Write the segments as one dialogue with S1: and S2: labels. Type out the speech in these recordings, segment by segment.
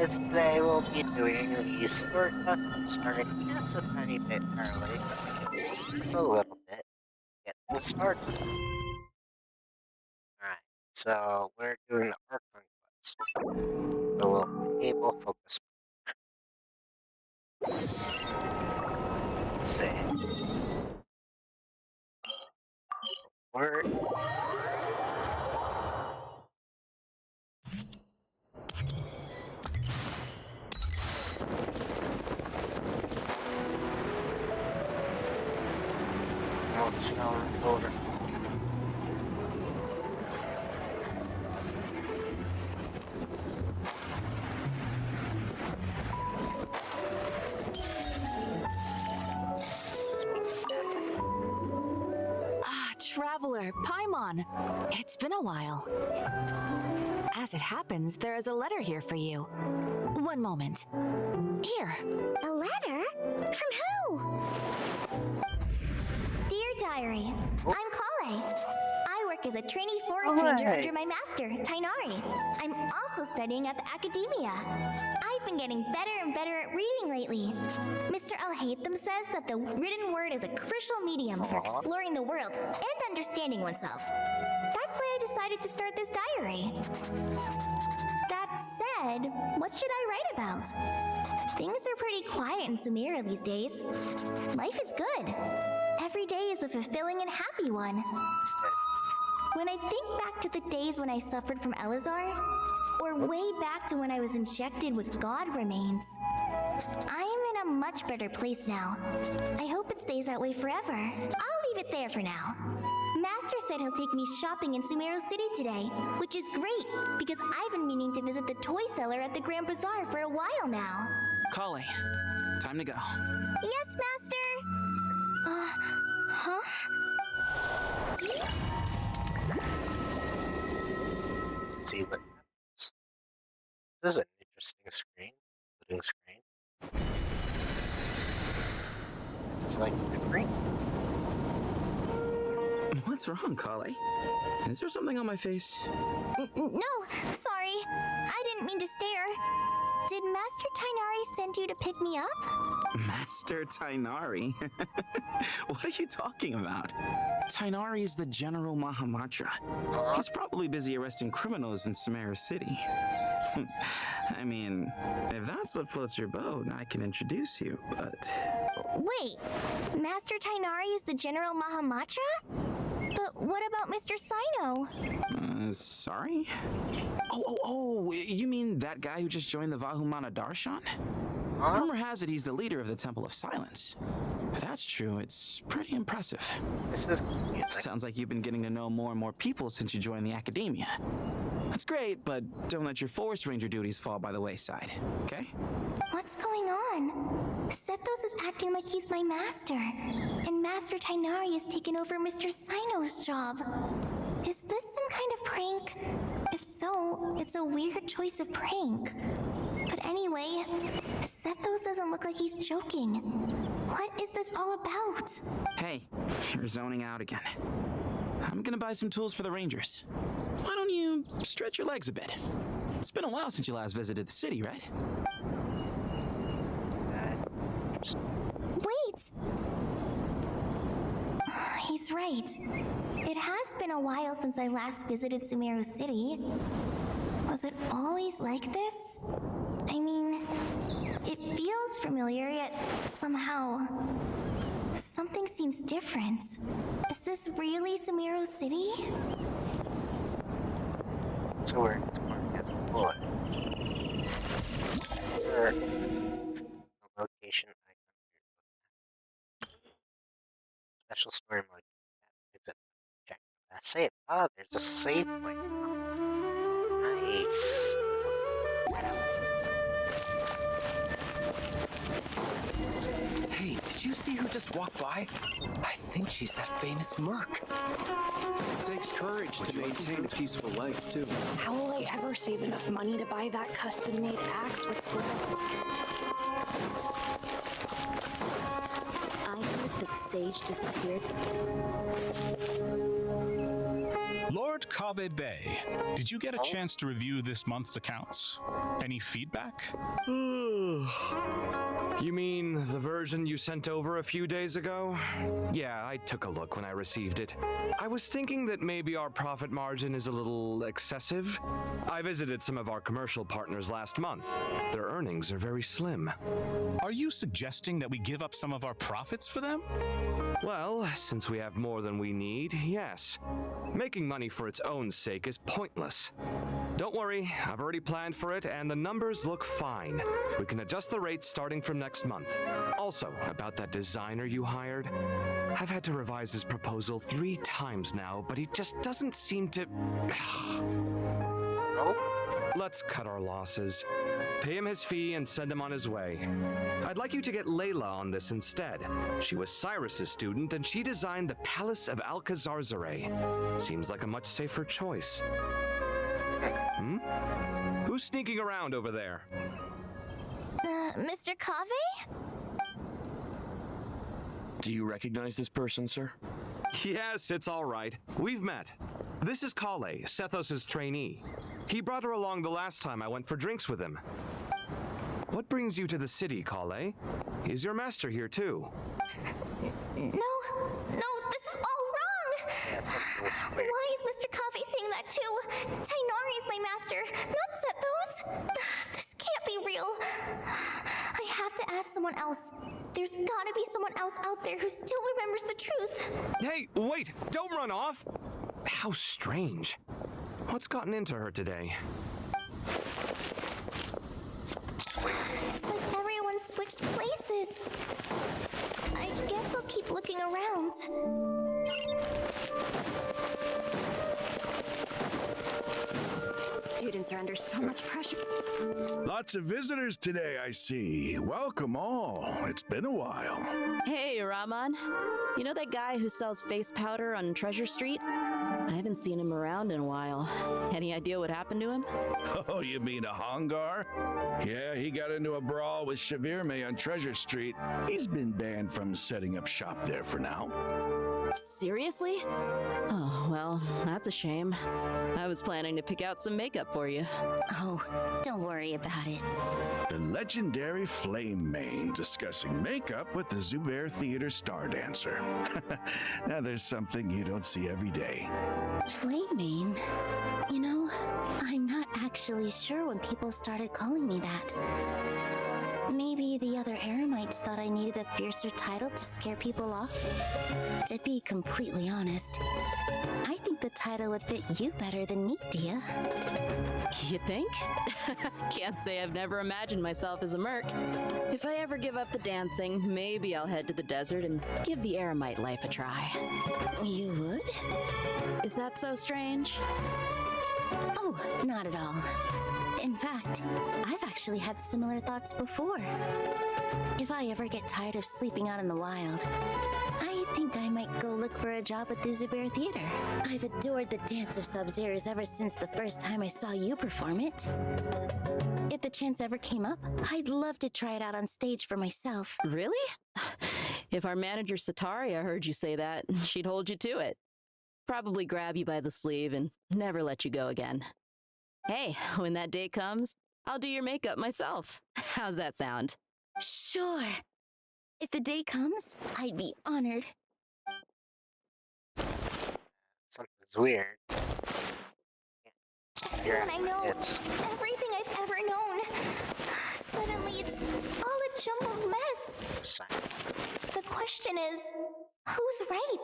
S1: guys, today we'll be doing the store custom starting just a tiny bit early. Just a little bit. Get things started. Alright, so we're doing the Archon quest. So we'll enable focus. Let's see. Word. Over.
S2: Traveler, Paimon. It's been a while. As it happens, there is a letter here for you. One moment. Here.
S3: A letter? From who? Dear Diary, I'm Kale. I work as a trainee forest ranger under my master, Tainari. I'm also studying at the academia. I've been getting better and better at reading lately. Mr. Al-Haytham says that the written word is a crucial medium for exploring the world and understanding oneself. That's why I decided to start this diary. That said, what should I write about? Things are pretty quiet in Sumeru these days. Life is good. Every day is a fulfilling and happy one. When I think back to the days when I suffered from Elazar, or way back to when I was injected with God remains, I am in a much better place now. I hope it stays that way forever. I'll leave it there for now. Master said he'll take me shopping in Sumeru City today, which is great, because I've been meaning to visit the toy seller at the Grand Bazaar for a while now.
S4: Kale, time to go.
S3: Yes, Master! Huh?
S1: See what happens. This is an interesting screen. Loading screen. It's like different.
S4: What's wrong, Kale? Is there something on my face?
S3: No, sorry. I didn't mean to stare. Did Master Tainari send you to pick me up?
S4: Master Tainari? What are you talking about? Tainari is the General Mahamatra. He's probably busy arresting criminals in Sumeru City. I mean, if that's what floats your boat, I can introduce you, but...
S3: Wait, Master Tainari is the General Mahamatra? But what about Mr. Sino?
S4: Sorry? Oh, you mean that guy who just joined the Vahumana Darshan? Rumor has it he's the leader of the Temple of Silence. If that's true, it's pretty impressive.
S1: This is confusing.
S4: Sounds like you've been getting to know more and more people since you joined the academia. That's great, but don't let your forest ranger duties fall by the wayside, okay?
S3: What's going on? Sethos is acting like he's my master, and Master Tainari has taken over Mr. Sino's job. Is this some kind of prank? If so, it's a weird choice of prank. But anyway, Sethos doesn't look like he's joking. What is this all about?
S4: Hey, you're zoning out again. I'm gonna buy some tools for the rangers. Why don't you stretch your legs a bit? It's been a while since you last visited the city, right?
S3: Wait! He's right. It has been a while since I last visited Sumeru City. Was it always like this? I mean, it feels familiar, yet somehow... something seems different. Is this really Sumeru City?
S1: So where it's marked as a bullet. Sure. The location icon. Special story mode. Check that save. Ah, there's a save point. Nice.
S5: Hey, did you see who just walked by? I think she's that famous merc.
S6: It takes courage to maintain a peaceful life, too.
S7: How will I ever save enough money to buy that custom-made axe with...
S3: I heard that Sage disappeared.
S6: Lord
S8: Lord Kabe Bay, did you get a chance to review this month's accounts? Any feedback?
S6: You mean the version you sent over a few days ago? Yeah, I took a look when I received it. I was thinking that maybe our profit margin is a little excessive. I visited some of our commercial partners last month. Their earnings are very slim.
S8: Are you suggesting that we give up some of our profits for them?
S6: Well, since we have more than we need, yes. Making money for its own sake is pointless. Don't worry, I've already planned for it, and the numbers look fine. We can adjust the rates starting from next month. Also, about that designer you hired, I've had to revise his proposal 3 times now, but he just doesn't seem to... Let's cut our losses. Pay him his fee and send him on his way. I'd like you to get Layla on this instead. She was Cyrus's student, and she designed the Palace of Alcazarzaray. Seems like a much safer choice. Who's sneaking around over there?
S3: Mr. Kave?
S9: Do you recognize this person, sir?
S6: Yes, it's all right. We've met. This is Kale, Sethos' trainee. He brought her along the last time I went for drinks with him. What brings you to the city, Kale? Is your master here too?
S3: No, this is all wrong! Why is Mr. Kave saying that too? Tainari is my master, not Sethos. This can't be real. I have to ask someone else. There's gotta be someone else out there who still remembers the truth.
S6: Hey, wait! Don't run off! How strange. What's gotten into her today?
S3: It's like everyone switched places. I guess I'll keep looking around.
S2: Students are under so much pressure.
S10: Lots of visitors today, I see. Welcome all. It's been a while.
S11: Hey, Rahman. You know that guy who sells face powder on Treasure Street? I haven't seen him around in a while. Any idea what happened to him?
S10: Oh, you mean a Hongar? Yeah, he got into a brawl with Shavirme on Treasure Street. He's been banned from setting up shop there for now.
S11: Seriously? Oh, well, that's a shame. I was planning to pick out some makeup for you.
S3: Oh, don't worry about it.
S10: The legendary Flame Mane discussing makeup with the Zubair Theater star dancer. Now there's something you don't see every day.
S3: Flame Mane? You know, I'm not actually sure when people started calling me that. Maybe the other Eremites thought I needed a fiercer title to scare people off? To be completely honest, I think the title would fit you better than me, Dia.
S11: You think? Can't say I've never imagined myself as a merc. If I ever give up the dancing, maybe I'll head to the desert and give the Eremite life a try.
S3: You would?
S11: Is that so strange?
S3: Oh, not at all. In fact, I've actually had similar thoughts before. If I ever get tired of sleeping out in the wild, I think I might go look for a job at the Zubair Theater. I've adored the dance of Sub-Zeros ever since the first time I saw you perform it. If the chance ever came up, I'd love to try it out on stage for myself.
S11: Really? If our manager Sataria heard you say that, she'd hold you to it. Probably grab you by the sleeve and never let you go again. Hey, when that day comes, I'll do your makeup myself. How's that sound?
S3: Sure. If the day comes, I'd be honored.
S1: Something's weird.
S3: And I know everything I've ever known. Suddenly it's all a jumbled mess. The question is, who's right?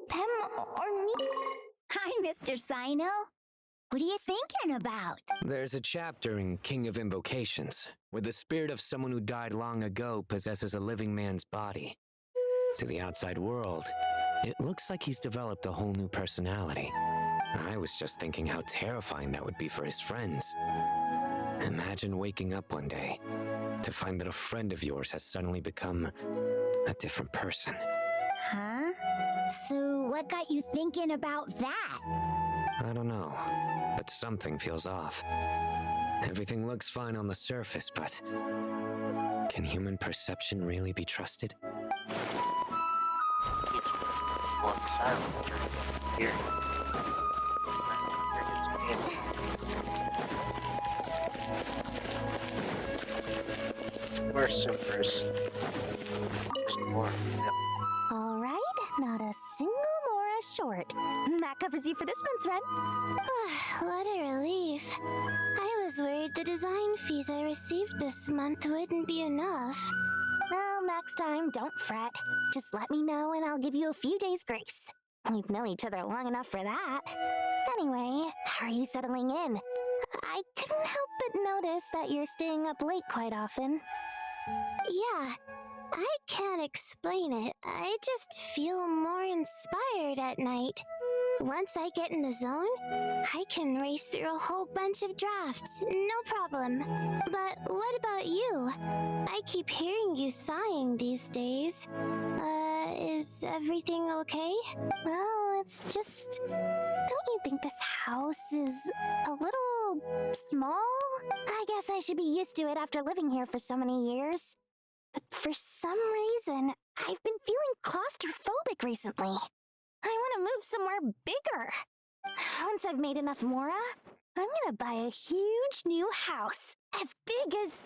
S3: Them or me?
S12: Hi, Mr. Sino. What are you thinking about?
S13: There's a chapter in King of Invocations where the spirit of someone who died long ago possesses a living man's body. To the outside world, it looks like he's developed a whole new personality. I was just thinking how terrifying that would be for his friends. Imagine waking up one day to find that a friend of yours has suddenly become a different person.
S12: Huh? So what got you thinking about that?
S13: I don't know, but something feels off. Everything looks fine on the surface, but can human perception really be trusted?
S1: supers. There's more.
S3: Alright, not a single Mora short. That covers you for this month's run. What a relief. I was worried the design fees I received this month wouldn't be enough. Well, next time, don't fret. Just let me know and I'll give you a few days' grace. We've known each other long enough for that. Anyway, how are you settling in? I couldn't help but notice that you're staying up late quite often. Yeah, I can't explain it. I just feel more inspired at night. Once I get in the zone, I can race through a whole bunch of drafts, no problem. But what about you? I keep hearing you sighing these days. Is everything okay? Well, it's just... Don't you think this house is a little small? I guess I should be used to it after living here for so many years. But for some reason, I've been feeling claustrophobic recently. I want to move somewhere bigger. Once I've made enough Mora, I'm gonna buy a huge new house. As big as...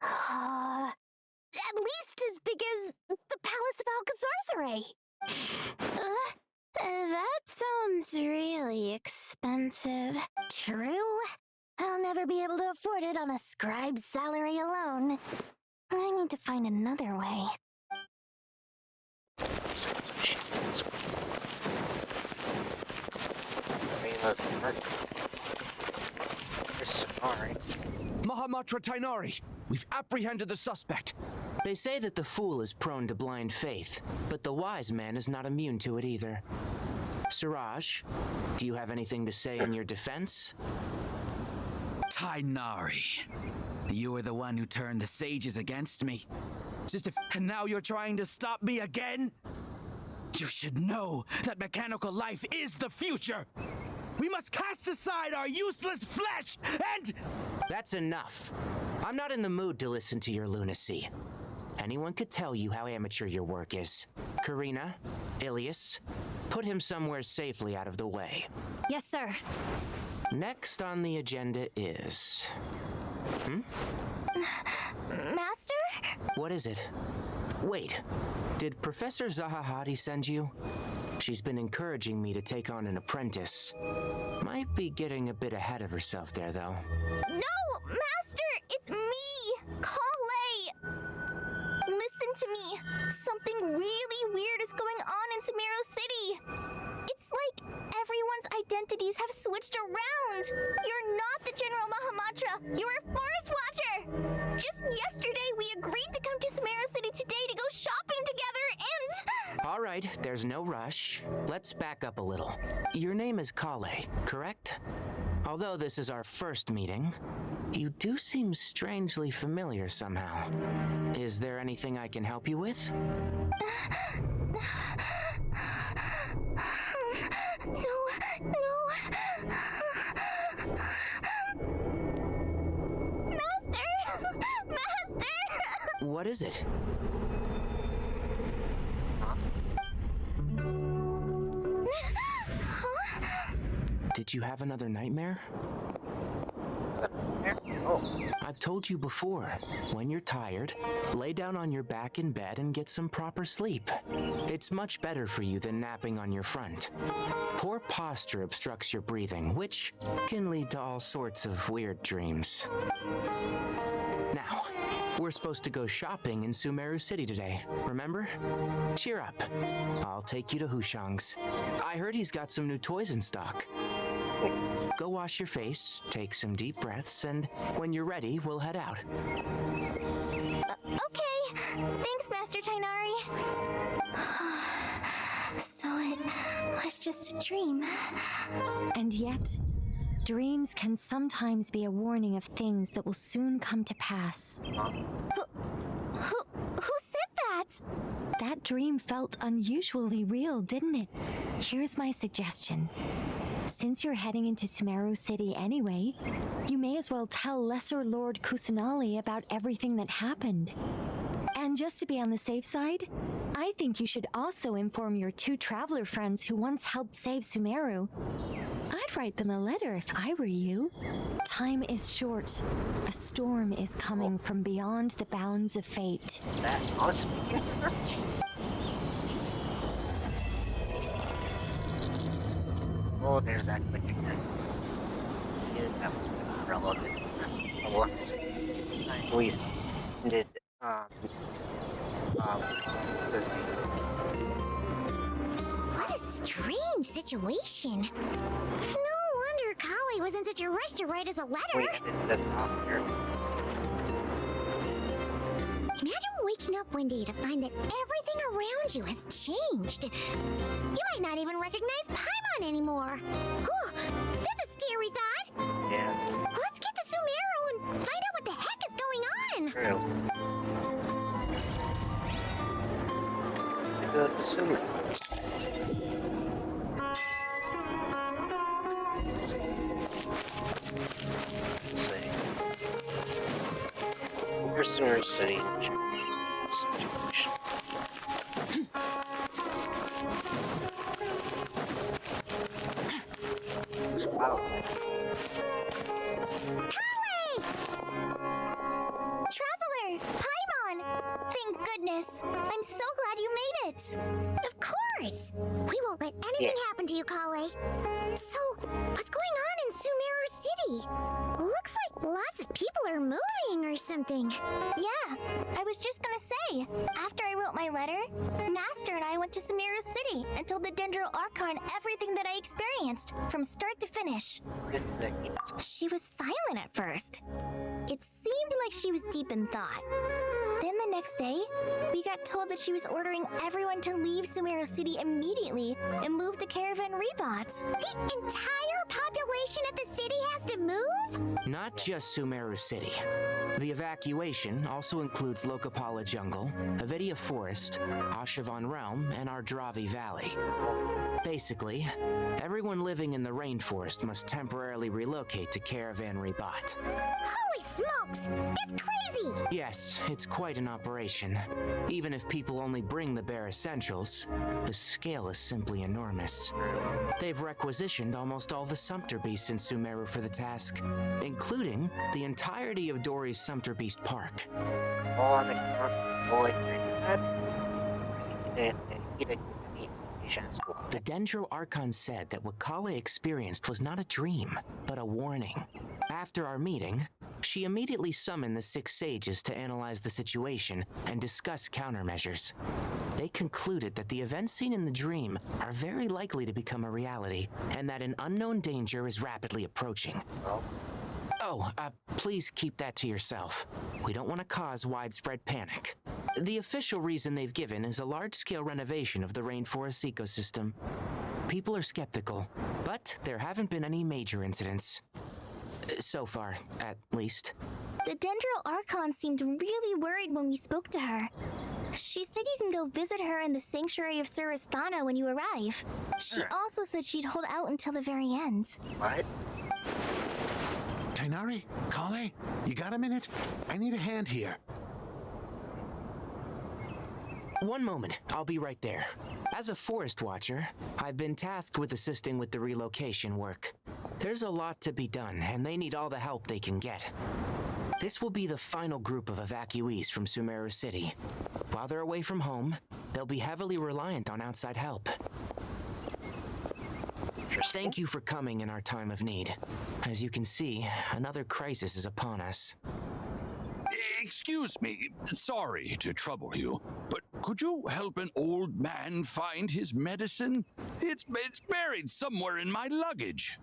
S3: at least as big as the Palace of Alcazarzaray. That sounds really expensive. True. I'll never be able to afford it on a scribe's salary alone. I need to find another way.
S14: Mahamatra Tainari, we've apprehended the suspect.
S13: They say that the fool is prone to blind faith, but the wise man is not immune to it either. Siraj, do you have anything to say in your defense?
S15: Tainari, you were the one who turned the sages against me. And now you're trying to stop me again? You should know that mechanical life is the future. We must cast aside our useless flesh and...
S13: That's enough. I'm not in the mood to listen to your lunacy. Anyone could tell you how amateur your work is. Karina, Ilias, put him somewhere safely out of the way.
S2: Yes, sir.
S13: Next on the agenda is...
S3: Master?
S13: What is it? Wait, did Professor Zahahati send you? She's been encouraging me to take on an apprentice. Might be getting a bit ahead of herself there, though.
S3: No, Master! It's me! Kale! Listen to me. Something really weird is going on in Sumeru City. It's like everyone's identities have switched around. You're not the General Mahamatra. You're a Forest Watcher. Just yesterday, we agreed to come to Sumeru City today to go shopping together and...
S13: All right, there's no rush. Let's back up a little. Your name is Kale, correct? Although this is our first meeting, you do seem strangely familiar somehow. Is there anything I can help you with?
S3: No. Master!
S13: What is it? Did you have another nightmare? I've told you before, when you're tired, lay down on your back in bed and get some proper sleep. It's much better for you than napping on your front. Poor posture obstructs your breathing, which can lead to all sorts of weird dreams. Now, we're supposed to go shopping in Sumeru City today, remember? Cheer up. I'll take you to Hushang's. I heard he's got some new toys in stock. Go wash your face, take some deep breaths, and when you're ready, we'll head out.
S3: Okay. Thanks, Master Tainari. So it was just a dream.
S16: And yet, dreams can sometimes be a warning of things that will soon come to pass.
S3: Who said that?
S16: That dream felt unusually real, didn't it? Here's my suggestion. Since you're heading into Sumeru City anyway, you may as well tell Lesser Lord Kusanali about everything that happened. And just to be on the safe side, I think you should also inform your two traveler friends who once helped save Sumeru. I'd write them a letter if I were you. Time is short. A storm is coming from beyond the bounds of fate.
S1: That must be Oh, there's that quick again. Yeah, that was relevant. We did,
S3: What a strange situation. No wonder Kali was in such a rush to write us a letter.
S1: we ended the doctor.
S3: Imagine waking up one day to find that everything around you has changed. You might not even recognize Paimon anymore. Oh, that's a scary thought.
S1: Yeah.
S3: Let's get to Sumeru and find out what the heck is going on.
S1: True. I go to Sumeru. Let's see. Here's Sumeru City. Situation. Who's out?
S3: Traveler! Paimon! Thank goodness. I'm so glad you made it. Of course. We won't let anything happen to you, Kale. So, what's going on in Sumeru City? Looks like lots of people are moving or something. Yeah, I was just gonna say, after I wrote my letter, Master and I went to Sumeru City and told the Dendro Archon everything that I experienced, from start to finish. She was silent at first. It seemed like she was deep in thought. Then the next day, we got told that she was ordering everyone to leave Sumeru City immediately and move to Caravan Rebot. The entire population of the city has to move?
S13: Not just Sumeru City. The evacuation also includes Lokapala Jungle, Avidia Forest, Ashavan Realm, and Ardravi Valley. Basically, everyone living in the rainforest must temporarily relocate to Caravan Rebot.
S3: Holy smokes! It's crazy!
S13: Yes, it's quite an operation. Even if people only bring the bare essentials, the scale is simply enormous. They've requisitioned almost all the Sumpter Beasts in Sumeru for the task, including the entirety of Dory's Sumpter Beast Park. The Dendro Archon said that what Kale experienced was not a dream, but a warning. After our meeting, she immediately summoned the 6 sages to analyze the situation and discuss countermeasures. They concluded that the events seen in the dream are very likely to become a reality, and that an unknown danger is rapidly approaching. Please keep that to yourself. We don't want to cause widespread panic. The official reason they've given is a large-scale renovation of the rainforest ecosystem. People are skeptical, but there haven't been any major incidents. So far, at least.
S3: The Dendro Archon seemed really worried when we spoke to her. She said you can go visit her in the Sanctuary of Surasthana when you arrive. She also said she'd hold out until the very end.
S1: What?
S10: Tighnari? Kale? You got a minute? I need a hand here.
S13: One moment, I'll be right there. As a forest watcher, I've been tasked with assisting with the relocation work. There's a lot to be done, and they need all the help they can get. This will be the final group of evacuees from Sumeru City. While they're away from home, they'll be heavily reliant on outside help. Thank you for coming in our time of need. As you can see, another crisis is upon us.
S17: Excuse me, sorry to trouble you, but could you help an old man find his medicine? It's buried somewhere in my luggage.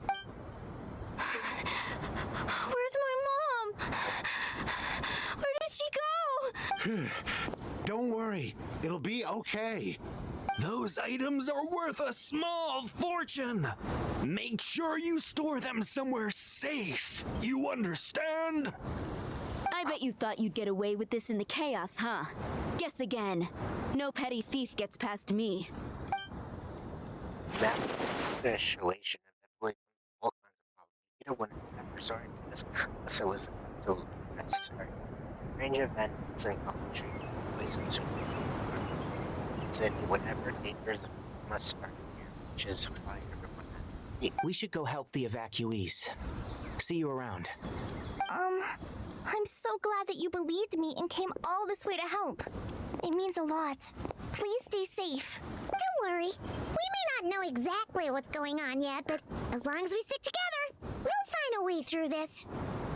S16: Where's my mom? Where did she go?
S10: Don't worry, it'll be okay.
S14: Those items are worth a small fortune. Make sure you store them somewhere safe. You understand?
S2: I bet you thought you'd get away with this in the chaos, huh? Guess again. No petty thief gets past me.
S1: That situation of all kinds of problems. You don't want to have resort to this, so it was absolutely necessary. Range of events and accomplishing places said whatever dangers must start here, which is why everyone
S15: We should go help the evacuees. See you around.
S3: I'm so glad that you believed me and came all this way to help. It means a lot. Please stay safe.
S12: Don't worry. We may not know exactly what's going on yet, but as long as we stick together, we'll find a way through this.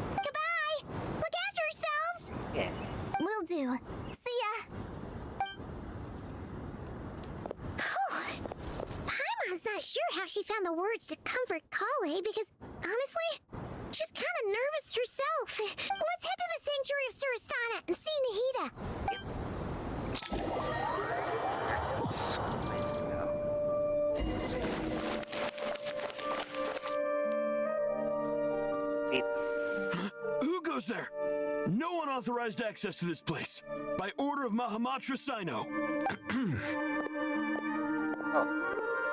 S12: Goodbye! Look after yourselves!
S1: Yeah.
S3: Will do. See ya!
S12: Paimon's not sure how she found the words to comfort Kale because, honestly, she's kind of nervous herself. Let's head to the Sanctuary of Surastana and see Nahida.
S1: So nice to go.
S14: Who goes there? No unauthorized access to this place. By order of Mahamatra Sino.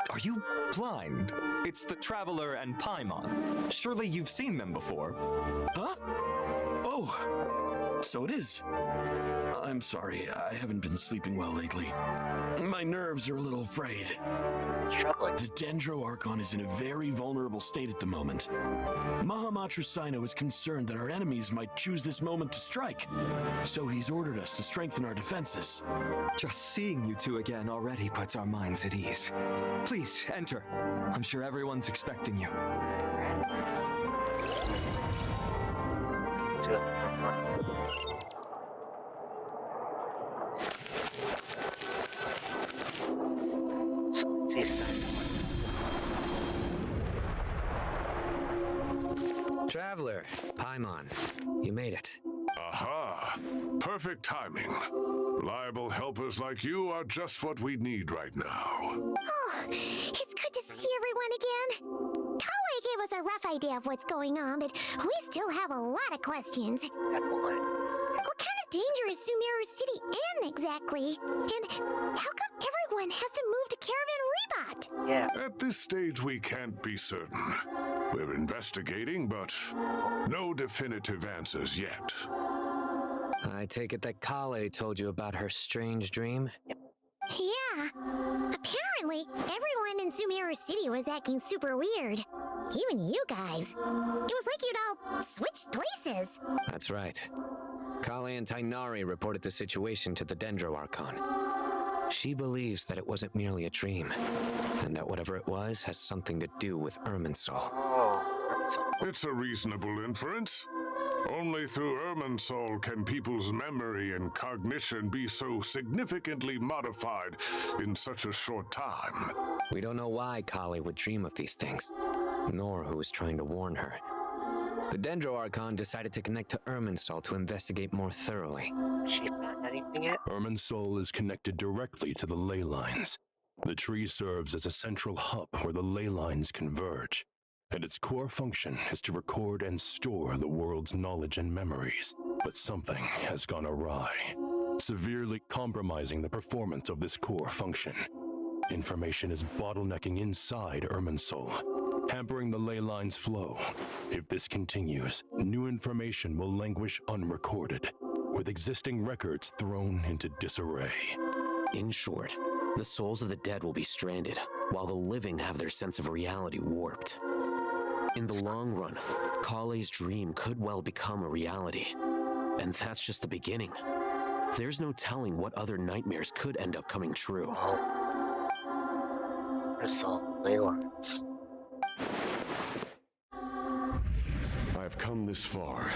S6: Are you blind? It's the Traveler and Paimon. Surely you've seen them before.
S14: Huh? Oh, so it is. I'm sorry, I haven't been sleeping well lately. My nerves are a little frayed. The Dendro Archon is in a very vulnerable state at the moment. Mahamatra Sino is concerned that our enemies might choose this moment to strike, so he's ordered us to strengthen our defenses.
S6: Just seeing you two again already puts our minds at ease. Please, enter. I'm sure everyone's expecting you.
S13: Traveler, Paimon, you made it.
S18: Aha! Perfect timing. Reliable helpers like you are just what we need right now.
S12: Oh, it's good to see everyone again. Kale gave us a rough idea of what's going on, but we still have a lot of questions. What kind of danger is Sumeru City in exactly? And how come everyone has to move to Caravan Rebot?
S1: Yeah.
S18: At this stage, we can't be certain. We're investigating, but no definitive answers yet.
S13: I take it that Kale told you about her strange dream?
S12: Yeah. Apparently, everyone in Sumeru City was acting super weird. Even you guys. It was like you'd all switched places.
S13: That's right. Kale and Tainari reported the situation to the Dendro Archon. She believes that it wasn't merely a dream, and that whatever it was has something to do with Irminsul.
S18: It's a reasonable inference. Only through Irminsul can people's memory and cognition be so significantly modified in such a short time.
S13: We don't know why Kale would dream of these things, nor who was trying to warn her. The Dendro Archon decided to connect to Irminsul to investigate more thoroughly.
S1: She found anything yet?
S9: Irminsul is connected directly to the ley lines. The tree serves as a central hub where the ley lines converge, and its core function is to record and store the world's knowledge and memories. But something has gone awry, severely compromising the performance of this core function. Information is bottlenecking inside Irminsul, hampering the ley line's flow. If this continues, new information will languish unrecorded, with existing records thrown into disarray. In short, the souls of the dead will be stranded, while the living have their sense of reality warped. In the long run, Kale's dream could well become a reality. And that's just the beginning. There's no telling what other nightmares could end up coming true.
S1: Ley lines.
S19: I've come this far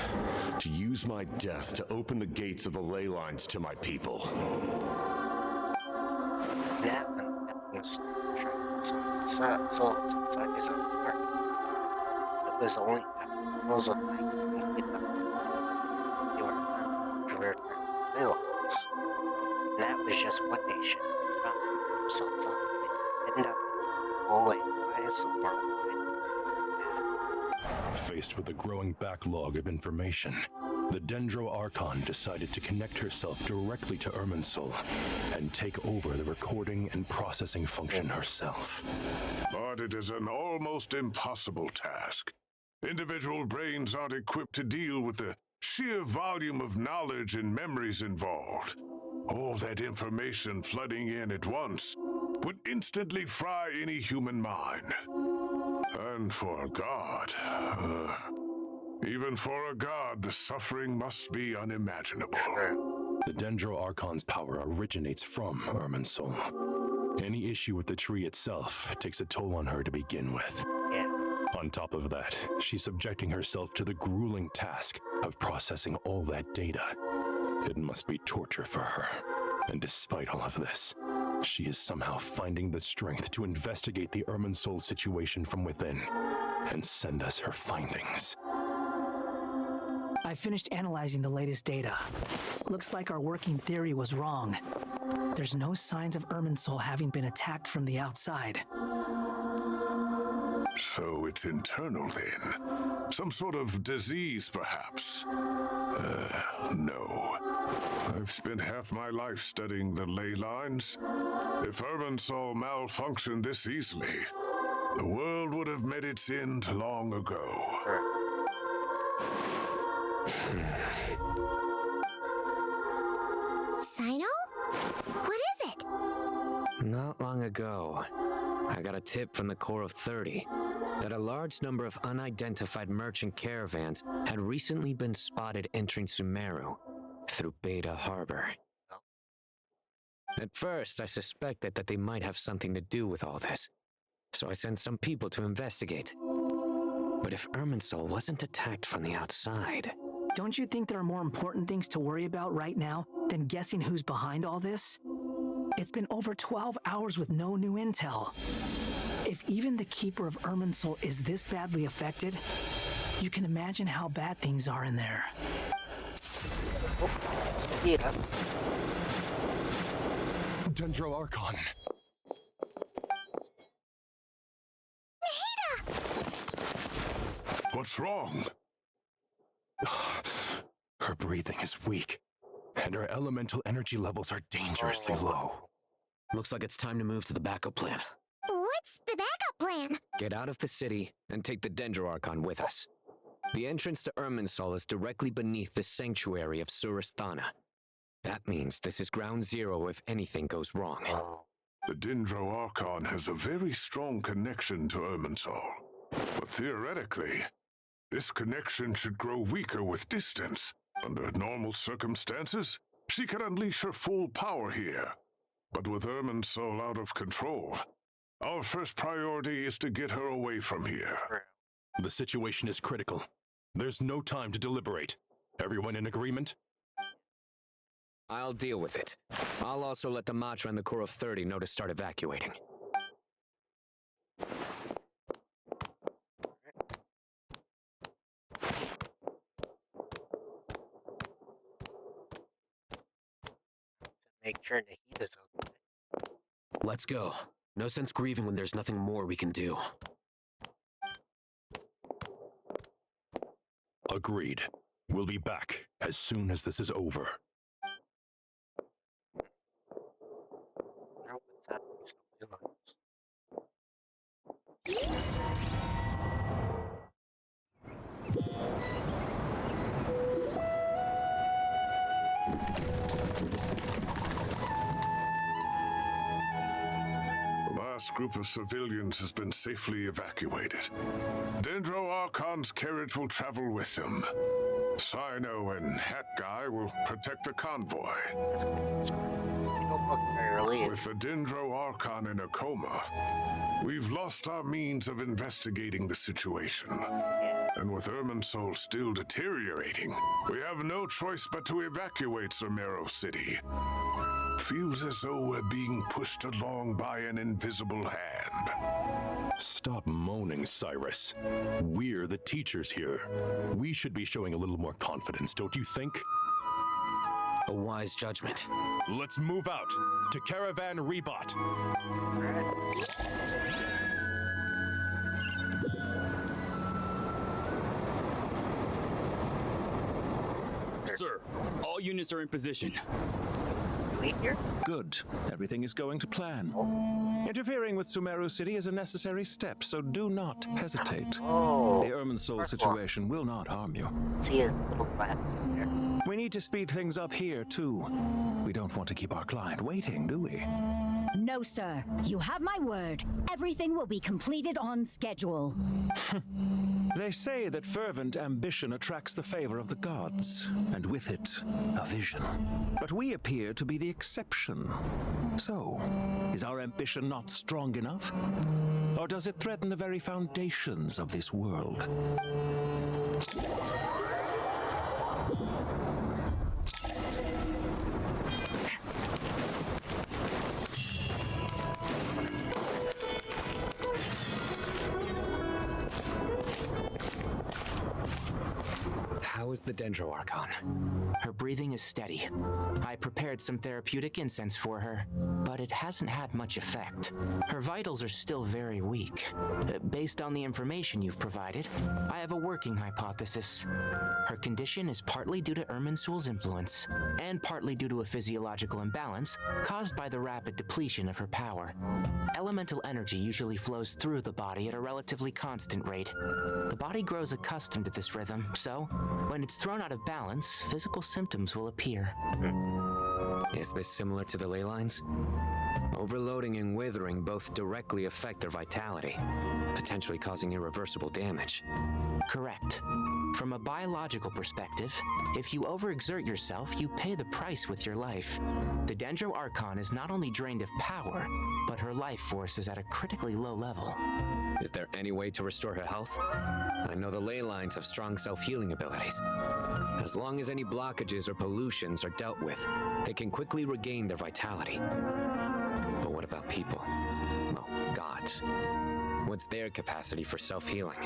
S19: to use my death to open the gates of the ley lines to my people.
S1: That was souls inside his own heart. It was only animals of life that could they were converted ley lines. And that was just one nation. Themselves up. It ended up always worldwide.
S9: Faced with a growing backlog of information, the Dendro Archon decided to connect herself directly to Irminsul and take over the recording and processing function herself.
S18: But it is an almost impossible task. Individual brains aren't equipped to deal with the sheer volume of knowledge and memories involved. All that information flooding in at once would instantly fry any human mind. And for a god, even for a god, the suffering must be unimaginable.
S9: The Dendro Archon's power originates from Irminsul. Any issue with the tree itself takes a toll on her to begin with. On top of that, she's subjecting herself to the grueling task of processing all that data. It must be torture for her. And despite all of this, she is somehow finding the strength to investigate the Irminsul situation from within and send us her findings.
S20: I finished analyzing the latest data. Looks like our working theory was wrong. There's no signs of Irminsul having been attacked from the outside.
S18: So it's internal then? Some sort of disease, perhaps? No. I've spent half my life studying the ley lines. If Irminsul malfunctioned this easily, the world would have met its end long ago.
S12: Sino? What is it?
S13: Not long ago, I got a tip from the Core of 30 that a large number of unidentified merchant caravans had recently been spotted entering Sumeru through Beta Harbor. At first, I suspected that they might have something to do with all this, so I sent some people to investigate. But if Irminsul wasn't attacked from the outside...
S20: Don't you think there are more important things to worry about right now than guessing who's behind all this? It's been over 12 hours with no new intel. If even the Keeper of Irminsul is this badly affected, you can imagine how bad things are in there.
S1: Yeah.
S9: Dendro Archon.
S18: What's wrong?
S9: Her breathing is weak, and her elemental energy levels are dangerously low.
S15: Looks like it's time to move to the backup plan.
S12: What's the backup plan?
S13: Get out of the city and take the Dendro Archon with us. The entrance to Irminsul is directly beneath the sanctuary of Surasthana. That means this is ground zero if anything goes wrong.
S18: The Dendro Archon has a very strong connection to Irminsul. But theoretically, this connection should grow weaker with distance. Under normal circumstances, she can unleash her full power here. But with Irminsul out of control, our first priority is to get her away from here.
S9: The situation is critical. There's no time to deliberate. Everyone in agreement?
S13: I'll deal with it. I'll also let the Matra and the Core of 30 know to start evacuating.
S1: Make sure the heat is okay.
S15: Let's go. No sense grieving when there's nothing more we can do.
S9: Agreed. We'll be back as soon as this is over.
S18: The last group of civilians has been safely evacuated. Dendro Archon's carriage will travel with them. Sino and Hat Guy will protect the convoy. With the Dendro Archon in a coma, we've lost our means of investigating the situation. And with Irminsul still deteriorating, we have no choice but to evacuate Sumeru City. Feels as though we're being pushed along by an invisible hand.
S9: Stop moaning, Cyrus. We're the teachers here. We should be showing a little more confidence, don't you think?
S15: A wise judgment.
S9: Let's move out to Caravan Rebot.
S21: Sir, all units are in position.
S6: Good. Everything is going to plan. Interfering with Sumeru City is a necessary step, so do not hesitate. The Irminsul situation will not harm you.
S1: See his little black there.
S6: We
S4: need to speed things up here, too. We don't want to keep our client waiting, do we?
S22: No, sir. You have my word. Everything will be completed on schedule.
S4: They say that fervent ambition attracts the favor of the gods, and with it, a vision. But we appear to be the exception. So, is our ambition not strong enough? Or does it threaten the very foundations of this world?
S13: How is the Dendroarchon?
S23: Her breathing is steady. I prepared some therapeutic incense for her, but it hasn't had much effect. Her vitals are still very weak. Based on the information you've provided, I have a working hypothesis. Her condition is partly due to Irminsul's influence, and partly due to a physiological imbalance caused by the rapid depletion of her power. Elemental energy usually flows through the body at a relatively constant rate. The body grows accustomed to this rhythm, so when it's thrown out of balance, physical symptoms will appear.
S13: Is this similar to the ley lines? Overloading and withering both directly affect their vitality, potentially causing irreversible damage.
S23: Correct. From a biological perspective, if you overexert yourself, you pay the price with your life. The Dendroarchon is not only drained of power, but her life force is at a critically low level.
S13: Is there any way to restore her health? I know the ley lines have strong self-healing abilities. As long as any blockages or pollutions are dealt with, they can quickly regain their vitality. But what about people? Well, gods. What's their capacity for self-healing?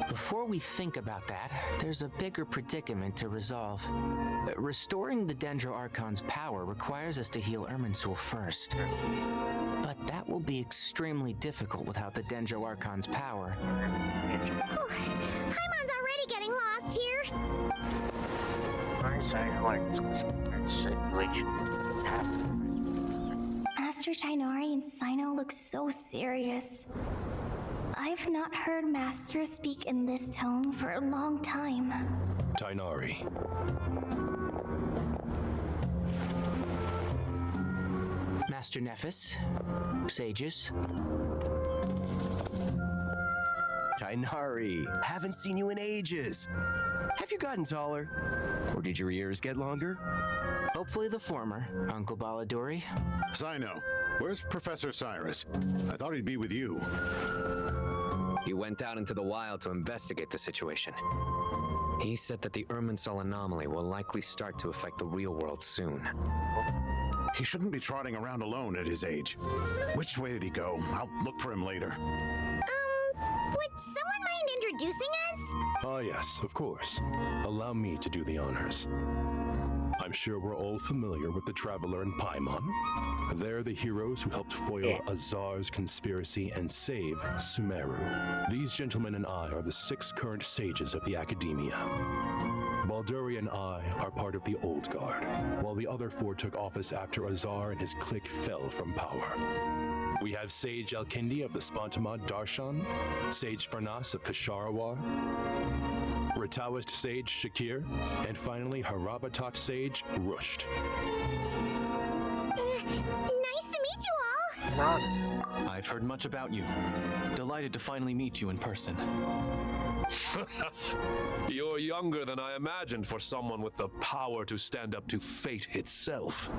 S23: Before we think about that, there's a bigger predicament to resolve. Restoring the Dendroarchon's power requires us to heal Irminsul first. But that will be extremely difficult without the Dendroarchon's power.
S12: Paimon's already getting lost here.
S3: Master Tainari and Sino look so serious. I've not heard Master speak in this tone for a long time.
S9: Tainari.
S23: Master Nephis, sages.
S24: Tainari, haven't seen you in ages. Have you gotten taller? Or did your ears get longer?
S23: Hopefully the former, Uncle Baladuri.
S25: Sino, where's Professor Cyrus? I thought he'd be with you.
S13: He went out into the wild to investigate the situation. He said that the Irminsul anomaly will likely start to affect the real world soon.
S25: He shouldn't be trotting around alone at his age. Which way did he go? I'll look for him later.
S12: Would someone mind introducing us?
S9: Ah, yes, of course. Allow me to do the honors. I'm sure we're all familiar with the Traveler and Paimon. They're the heroes who helped foil Azar's conspiracy and save Sumeru. These gentlemen and I are the 6 current sages of the Academia. Balduri and I are part of the Old Guard, while the other 4 took office after Azar and his clique fell from power. We have Sage Alkindi of the Spontamad Darshan, Sage Farnas of Kasharawar, Rataoist Sage Shakir, and finally Harabatot Sage Rusht.
S12: Nice to meet you all!
S26: I've heard much about you. Delighted to finally meet you in person.
S27: You're younger than I imagined for someone with the power to stand up to fate itself.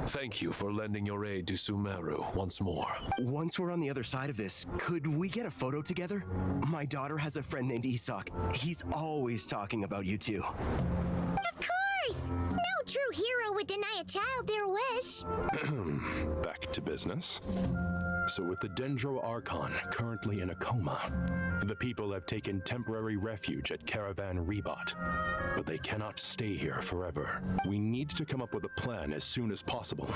S27: Thank you for lending your aid to Sumeru once more.
S24: Once we're on the other side of this, could we get a photo together? My daughter has a friend named Isak. He's always talking about you two.
S12: Of course! No true hero would deny a child their wish.
S9: Back to business. So with the Dendroarchon currently in a coma, the people have taken temporary refuge at Caravan Rebat. But they cannot stay here forever. We need to come up with a plan as soon as possible.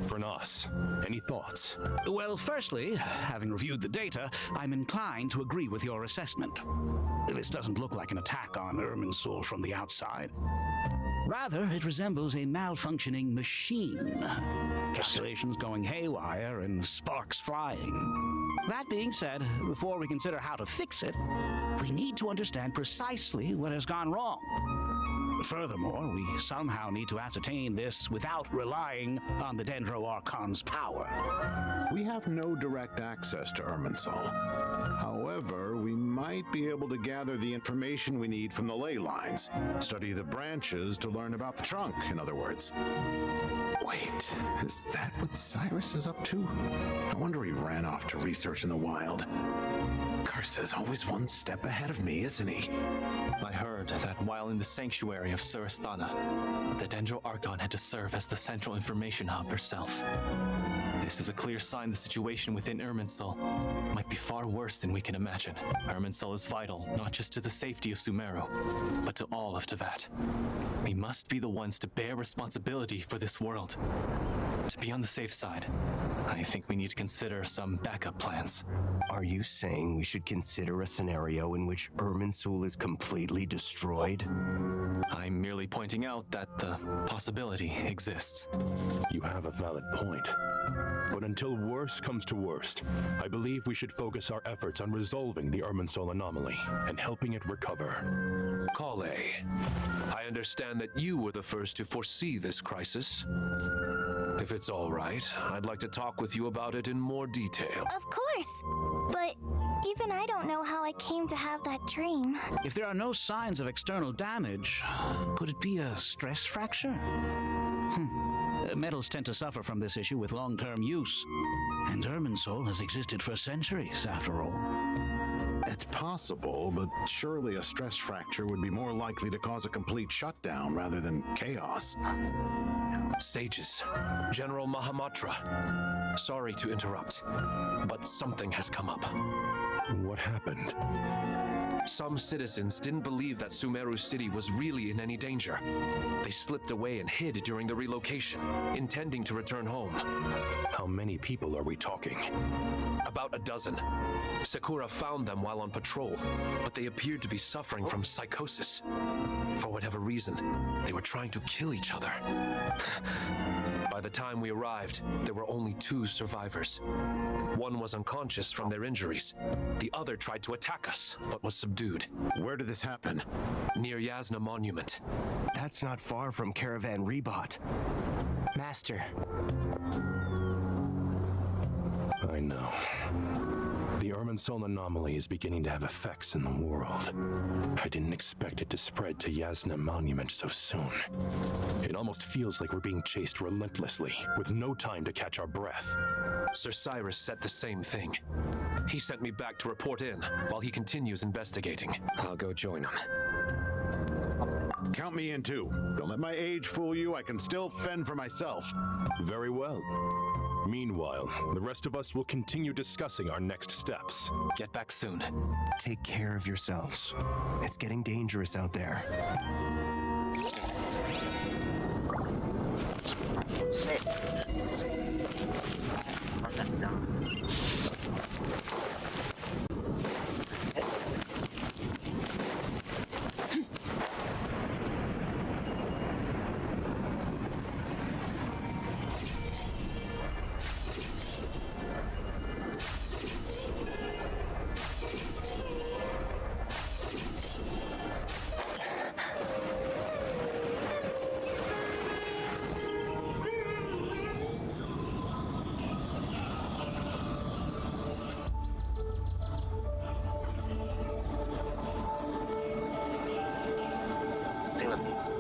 S9: Fernas, any thoughts?
S28: Well, firstly, having reviewed the data, I'm inclined to agree with your assessment. This doesn't look like an attack on Irminsul from the outside. Rather, it resembles a malfunctioning machine. Calculations going haywire and sparks flying. That being said, before we consider how to fix it, we need to understand precisely what has gone wrong. Furthermore, we somehow need to ascertain this without relying on the Dendro Archon's power.
S25: We have no direct access to Irminsul. However, we might be able to gather the information we need from the ley lines. Study the branches to learn about the trunk, in other words. Wait, is that what Cyrus is up to? I wonder he ran off to research in the wild. Curse's always one step ahead of me, isn't he?
S26: I heard that while in the sanctuary of Surasthana, the Dendro Archon had to serve as the central information hub herself. This is a clear sign the situation within Irminsul might be far worse than we can imagine. Irminsul is vital, not just to the safety of Sumeru, but to all of Tevat. We must be the ones to bear responsibility for this world. To be on the safe side, I think we need to consider some backup plans.
S24: Are you saying we should consider a scenario in which Irminsul is completely destroyed?
S26: I'm merely pointing out that the possibility exists.
S9: You have a valid point. But until worst comes to worst, I believe we should focus our efforts on resolving the Irminsul anomaly and helping it recover.
S27: Kale, I understand that you were the first to foresee this crisis. If it's all right, I'd like to talk with you about it in more detail.
S3: Of course, but even I don't know how I came to have that dream.
S28: If there are no signs of external damage, could it be a stress fracture? Metals tend to suffer from this issue with long-term use, and Irminsul has existed for centuries, after all.
S25: It's possible, but surely a stress fracture would be more likely to cause a complete shutdown rather than chaos.
S27: Sages, General Mahamatra, sorry to interrupt, but something has come up.
S9: What happened?
S27: Some citizens didn't believe that Sumeru City was really in any danger. They slipped away and hid during the relocation, intending to return home.
S9: How many people are we talking?
S27: About a dozen. Sakura found them while on patrol, but they appeared to be suffering from psychosis. For whatever reason, they were trying to kill each other. By the time we arrived, there were only 2 survivors. One was unconscious from their injuries. The other tried to attack us, but was subdued.
S25: Where did this happen?
S27: Near Yasna Monument.
S24: That's not far from Caravan Rebot.
S23: Master.
S9: I know. The Irminsul anomaly is beginning to have effects in the world. I didn't expect it to spread to Yasna Monument so soon. It almost feels like we're being chased relentlessly, with no time to catch our breath.
S27: Sir Cyrus said the same thing. He sent me back to report in, while he continues investigating.
S13: I'll go join him.
S25: Count me in too. Don't let my age fool you. I can still fend for myself.
S9: Very well. Meanwhile, the rest of us will continue discussing our next steps.
S26: Get back soon.
S24: Take care of yourselves. It's getting dangerous out there.
S1: Safe.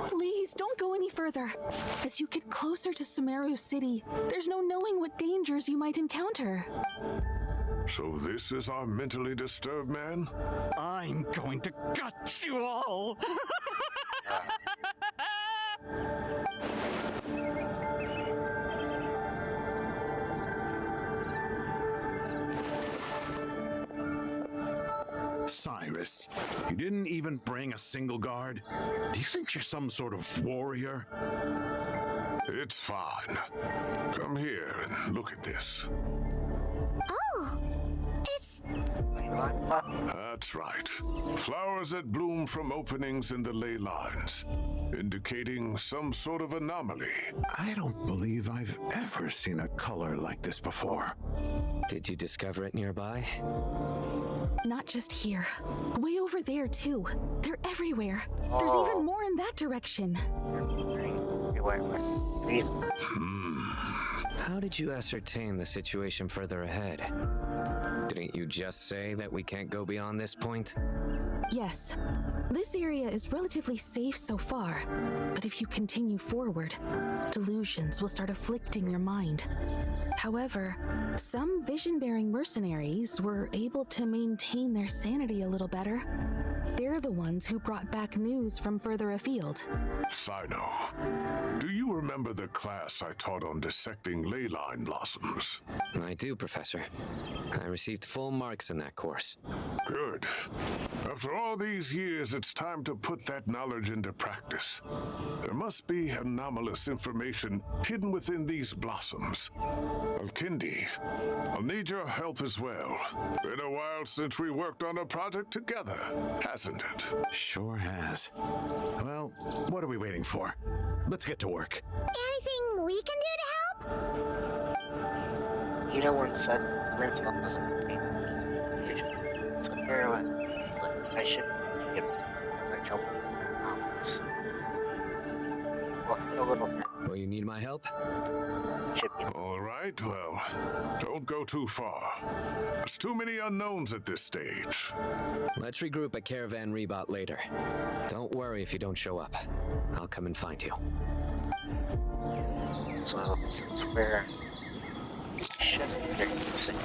S2: Please don't go any further. As you get closer to Sumeru City, there's no knowing what dangers you might encounter.
S18: So this is our mentally disturbed man?
S28: I'm going to gut you all!
S25: Cyrus, you didn't even bring a single guard? Do you think you're some sort of warrior?
S18: It's fine. Come here and look at this.
S12: Oh, it's...
S18: That's right. Flowers that bloom from openings in the ley lines, indicating some sort of anomaly.
S25: I don't believe I've ever seen a color like this before.
S13: Did you discover it nearby?
S2: Not just here. Way over there, too. They're everywhere. There's even more in that direction.
S13: How did you ascertain the situation further ahead? Didn't you just say that we can't go beyond this point?
S2: Yes. This area is relatively safe so far, but if you continue forward, delusions will start afflicting your mind. However, some vision-bearing mercenaries were able to maintain their sanity a little better. They're the ones who brought back news from further afield.
S18: Sino, do you remember the class I taught on dissecting ley line blossoms?
S13: I do, Professor. I received full marks in that course.
S18: Good. After all these years, it's time to put that knowledge into practice. There must be anomalous information hidden within these blossoms. Alkindi, I'll need your help as well. Been a while since we worked on a project together, hasn't it?
S24: Sure has. Well, what are we waiting for? Let's get to work.
S12: Anything we can do to help?
S1: You know when said Prince doesn't make confusion. So I should give essential knowledge. Well, a little bit.
S13: Will you need my help?
S1: Should be.
S18: All right, well, don't go too far. There's too many unknowns at this stage.
S13: Let's regroup at Caravan Rebot later. Don't worry if you don't show up. I'll come and find you.
S1: So, since we're... shouldn't get the same.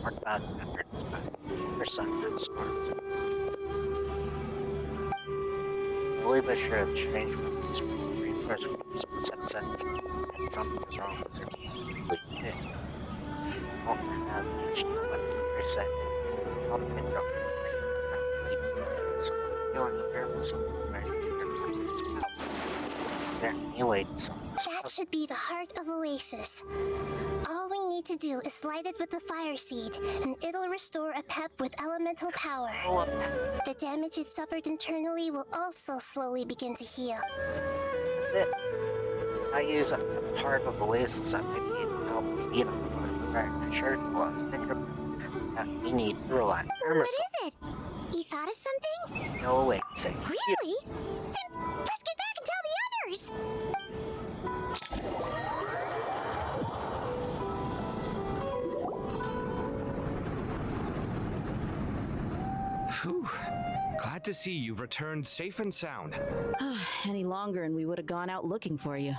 S1: Mark about after this time. Or something smart. Really but sure the strange ones reinforced with some sense that something was wrong with their completely won't have reached 11%. I'll be in trouble. Feeling terrible something right in there anyway,
S12: that should be the heart of Oasis. All we need to do is light it with the fire seed, and it'll restore a pep with elemental power. The damage it suffered internally will also slowly begin to heal.
S1: I use a part of Oasis I might need to help me beat on the shirt plus that we need to rely on
S12: What is it? You thought of something?
S1: No, wait, say.
S12: Really? Then let's get back and tell the others!
S6: Whew. Glad to see you've returned safe and sound.
S5: Any longer and we would have gone out looking for you.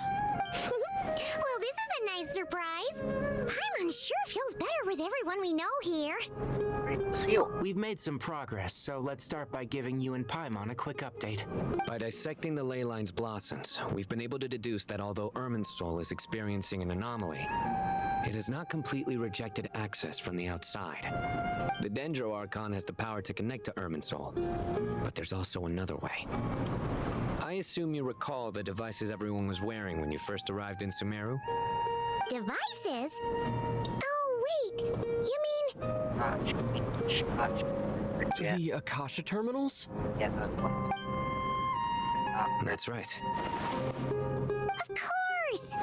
S12: Well, this is a nice surprise. Paimon sure feels better with everyone we know here.
S1: Great to see you.
S23: We've made some progress, so let's start by giving you and Paimon a quick update.
S13: By dissecting the ley line's blossoms, we've been able to deduce that although Irminsul is experiencing an anomaly, it has not completely rejected access from the outside. The Dendro Archon has the power to connect to Irminsul, but there's also another way. I assume you recall the devices everyone was wearing when you first arrived in Sumeru?
S12: Devices? Oh, wait. You mean...
S7: The Akasha terminals?
S1: Yeah,
S13: that's right.
S12: Of course!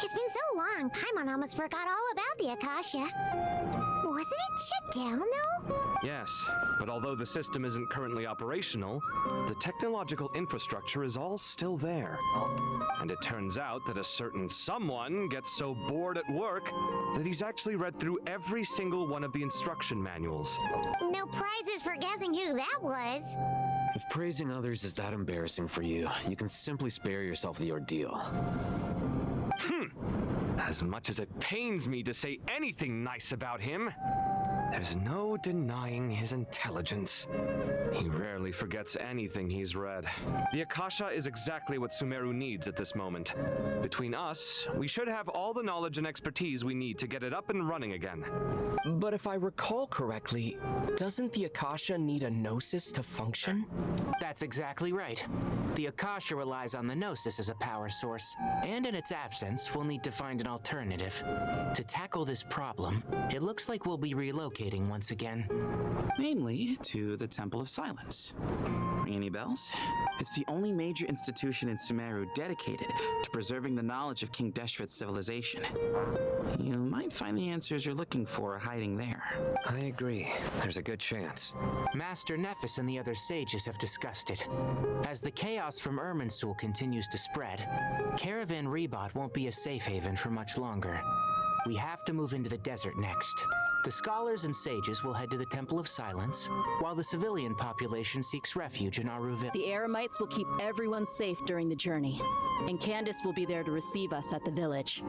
S12: It's been so long, Paimon almost forgot all about the Akasha. Wasn't it shut down, though?
S6: Yes, but although the system isn't currently operational, the technological infrastructure is all still there. And it turns out that a certain someone gets so bored at work that he's actually read through every single one of the instruction manuals.
S12: No prizes for guessing who that was.
S7: If praising others is that embarrassing for you, you can simply spare yourself the ordeal.
S6: As much as it pains me to say anything nice about him, there's no denying his intelligence. He rarely forgets anything he's read. The Akasha is exactly what Sumeru needs at this moment. Between us, we should have all the knowledge and expertise we need to get it up and running again.
S7: But if I recall correctly, doesn't the Akasha need a gnosis to function?
S23: That's exactly right. The Akasha relies on the Gnosis as a power source, and in its absence, we'll need to find an alternative. To tackle this problem, it looks like we'll be relocating once again.
S15: again?
S28: Mainly to the Temple of Silence. Ring any bells? It's the only major institution in Sumeru dedicated to preserving the knowledge of King Deshret's civilization. You might find the answers you're looking for hiding there.
S13: I agree. There's a good chance.
S15: Master Nephis and the other sages have discussed it. As the chaos from Irminsul continues to spread, Caravan Rebot won't be a safe haven for much longer. We have to move into the desert next. The scholars and sages will head to the Temple of Silence, while the civilian population seeks refuge in Aruville.
S5: The Eremites will keep everyone safe during the journey, and Candace will be there to receive us at the village.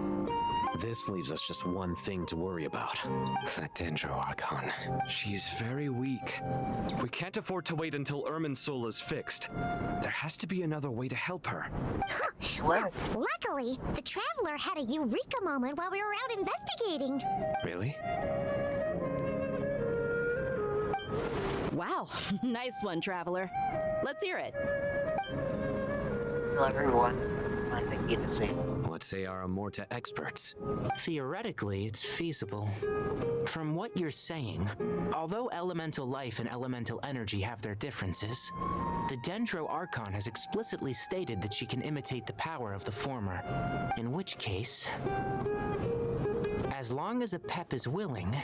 S13: This leaves us just one thing to worry about. That Dendro Archon.
S6: She's very weak. We can't afford to wait until Irminsul is fixed. There has to be another way to help her.
S12: Well, luckily, the Traveler had a eureka moment while we were out investigating.
S13: Really?
S5: Wow, nice one, Traveler. Let's hear it.
S1: Hello, everyone. I'm Nikki the same.
S13: What say our Amorta experts?
S15: Theoretically, it's feasible. From what you're saying, although elemental life and elemental energy have their differences, the Dendro Archon has explicitly stated that she can imitate the power of the former. In which case, as long as Apep is willing,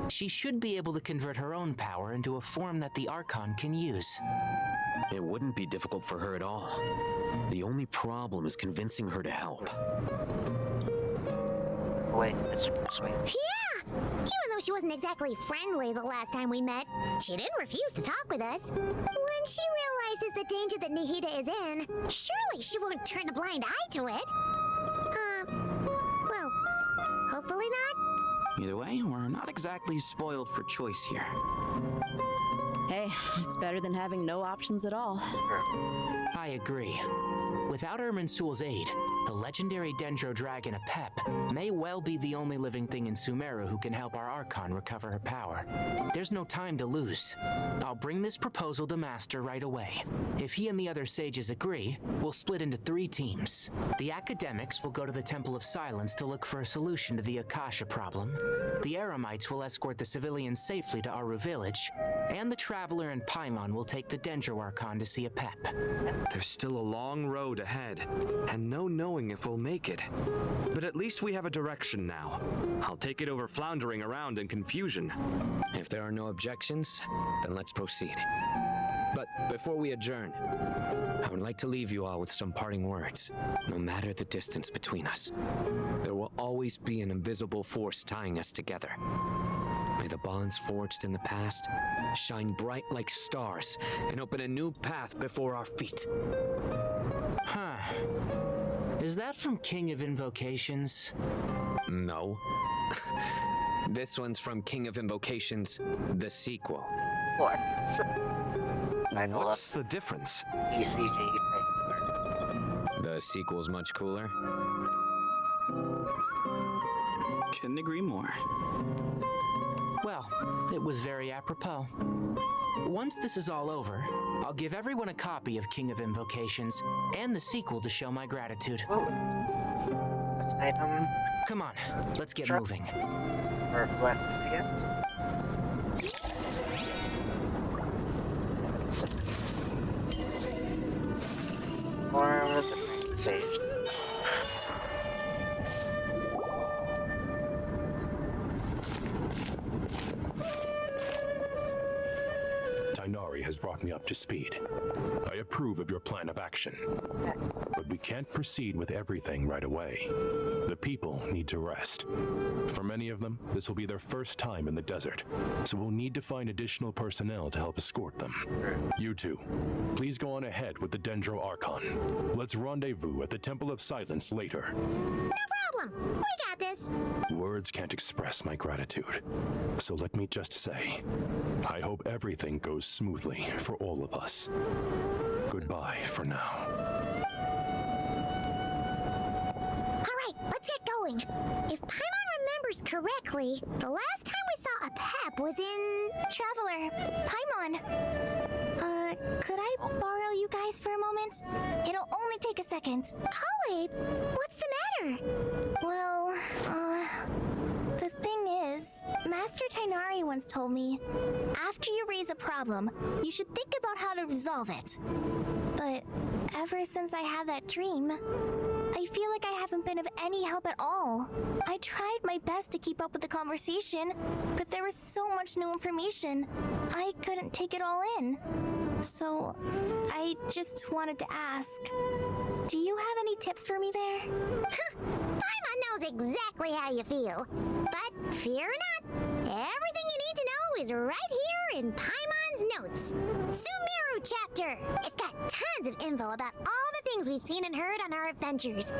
S15: she should be able to convert her own power into a form that the Archon can use.
S13: It wouldn't be difficult for her at all. The only problem is convincing her to help.
S1: Wait, Mr. Persuade.
S12: Yeah! Even though she wasn't exactly friendly the last time we met, she didn't refuse to talk with us. When she realizes the danger that Nahida is in, surely she won't turn a blind eye to it. Well, hopefully not.
S28: Either way, we're not exactly spoiled for choice here.
S5: Hey, it's better than having no options at all.
S15: I agree. Without Irminsul's aid, the legendary Dendro Dragon Apep may well be the only living thing in Sumeru who can help our Archon recover her power. There's no time to lose. I'll bring this proposal to Master right away. If he and the other sages agree, we'll split into 3 teams. The academics will go to the Temple of Silence to look for a solution to the Akasha problem. The Eremites will escort the civilians safely to Aru Village, and the Traveler and Paimon will take the Dendro Archon to see Apep.
S6: There's still a long road ahead, and no knowing if we'll make it. But at least we have a direction now. I'll take it over floundering around in confusion.
S13: If there are no objections, then let's proceed. But before we adjourn, I would like to leave you all with some parting words. No matter the distance between us, there will always be an invisible force tying us together. May the bonds forged in the past shine bright like stars and open a new path before our feet.
S15: Huh. Is that from King of Invocations?
S13: No. This one's from King of Invocations, the sequel.
S1: What?
S6: What's the difference?
S1: ECG.
S13: The sequel's much cooler.
S28: Couldn't agree more.
S15: Well, it was very apropos. Once this is all over, I'll give everyone a copy of King of Invocations and the sequel to show my gratitude.
S1: Let's item.
S15: Come on, let's get moving.
S1: Or what? Against? Or the sage.
S9: Tainari has brought me up to speed. I approve of your plan of action. But we can't proceed with everything right away. The people need to rest. For many of them, this will be their first time in the desert, so we'll need to find additional personnel to help escort them. You two, please go on ahead with the Dendro Archon. Let's rendezvous at the Temple of Silence later.
S12: No problem. We got this.
S9: Words can't express my gratitude, so let me just say, I hope everything goes smoothly for all of us. Goodbye for now.
S12: Alright, let's get going. If Paimon remembers correctly, the last time we saw Apep was in...
S3: Traveler, Paimon. Could I borrow you guys for a moment? It'll only take a second.
S12: Kaleib, what's the matter?
S3: Well, the thing is, Master Tainari once told me, after you raise a problem, you should think about how to resolve it. But ever since I had that dream, I feel like I haven't been of any help at all. I tried my best to keep up with the conversation, but there was so much new information, I couldn't take it all in. So, I just wanted to ask, do you have any tips for me there?
S12: Paimon knows exactly how you feel. But fear not, everything you need to know is right here in Paimon's notes. Sumeru chapter. It's got tons of info about all the things we've seen and heard on our adventures.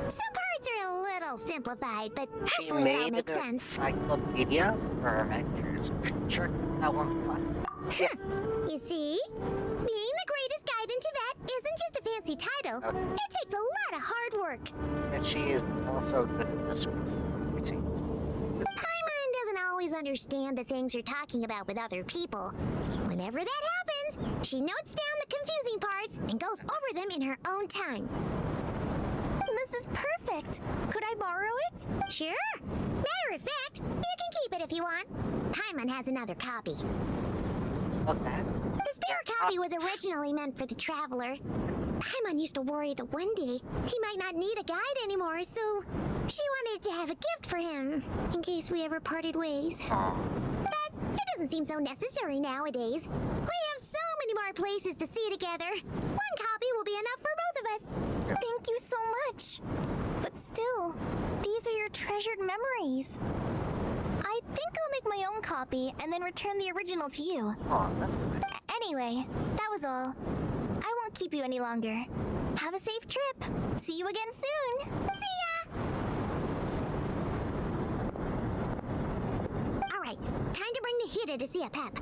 S12: Some parts are a little simplified, but hopefully it'll make sense.
S1: Encyclopedia for adventures. Sure, that one fun.
S12: You see? Being the greatest guide in Tibet isn't just a fancy title. It takes a lot of hard work.
S1: And she is also good at this one, it seems.
S12: Paimon doesn't always understand the things you're talking about with other people. Whenever that happens, she notes down the confusing parts and goes over them in her own time.
S3: This is perfect. Could I borrow it?
S12: Sure. Matter of fact, you can keep it if you want. Paimon has another copy.
S1: Okay.
S12: The spare copy was originally meant for the traveler. Paimon used to worry that one day he might not need a guide anymore, so she wanted to have a gift for him in case we ever parted ways. But it doesn't seem so necessary nowadays. We have so many more places to see together. One copy will be enough for both of us.
S3: Thank you so much. But still, these are your treasured memories. I think I'll make my own copy and then return the original to you. Anyway, that was all. I won't keep you any longer. Have a safe trip. See you again soon.
S12: See ya! Alright, time to bring the Hida to see a Pep.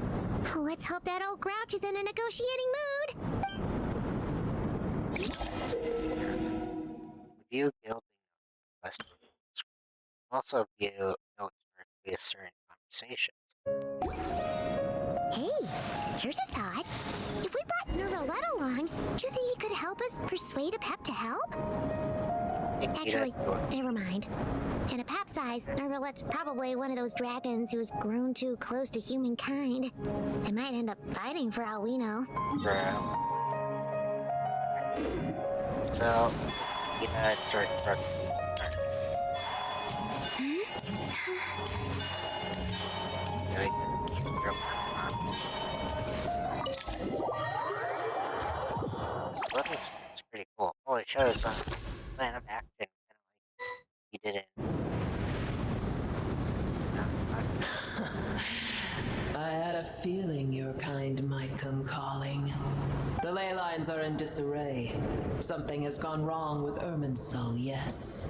S12: Let's hope that old grouch is in a negotiating mood.
S1: View guilding Western. Also view notes for certain conversations.
S12: Hey, here's a thought. If we brought Nervalette along, do you think he could help us persuade a Pep to help? Actually, never mind. In a Pep size, Nervalette's probably one of those dragons who's grown too close to humankind. They might end up fighting for all we know.
S1: So, start. It's pretty cool. Oh, it shows plan of action, kind of like he did it.
S2: I had a feeling your kind might come calling. The ley lines are in disarray. Something has gone wrong with Irminsul, yes.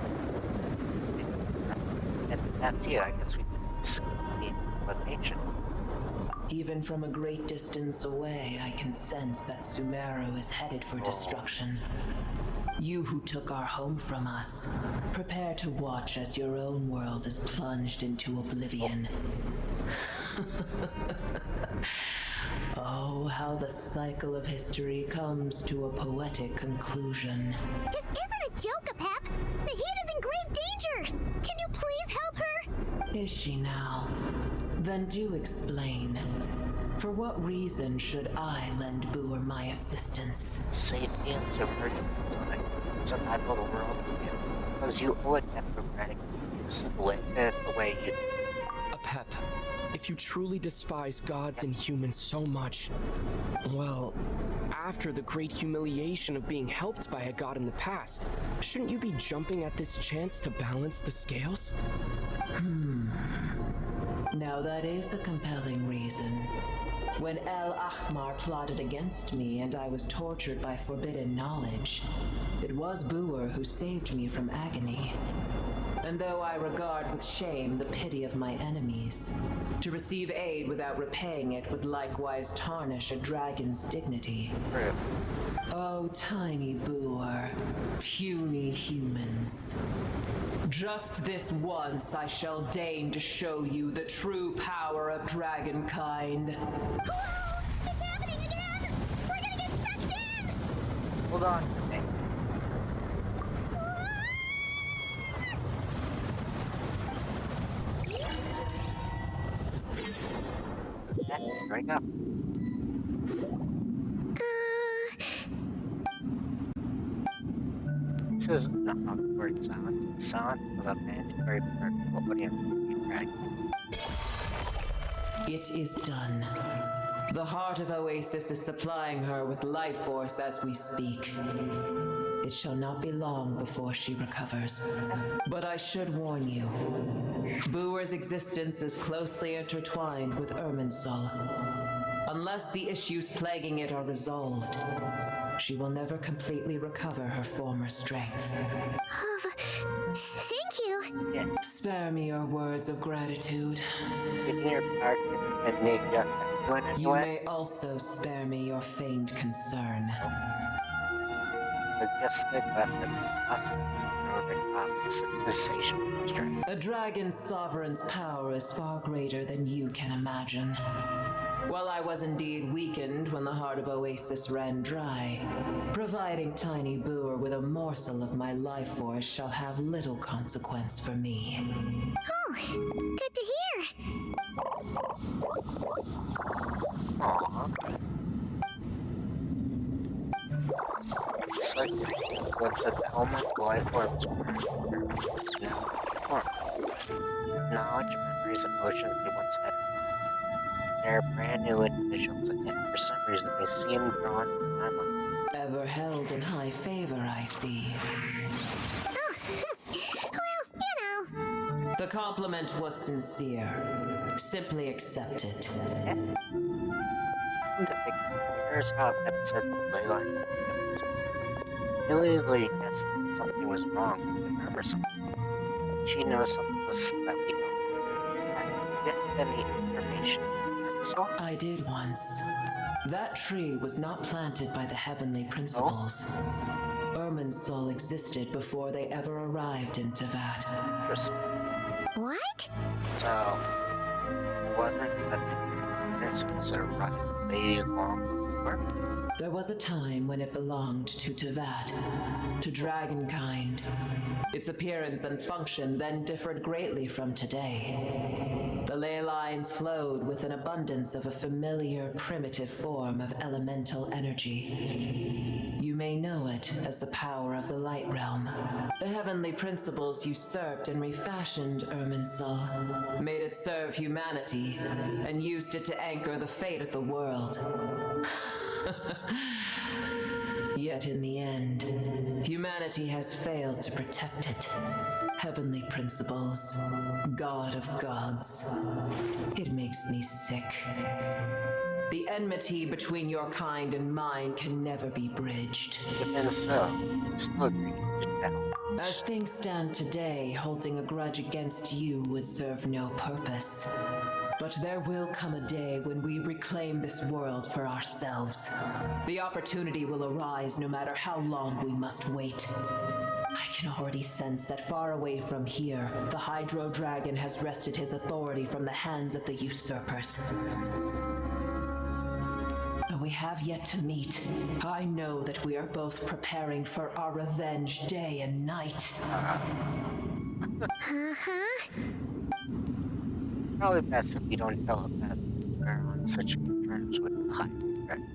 S1: And that's you. I guess we can skip the location.
S2: Even from a great distance away, I can sense that Sumeru is headed for destruction. You who took our home from us, prepare to watch as your own world is plunged into oblivion. Oh, how the cycle of history comes to a poetic conclusion.
S12: This isn't a joke, Pep! The heat is in grave danger! Can you please help her?
S2: Is she now? Then do explain. For what reason should I lend Boor my assistance?
S1: Sapiens are virgins survival of the world, because you owe a democratic use the way you.
S7: A Pep, if you truly despise gods and humans so much, well, after the great humiliation of being helped by a god in the past, shouldn't you be jumping at this chance to balance the scales?
S2: Now that is a compelling reason. When El Ahmar plotted against me and I was tortured by forbidden knowledge, it was Boor who saved me from agony. And though I regard with shame the pity of my enemies, to receive aid without repaying it would likewise tarnish a dragon's dignity. Oh, tiny Boor, puny humans. Just this once I shall deign to show you the true power of dragonkind.
S12: Whoa! It's happening again! We're gonna get sucked in!
S1: Hold on. Here we go. This is an awkward silence. The silence of a mandatory part of the audience dragon.
S8: It is done. The heart of Oasis is supplying her with life force as we speak. It shall not be long before she recovers. But I should warn you, Booer's existence is closely intertwined with Irminsul. Unless the issues plaguing it are resolved, she will never completely recover her former strength.
S12: Thank you.
S1: Yeah.
S8: Spare me your words of gratitude. You may also spare me your feigned concern. A dragon's sovereign's power is far greater than you can imagine. While I was indeed weakened when the heart of Oasis ran dry, providing Tiny Booer with a morsel of my life force shall have little consequence for me.
S12: Oh, good to hear.
S1: Aww. It's like what's at the element life forms knowledge, memories, emotions they once had. They're brand new individuals, and yet for some reason they seem drawn to my mind.
S8: Ever held in high favor, I see.
S12: Oh, well, you know.
S8: The compliment was sincere. Simply accept it.
S1: Yeah. Here's how episodes of Leyline immediately guessed that something was wrong with Emerson. She knows something that we don't. Get any information.
S8: I did once. That tree was not planted by the heavenly principles. Irminsul existed before they ever arrived in Tevat.
S1: Interesting.
S12: What?
S1: So, wasn't the principles that arrived way long before?
S8: There was a time when it belonged to Tevat, to dragonkind. Its appearance and function then differed greatly from today. The ley lines flowed with an abundance of a familiar, primitive form of elemental energy. You may know it as the power of the light realm. The heavenly principles usurped and refashioned Irminsul, made it serve humanity, and used it to anchor the fate of the world. Yet in the end, humanity has failed to protect it. Heavenly principles, God of gods. It makes me sick. The enmity between your kind and mine can never be bridged.
S1: Even so, still agree to battle.
S8: As things stand today, holding a grudge against you would serve no purpose. But there will come a day when we reclaim this world for ourselves. The opportunity will arise no matter how long we must wait. I can already sense that far away from here, the Hydro Dragon has wrested his authority from the hands of the usurpers. Though we have yet to meet, I know that we are both preparing for our revenge day and night.
S1: Probably best if you don't tell him that we're on such good terms with the Hydro Dragon.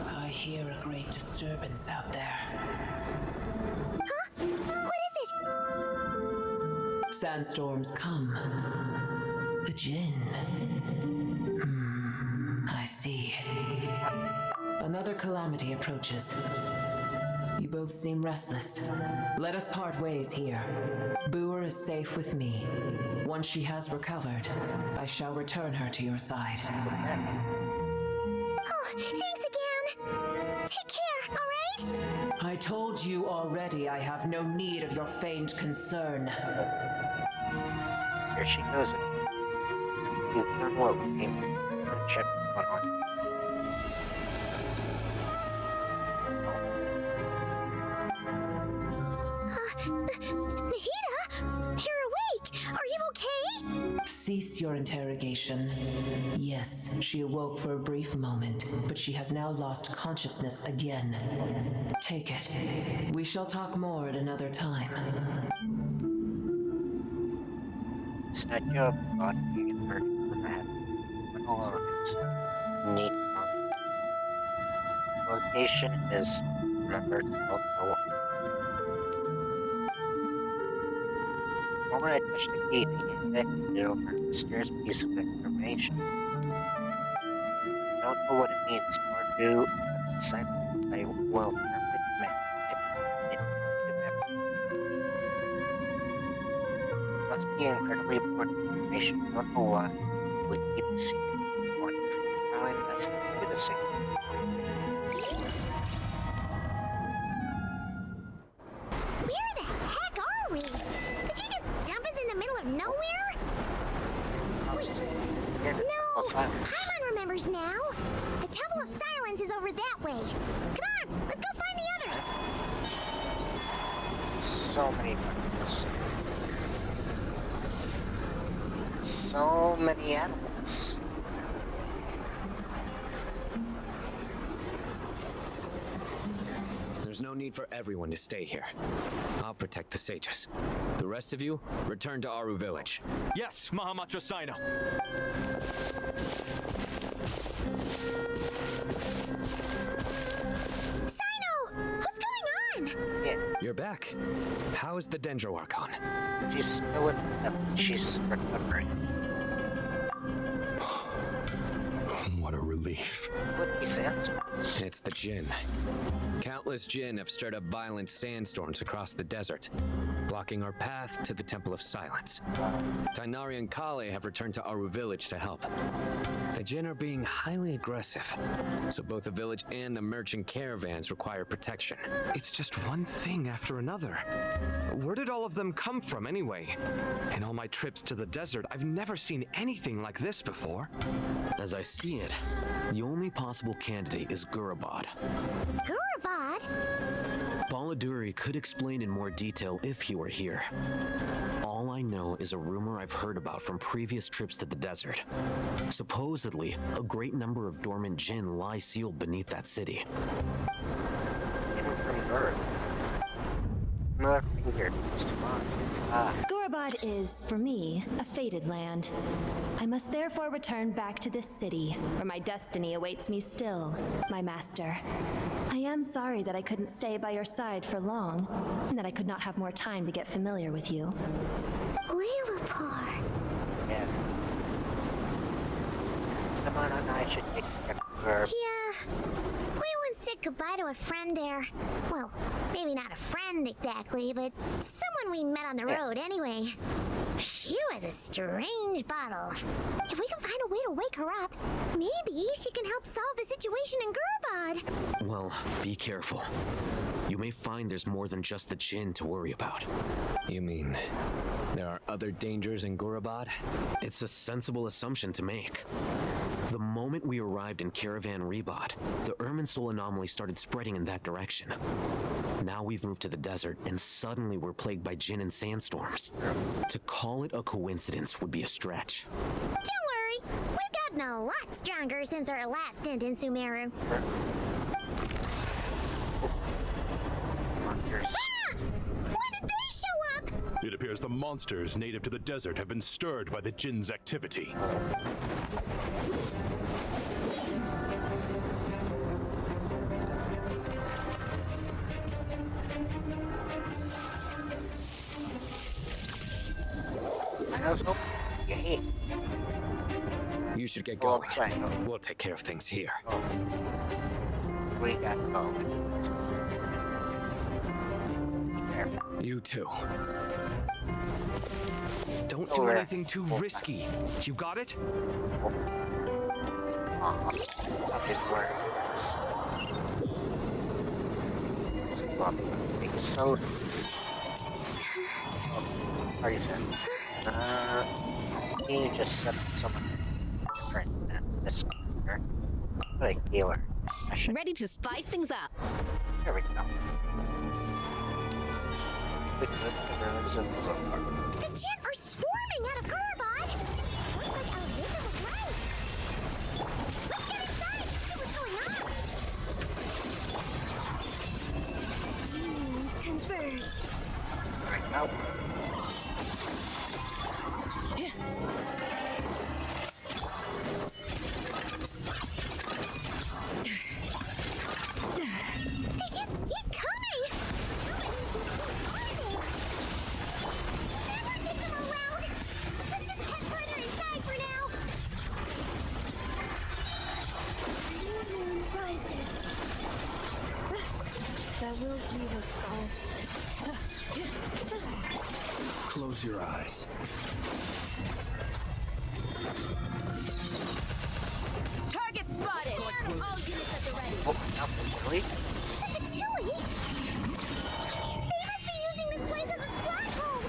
S8: I hear a great disturbance out there.
S12: Huh? What is it?
S8: Sandstorms come. The Jinn. I see. Another calamity approaches. You both seem restless. Let us part ways here. Booer is safe with me. Once she has recovered, I shall return her to your side.
S12: Oh, thanks again. Take care, alright?
S8: I told you already I have no need of your feigned concern.
S1: Here she goes. You've done well, game. Check what's going on.
S12: Nahida? You're awake! Are you okay?
S8: Cease your interrogation. Yes, she awoke for a brief moment, but she has now lost consciousness again. Take it. We shall talk more at another time.
S1: statue of God being inverted in the head when all of its neat location is remembered spelled no. The moment I touched the key, being handed over a mysterious piece of information. I don't know what it means, nor do I decide I will firmly commit it to memory. It must be incredibly important information. I don't know why it would keep a secret. One, how I must do the same.
S12: Where the heck are we? Did you just dump us in the middle of nowhere? Wait. No, Paimon remembers now. The Temple of Silence is over that way. Come on, let's go find the others.
S1: So many animals. So many animals.
S13: There's no need for everyone to stay here. I'll protect the sages. The rest of you, return to Aru village.
S6: Yes, Mahamatra Sino.
S12: Sino! What's going on?
S1: Yeah.
S13: You're back. How is the Dendro Archon?
S1: She's still with them. She's recovering.
S9: What a relief.
S1: With these sandstorms.
S13: It's the Jinn. Countless Jinn have stirred up violent sandstorms across the desert, blocking our path to the Temple of Silence. Tainari and Kale have returned to Aru village to help. The Jinn are being highly aggressive, so both the village and the merchant caravans require protection.
S6: It's just one thing after another. Where did all of them come from anyway? In all my trips to the desert, I've never seen anything like this before.
S10: As I see it, the only possible candidate is Gurabad.
S12: Gurabad?
S10: Baladuri could explain in more detail if he were here. All I know is a rumor I've heard about from previous trips to the desert. Supposedly, a great number of dormant Jinn lie sealed beneath that city.
S1: Even from birth. Another finger comes to mind.
S11: Gurabad is, for me, a fated land. I must therefore return back to this city, where my destiny awaits me still, my master. I am sorry that I couldn't stay by your side for long, and that I could not have more time to get familiar with you.
S12: Lilipar.
S1: Yeah. Come on, I should take care of her.
S12: Yeah. We once said goodbye to a friend there. Well, maybe not a friend exactly, but someone we met on the road anyway. She was a strange bottle. If we can find a way to wake her up, maybe she can help solve the situation in Gurabad.
S10: Well, be careful. You may find there's more than just the Jinn to worry about.
S13: You mean there are other dangers in Gurabad?
S10: It's a sensible assumption to make. The moment we arrived in Caravan Rebad, the Irminsul anomaly started spreading in that direction. Now we've moved to the desert, and suddenly we're plagued by Jinn and sandstorms. To call it a coincidence would be a stretch.
S12: Don't worry, we've gotten a lot stronger since our last stint in Sumeru. Ah! When did they show up?
S9: It appears the monsters native to the desert have been stirred by the Jinn's activity.
S13: You should get going. We'll take care of things here.
S1: We got go.
S13: You too.
S6: Don't do anything too risky. You got it?
S1: Big sodas. Are you saying? You just set up someone different than this one. What a healer.
S22: Ready to spice things up.
S1: There we go. The ruins of the road.
S12: The Jinn are swarming out of Gurabad! Looks like a visible light! Let's get inside and see what's going on! Converge.
S1: Right now.
S2: That will leave a scar.
S7: Close your eyes.
S11: Target spotted! All units at the ready.
S1: Oh, really?
S12: The Chewy? They must be using this place as a stronghold!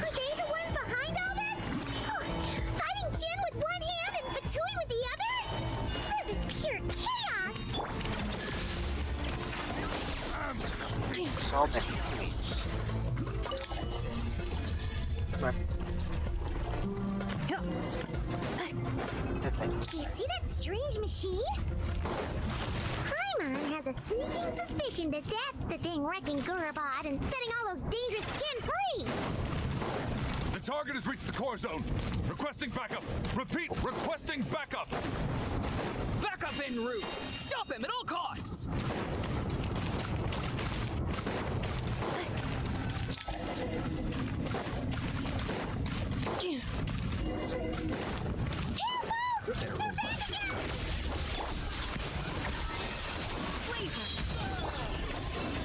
S12: Are they the ones behind all this? Oh, fighting Jin with one hand and Batui with the other? This is pure chaos!
S1: So many enemies. Come on.
S12: Do you see that strange machine? Paimon has a sneaking suspicion that that's the thing wrecking Gurabot and setting all those dangerous Jin free!
S4: The target has reached the core zone. Requesting backup. Repeat, requesting backup.
S14: Backup en route. Stop him at all costs.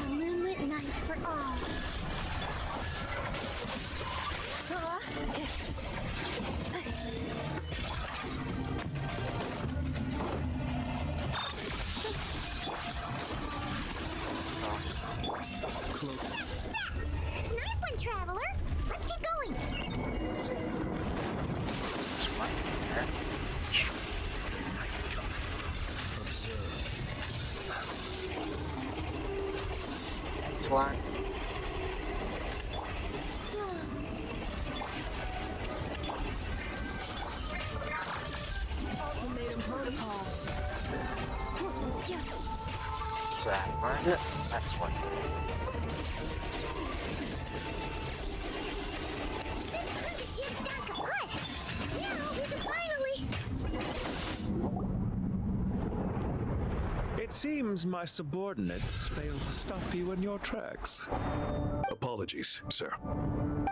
S12: A moonlit night for all. Nice one, Traveler. Let's keep going.
S1: Next one.
S11: Ultimatum protocol.
S1: Is that one? That's one.
S25: It seems my subordinates failed to stop you in your tracks.
S18: Apologies, sir.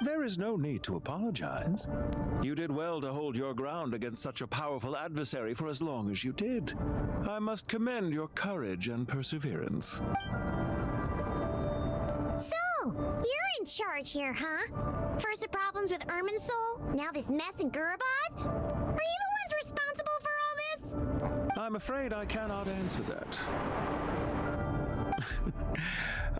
S25: There is no need to apologize. You did well to hold your ground against such a powerful adversary for as long as you did. I must commend your courage and perseverance.
S12: So, you're in charge here, huh? First the problems with Irminsul, now this mess in Gurabad? Are you the ones responsible for all this?
S25: I'm afraid I cannot answer that.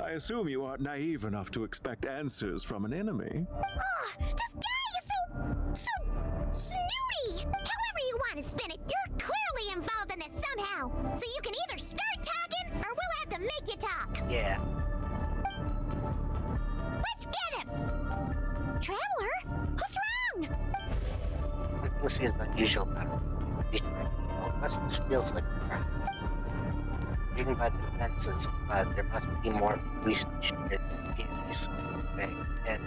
S25: I assume you aren't naive enough to expect answers from an enemy.
S12: Oh, this guy is so snooty! However you want to spin it, you're clearly involved in this somehow. So you can either start talking, or we'll have to make you talk.
S1: Yeah.
S12: Let's get him! Traveler? What's wrong?
S1: This is unusual about it. This feels like crap. Judging by the defenses, there must be more research here than games. And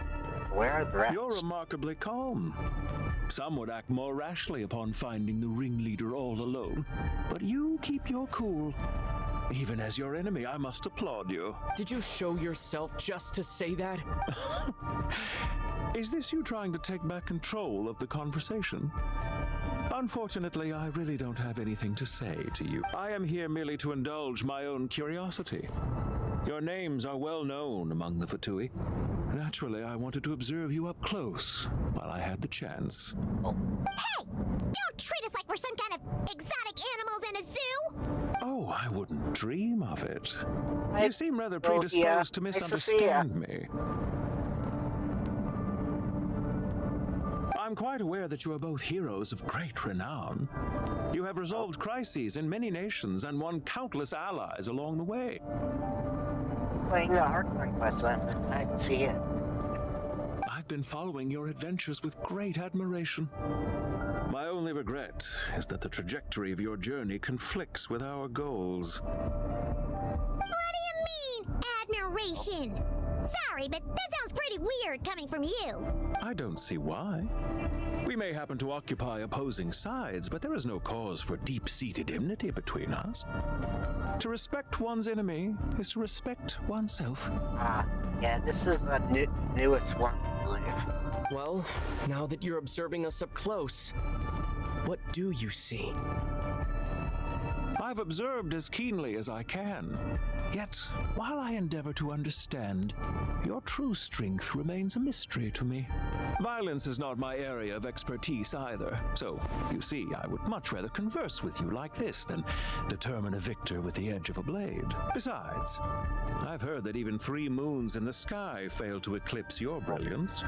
S1: where are the rest?
S25: You're remarkably calm. Some would act more rashly upon finding the ringleader all alone. But you keep your cool. Even as your enemy, I must applaud you.
S7: Did you show yourself just to say that?
S25: Is this you trying to take back control of the conversation? Unfortunately, I really don't have anything to say to you. I am here merely to indulge my own curiosity. Your names are well known among the Fatui. Naturally, I wanted to observe you up close while I had the chance.
S12: Hey! Don't treat us like we're some kind of exotic animals in a zoo!
S25: Oh, I wouldn't dream of it. You seem rather predisposed to misunderstand me. I'm quite aware that you are both heroes of great renown. You have resolved crises in many nations and won countless allies along the way.
S1: Playing the hardcore quest, I can see it.
S25: I've been following your adventures with great admiration. My only regret is that the trajectory of your journey conflicts with our goals.
S12: What do you mean, admiration? Sorry, but that sounds pretty weird coming from you.
S25: I don't see why. We may happen to occupy opposing sides, but there is no cause for deep-seated enmity between us. To respect one's enemy is to respect oneself.
S1: Yeah, this is the newest one, I believe.
S7: Well, now that you're observing us up close, what do you see?
S16: I've observed as keenly as I can. Yet, while I endeavor to understand, your true strength remains a mystery to me. Violence is not my area of expertise either, so, you see, I would much rather converse with you like this than determine a victor with the edge of a blade. Besides, I've heard that even 3 moons in the sky fail to eclipse your brilliance.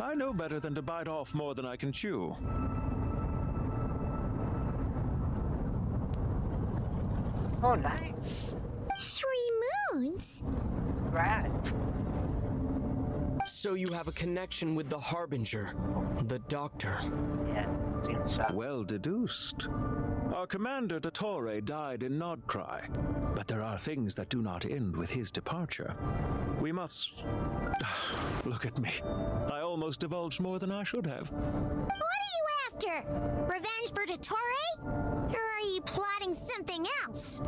S16: I know better than to bite off more than I can chew.
S1: Oh, nice.
S12: 3 moons?
S1: Congrats.
S7: So you have a connection with the Harbinger, the Doctor.
S1: Yeah, seems so.
S16: Well deduced. Our commander, Dottore, died in Nodcry, but there are things that do not end with his departure. We must... Look at me. I almost divulged more than I should have.
S12: What are you after? Revenge for Dottore? Or are you plotting something else?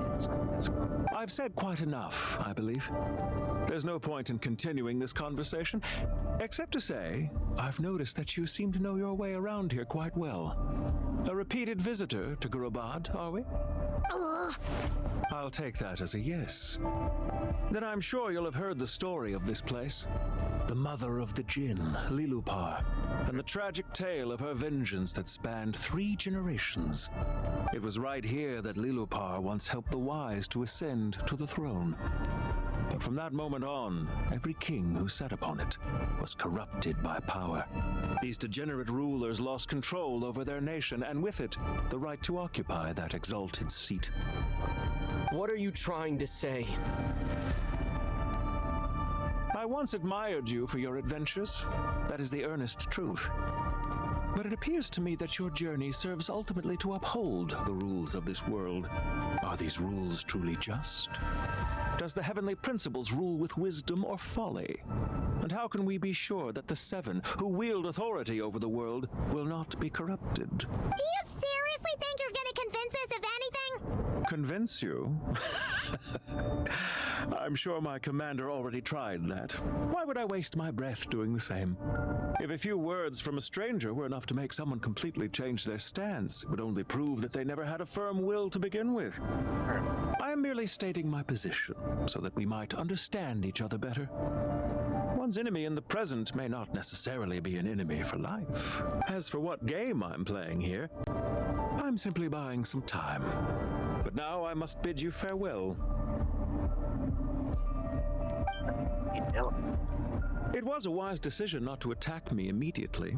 S16: I've said quite enough, I believe. There's no point in continuing this conversation, except to say, I've noticed that you seem to know your way around here quite well. A repeated visitor to Gurubad, are we? I'll take that as a yes. Then I'm sure you'll have heard the story of this place. The mother of the Jinn, Lilupar, and the tragic tale of her vengeance that spanned 3 generations. It was right here that Lilupar once helped the wise to ascend to the throne. But from that moment on, every king who sat upon it was corrupted by power. These degenerate rulers lost control over their nation, and with it, the right to occupy that exalted seat.
S7: What are you trying to say?
S16: I once admired you for your adventures. That is the earnest truth. But it appears to me that your journey serves ultimately to uphold the rules of this world. Are these rules truly just? Does the heavenly principles rule with wisdom or folly? And how can we be sure that the 7 who wield authority over the world will not be corrupted?
S12: Do you seriously think you're gonna convince us of anything?
S16: Convince you? I'm sure my commander already tried that. Why would I waste my breath doing the same? If a few words from a stranger were enough to make someone completely change their stance, it would only prove that they never had a firm will to begin with. I am merely stating my position, so that we might understand each other better. One's enemy in the present may not necessarily be an enemy for life. As for what game I'm playing here, I'm simply buying some time. But now I must bid you farewell. It was a wise decision not to attack me immediately.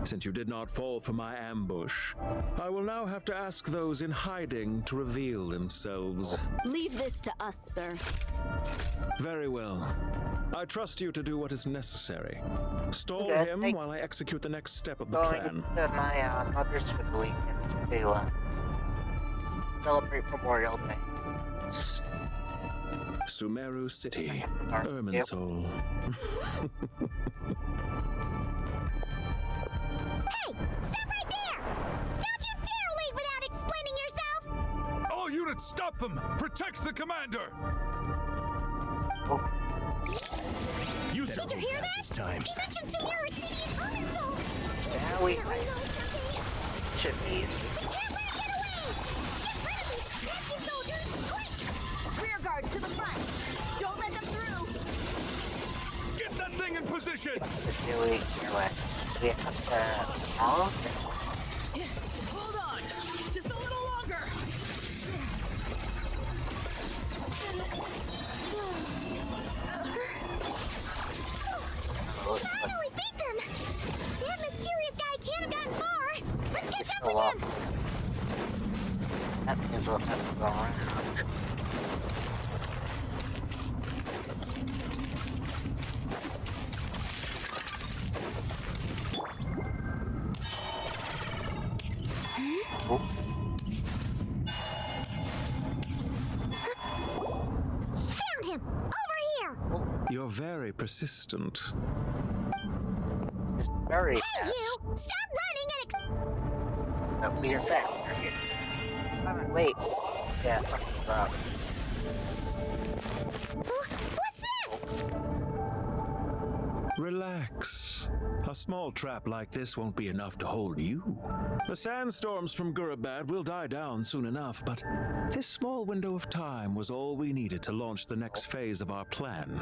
S16: Since you did not fall for my ambush, I will now have to ask those in hiding to reveal themselves.
S5: Leave this to us, sir.
S16: Very well. I trust you to do what is necessary. Stall
S1: Okay,
S16: him while I execute the next step of the
S1: Going
S16: plan.
S1: to my mother's for the weekend to celebrate Memorial Day.
S16: Sumeru City, Irminsul.
S12: Hey! Stop right there! Don't you dare leave without explaining yourself!
S4: All units, stop them! Protect the commander!
S12: Did you hear that?
S9: This time.
S12: He mentioned Sumeru City is Irminsul!
S1: Yeah, we should be.
S12: We can't let him get away! Get rid of these nasty soldiers, quick!
S5: Rear guard to the front. Don't let them through.
S4: Get that thing in position!
S1: Really, we have to all of them.
S14: Hold on. Just a little longer.
S12: Finally beat them! That mysterious guy can't have gotten far! Let's catch up with
S1: up.
S12: him!
S1: That means we'll have to go around.
S12: Found him! Over here!
S16: You're very persistent.
S1: It's very
S12: Hey,
S1: fast.
S12: you! Stop running and
S1: No, we are faster here. Wait. Yeah, something's wrong.
S12: What's this?
S16: Relax. A A small trap like this won't be enough to hold you. The sandstorms from Gurabad will die down soon enough, but this small window of time was all we needed to launch the next phase of our plan.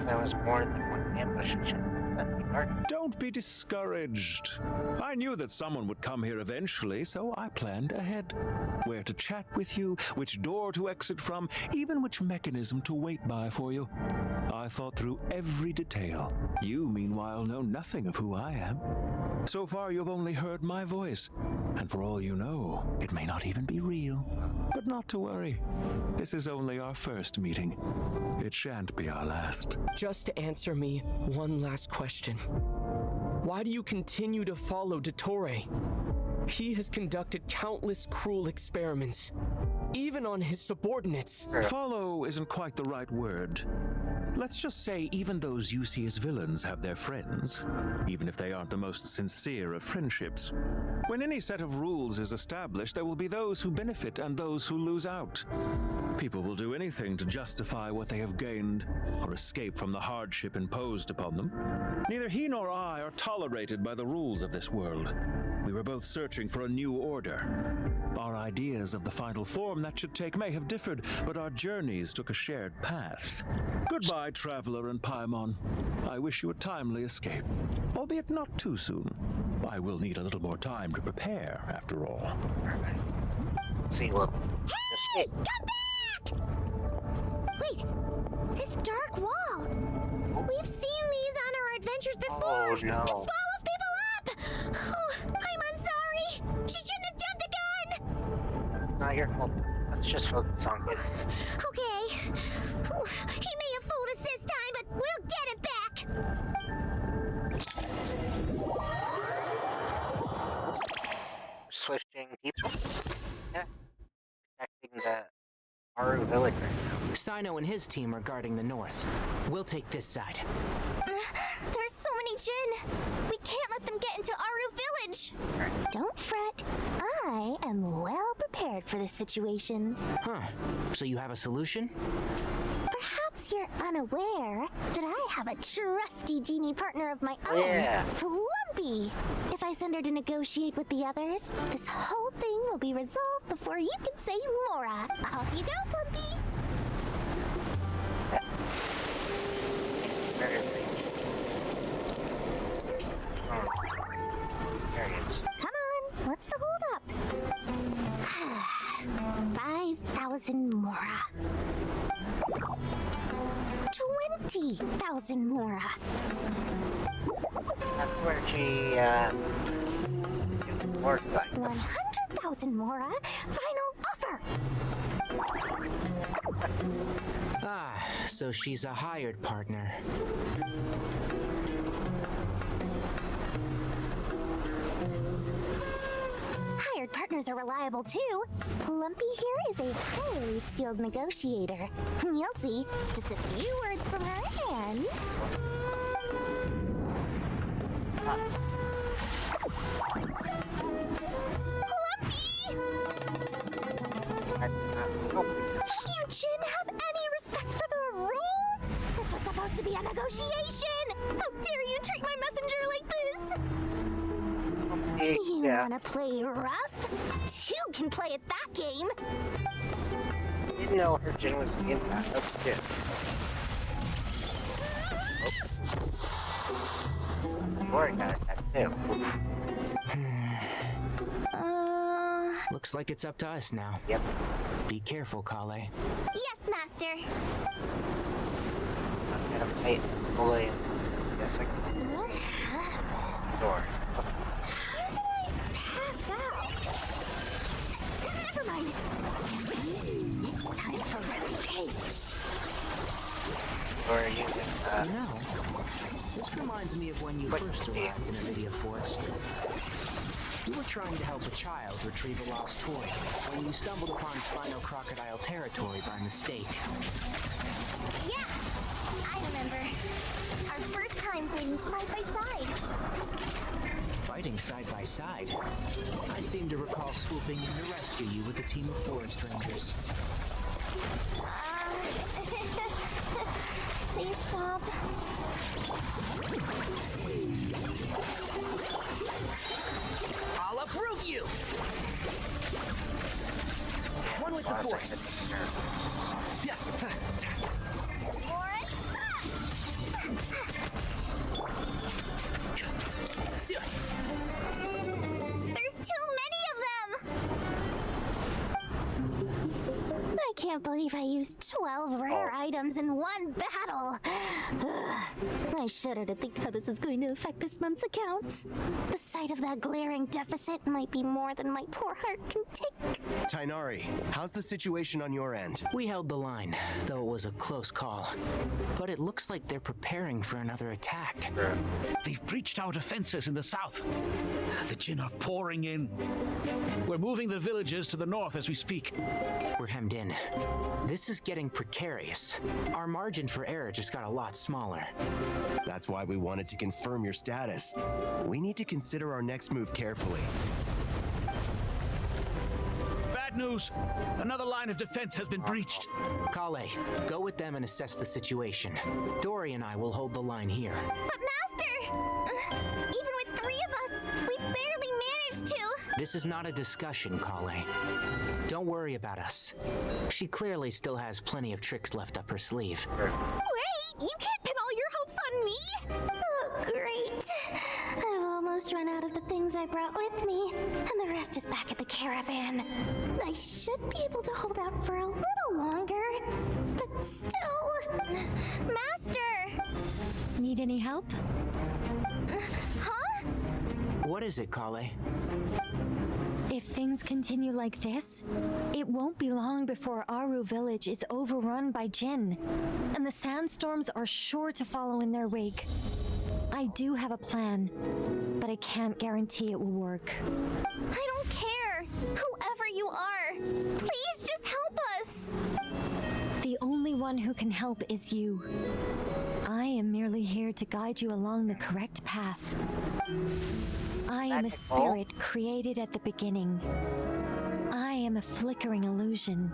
S1: There was more than one ambush attempt.
S16: Don't be discouraged. I knew that someone would come here eventually, so I planned ahead. Where to chat with you, which door to exit from, even which mechanism to wait by for you. I thought through every detail. You, meanwhile, know nothing of who I am. So far, you've only heard my voice, and for all you know, it may not even be real. But not to worry. This is only our first meeting. It shan't be our last.
S7: Just answer me one last question. Why do you continue to follow Dottore? He has conducted countless cruel experiments, even on his subordinates.
S16: Follow isn't quite the right word. Let's just say even those you see as villains have their friends, even if they aren't the most sincere of friendships. When any set of rules is established, there will be those who benefit and those who lose out. People will do anything to justify what they have gained or escape from the hardship imposed upon them. Neither he nor I are tolerated by the rules of this world. We were both searching for a new order. Our ideas of the final form that should take may have differed, but our journeys took a shared path. Goodbye, Traveler and Paimon. I wish you a timely escape, albeit not too soon. I will need a little more time to prepare, after all.
S1: See, look.
S12: Hey, come back! Wait, this dark wall. We've seen these on our adventures before.
S1: Oh, no.
S12: It swallows people up! Oh, I'm sorry. She shouldn't have jumped the gun!
S1: Not your fault. Let's just focus on it.
S12: Okay. He may have fooled us this time, but we'll get him back!
S1: Switching people. Yeah. Protecting the Aru village right now.
S14: Sino and his team are guarding the north. We'll take this side.
S3: There's so many Jin. We can't let them get into Aru village.
S12: Don't fret. I am well prepared for this situation.
S14: Huh. So you have a solution?
S12: Perhaps you're unaware that I have a trusty genie partner of my own,
S1: Yeah.
S12: Plumpy. If I send her to negotiate with the others, this whole thing will be resolved before you can say Mora. Off you go, Plumpy.
S1: There he is.
S12: Come on, what's the holdup? 5,000 Mora. 20,000 Mora.
S1: That's where she, worked like this.
S12: 100,000 Mora. Final offer.
S14: Ah, so she's a hired partner.
S12: Hired partners are reliable too. Plumpy here is a highly skilled negotiator. You'll see. Just a few words from her and... You Jin have any respect for the rules? This was supposed to be a negotiation! How dare you treat my messenger like this? You wanna play rough? Two can play at that game!
S1: I didn't know her Jin was in that. That's good. Mora got that too.
S14: Looks like it's up to us now.
S1: Yep.
S14: Be careful, Kale.
S3: Yes, Master.
S1: I'm gonna fight this bully. Yes, I can. Door.
S12: How did I pass out? Never mind. It's time for revenge.
S1: Or are you
S14: No. This reminds me of when you first arrived in Avidia Forest. You were trying to help a child retrieve a lost toy when you stumbled upon Spino Crocodile territory by mistake.
S3: Yeah, I remember. Our first time fighting side by side.
S14: Fighting side by side? I seem to recall swooping in to rescue you with a team of forest rangers.
S3: Please stop.
S12: can't believe I used 12 rare items in one battle. I shudder to think how this is going to affect this month's accounts. The sight of that glaring deficit might be more than my poor heart can take.
S17: Tainari, how's the situation on your end?
S14: We held the line, though it was a close call. But it looks like they're preparing for another attack.
S28: They've breached our defenses in the south. The Jinn are pouring in. We're moving the villagers to the north as we speak.
S14: We're hemmed in. This is getting precarious. Our margin for error just got a lot smaller.
S17: That's why we wanted to confirm your status. We need to consider our next move carefully.
S28: Bad news! Another line of defense has been breached.
S14: Kale, go with them and assess the situation. Dory and I will hold the line here.
S12: But Master! Even with 3 of us, we barely managed to.
S14: This is not a discussion, Kale. Don't worry about us. She clearly still has plenty of tricks left up her sleeve.
S12: Wait, you can't pin all your hopes on me? Oh, great. I've almost run out of the things I brought with me, and the rest is back at the caravan. I should be able to hold out for a little longer, but still... Master!
S11: Need any help?
S12: Huh?
S14: What is it, Kale?
S11: If things continue like this, it won't be long before Aru village is overrun by Jinn, and the sandstorms are sure to follow in their wake. I do have a plan, but I can't guarantee it will work.
S12: I don't care! Whoever you are, please just help us!
S11: The only one who can help is you. I am merely here to guide you along the correct path. I am a spirit created at the beginning. I am a flickering illusion.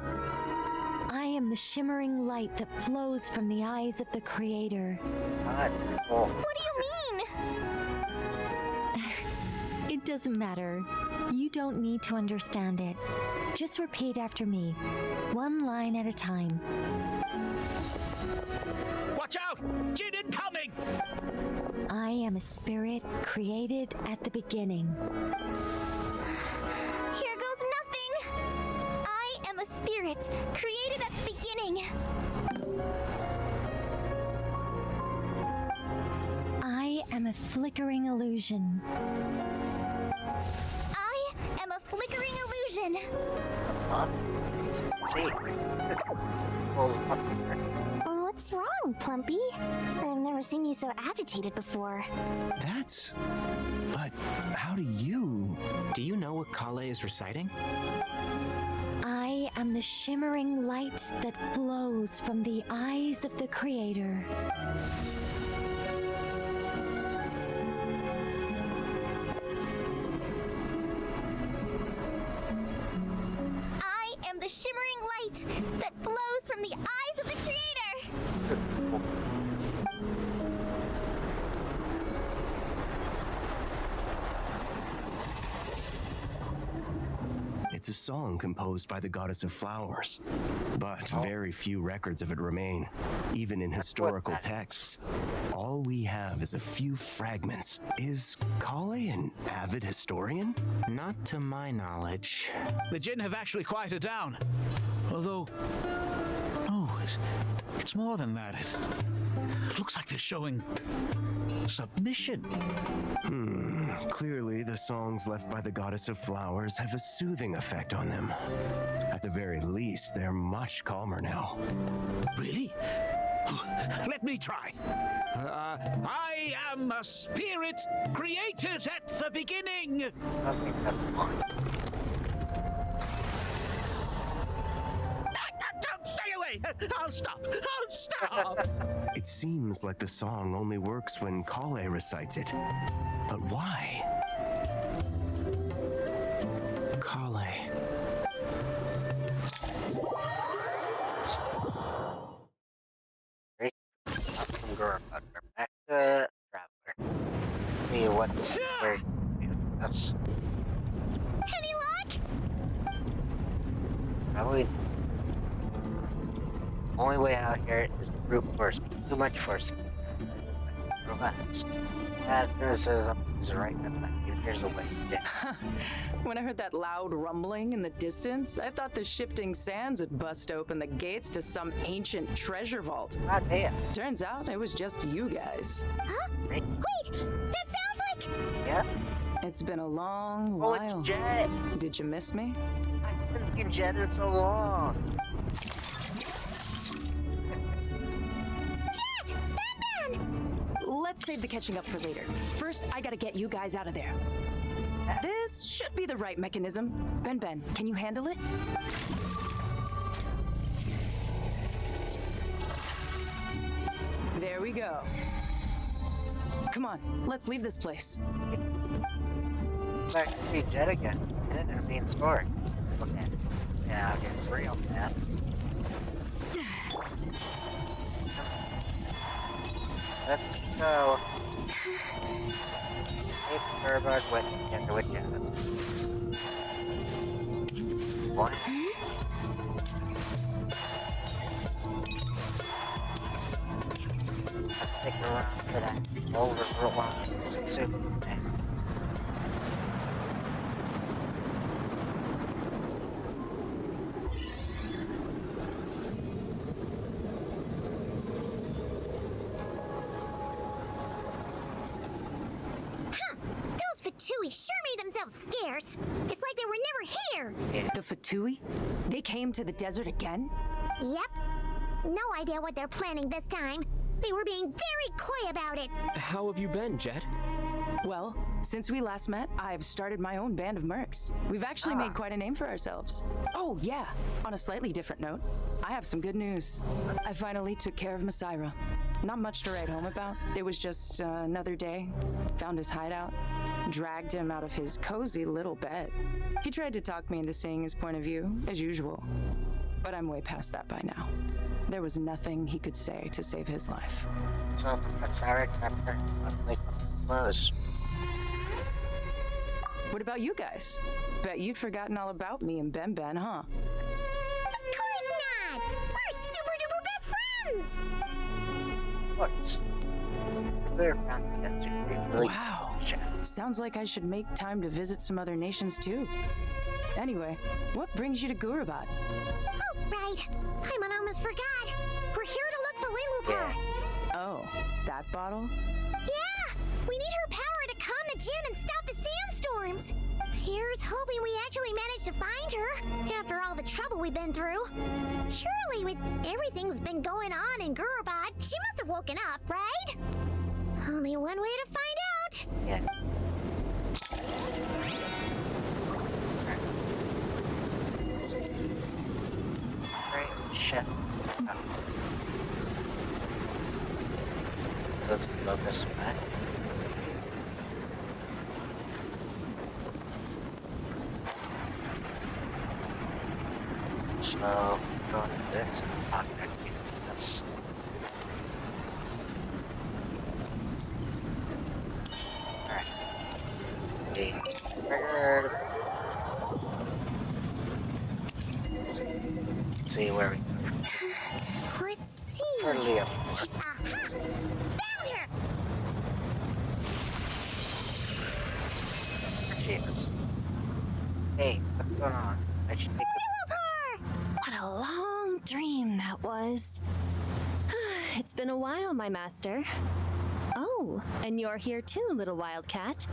S11: I am the shimmering light that flows from the eyes of the Creator.
S12: What do you mean?
S11: It doesn't matter. You don't need to understand it. Just repeat after me, one line at a time.
S28: Watch out! Jinn incoming!
S11: I am a spirit created at the beginning.
S12: Here goes nothing! I am a spirit created at the beginning.
S11: I am a flickering illusion.
S12: I am a flickering illusion. What's wrong, Plumpy? I've never seen you so agitated before.
S17: But how do you...
S14: Do you know what Kale is reciting?
S11: I am the shimmering light that flows from the eyes of the Creator.
S12: I am the shimmering light that flows from the eyes of the Creator.
S17: It's a song composed by the goddess of flowers, but very few records of it remain, even in historical texts. All we have is a few fragments. Is Kale an avid historian?
S14: Not to my knowledge.
S28: The Jinn have actually quieted down. Although... Oh, it's more than that. It looks like they're showing... submission.
S17: Clearly the songs left by the goddess of flowers have a soothing effect on them. At the very least, they're much calmer now.
S28: Really? Let me try. I am a spirit created at the beginning. Stay away! I'll stop! I'll stop!
S17: It seems like the song only works when Kale recites it. But why?
S14: Kale.
S1: Great. Awesome girl, but we're back to Traveler. See what's where us.
S12: Any luck?
S1: Probably. Only way out here is brute force. Too much force. Relax. This is a is right behind you. There's a way.
S5: When I heard that loud rumbling in the distance, I thought the shifting sands had bust open the gates to some ancient treasure vault.
S1: God damn.
S5: Turns out it was just you guys.
S12: Huh? Wait, that sounds like...
S1: Yeah?
S5: It's been a long while.
S1: Oh, it's Jet.
S5: Did you miss me?
S1: I've been thinking Jet in so long.
S12: Jet! Ben!
S5: Let's save the catching up for later. First, I gotta get you guys out of there. This should be the right mechanism. Ben, can you handle it? There we go. Come on, let's leave this place.
S1: Back to see Jet again. And it'll be in story. Okay. Yeah, it's real fast. Let's go. Take Turbard with together with Jet. What? Let's stick around for that overrun super thing.
S12: Fatui sure made themselves scarce. It's like they were never here.
S1: Yeah.
S5: The Fatui? They came to the desert again?
S12: Yep. No idea what they're planning this time. They were being very coy about it.
S7: How have you been, Jet?
S5: Well, since we last met, I've started my own band of mercs. We've actually made quite a name for ourselves. Oh, yeah. On a slightly different note, I have some good news. I finally took care of Masira. Not much to write home about. It was just another day. Found his hideout. Dragged him out of his cozy little bed. He tried to talk me into seeing his point of view, as usual. But I'm way past that by now. There was nothing he could say to save his life.
S1: So, Masira kept her like close.
S5: What about you guys? Bet you'd forgotten all about me and Ben, huh?
S12: Of course not! We're super duper best friends!
S1: Of course. Clear found that really
S5: wow. Sounds like I should make time to visit some other nations too. Anyway, what brings you to Gurabad?
S12: Oh, right. I almost forgot. We're here to look for Lilupar.
S5: Oh, that bottle?
S12: Yeah! We need her power to calm the Jinn and stop the sandstorms. Here's hoping we actually manage to find her, after all the trouble we've been through. Surely, with everything's been going on in Gurabad, she must have woken up, right? Only one way to find out.
S1: Yeah. Great shit. Oh. Let's go this way. So, go to this and contact this. Alright. Be triggered. See where we go.
S12: Let's see.
S1: Totally up.
S12: Aha! Found her!
S1: Jesus. Hey, what's going on? I should take this.
S11: What a long dream that was. It's been a while, my master. Oh, and you're here too, little wildcat.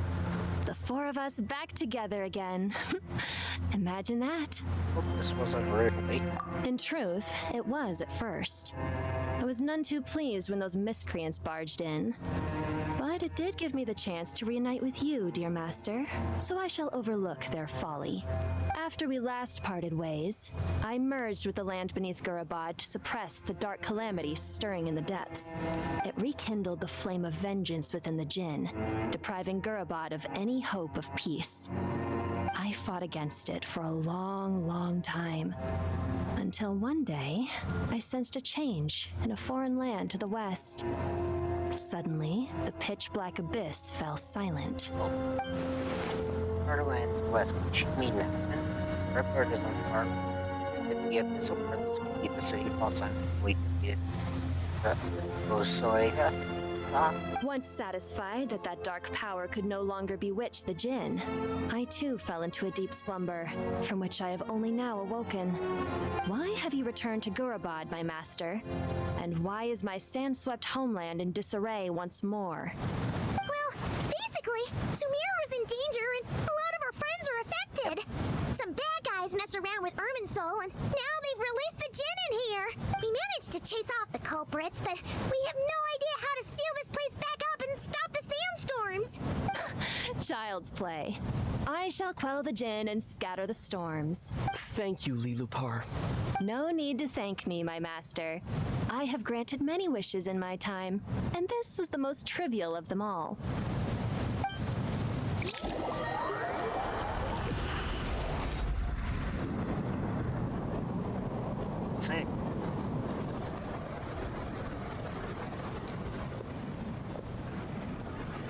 S11: The four of us back together again. Imagine that.
S1: Hope this wasn't rude, late.
S11: In truth, it was at first. I was none too pleased when those miscreants barged in. But it did give me the chance to reunite with you, dear master, so I shall overlook their folly. After we last parted ways, I merged with the land beneath Gurabad to suppress the dark calamity stirring in the depths. It rekindled the flame of vengeance within the Jinn, depriving Gurabad of any hope of peace. I fought against it for a long, long time, until one day, I sensed a change in a foreign land to the west. Suddenly, the pitch-black abyss fell silent.
S1: Borderlands West, which mean nothing. Ripper doesn't work. If the abyssal presence complete the city falls silent, we defeated the Osoida.
S11: Once satisfied that that dark power could no longer bewitch the Jinn, I too fell into a deep slumber, from which I have only now awoken. Why have you returned to Gurabad, my master? And why is my sand-swept homeland in disarray once more?
S12: Well, basically, Sumeru's in danger and a lot of our friends are affected. Some bad guys messed around with Irminsul and now they've released the Jinn in here. We managed to chase off the culprits, but we have no idea how to seal this place back up and stop the sandstorms.
S11: Child's play. I shall quell the Jinn and scatter the storms.
S7: Thank you, Lilupar.
S11: No need to thank me, my master. I have granted many wishes in my time, and this was the most trivial of them all.
S1: Sing.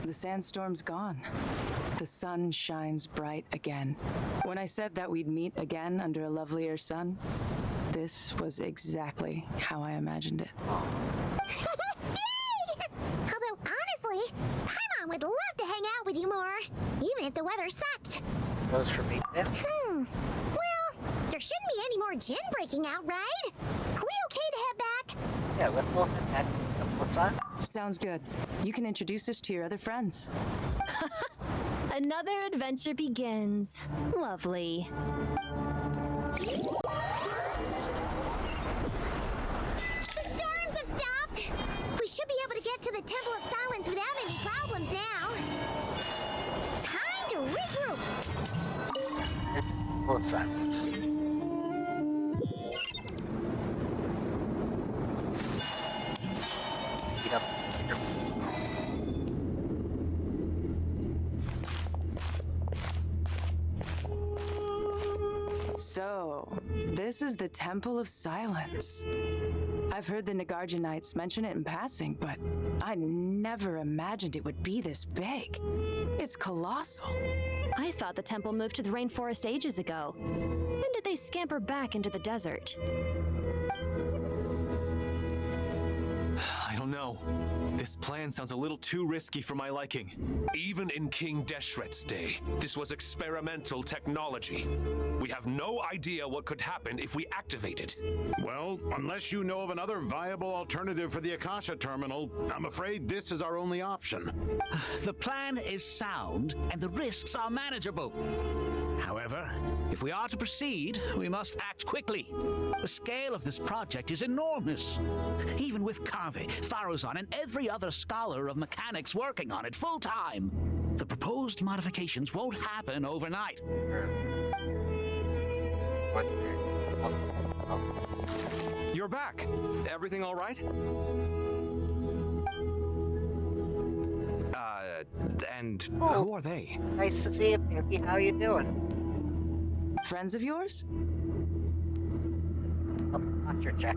S5: The sandstorm's gone. The sun shines bright again. When I said that we'd meet again under a lovelier sun, this was exactly how I imagined it.
S12: Yay! Although, honestly, Paimon would love to hang out with you more, even if the weather sucked.
S1: Goes for me, then.
S12: Well, there shouldn't be any more Jinn breaking out, right? Are we okay to head back?
S1: Yeah, let's go ahead. What's that?
S5: Sounds good. You can introduce us to your other friends.
S11: Another adventure begins. Lovely.
S12: The storms have stopped. We should be able to get to the Temple of Silence without any problems now. Time to regroup.
S1: Full silence. Yep.
S5: So, this is the Temple of Silence. I've heard the Nagarjanites mention it in passing, but I never imagined it would be this big. It's colossal.
S11: I thought the temple moved to the rainforest ages ago. When did they scamper back into the desert?
S6: I don't know. This plan sounds a little too risky for my liking.
S15: Even in King Deshret's day, this was experimental technology. We have no idea what could happen if we activate it.
S25: Well, unless you know of another viable alternative for the Akasha terminal, I'm afraid this is our only option.
S14: The plan is sound, and the risks are manageable. However, if we are to proceed, we must act quickly. The scale of this project is enormous. Even with Kave, Faruzan, and every other scholar of mechanics working on it full-time, the proposed modifications won't happen overnight.
S6: You're back. Everything all right? And who are they?
S1: Nice to see you, Pinky. How you doing?
S5: Friends of yours?
S1: Oh, posture check.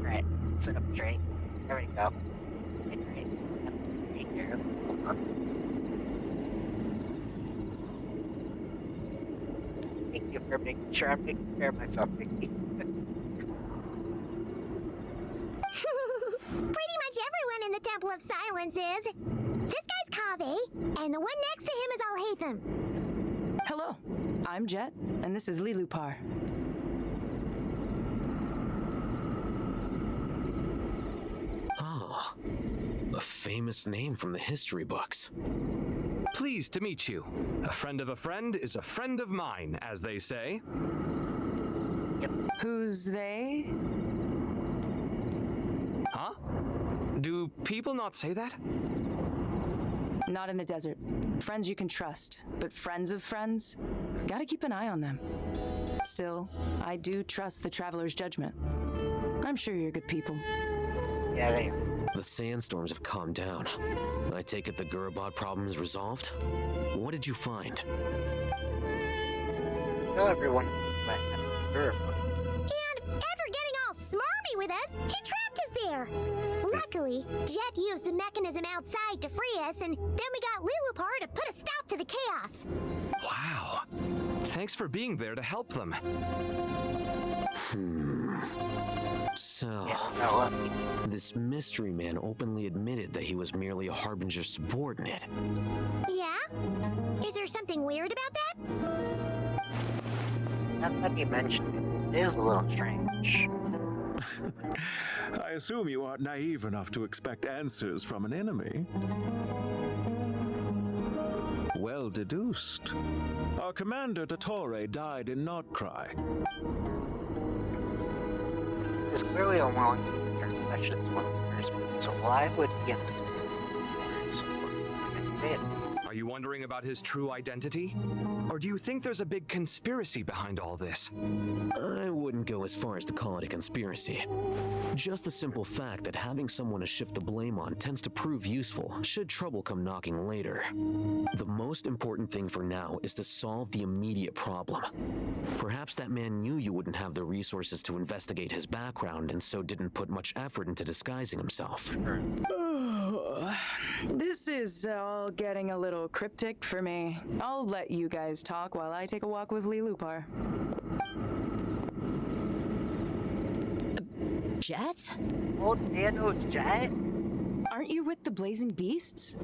S1: Right, sit up straight. There we go. Right here. Hold on. Thank you for making sure I'm taking care of myself, Pinky.
S12: Pretty much everyone in the Temple of Silence is. This guy's Kave, and the one next to him is Alhaitham.
S5: Hello, I'm Jet, and this is Lilupar.
S10: Ah, a famous name from the history books.
S6: Pleased to meet you. A friend of a friend is a friend of mine, as they say.
S1: Yep.
S5: Who's they?
S6: Huh? Do people not say that?
S5: Not in the desert. Friends you can trust, but friends of friends? Gotta keep an eye on them. Still, I do trust the Traveler's judgment. I'm sure you're good people.
S1: Yeah, they are.
S10: The sandstorms have calmed down. I take it the Gurabad problem is resolved? What did you find?
S1: Tell everyone what Gurabad.
S12: And after getting all smarmy with us, he trapped us there. Luckily, Jet used the mechanism outside to free us, and then we got Lilupar to put a stop to the chaos.
S6: Wow. Thanks for being there to help them.
S10: So, this mystery man openly admitted that he was merely a Harbinger subordinate.
S12: Yeah? Is there something weird about that?
S1: Now that you mentioned it is a little strange.
S16: I assume you aren't naive enough to expect answers from an enemy. Well deduced. Our commander, Dottore, died in Nordcry.
S1: He's clearly unwilling to answer questions when he first, so why would he have
S6: Are you wondering about his true identity? Or do you think there's a big conspiracy behind all this?
S10: I wouldn't go as far as to call it a conspiracy. Just the simple fact that having someone to shift the blame on tends to prove useful should trouble come knocking later. The most important thing for now is to solve the immediate problem. Perhaps that man knew you wouldn't have the resources to investigate his background and so didn't put much effort into disguising himself.
S5: This is all getting a little cryptic for me. I'll let you guys talk while I take a walk with Lee Lupar.
S8: Jet?
S1: Old Nano's Jet?
S5: Aren't you with the Blazing Beasts?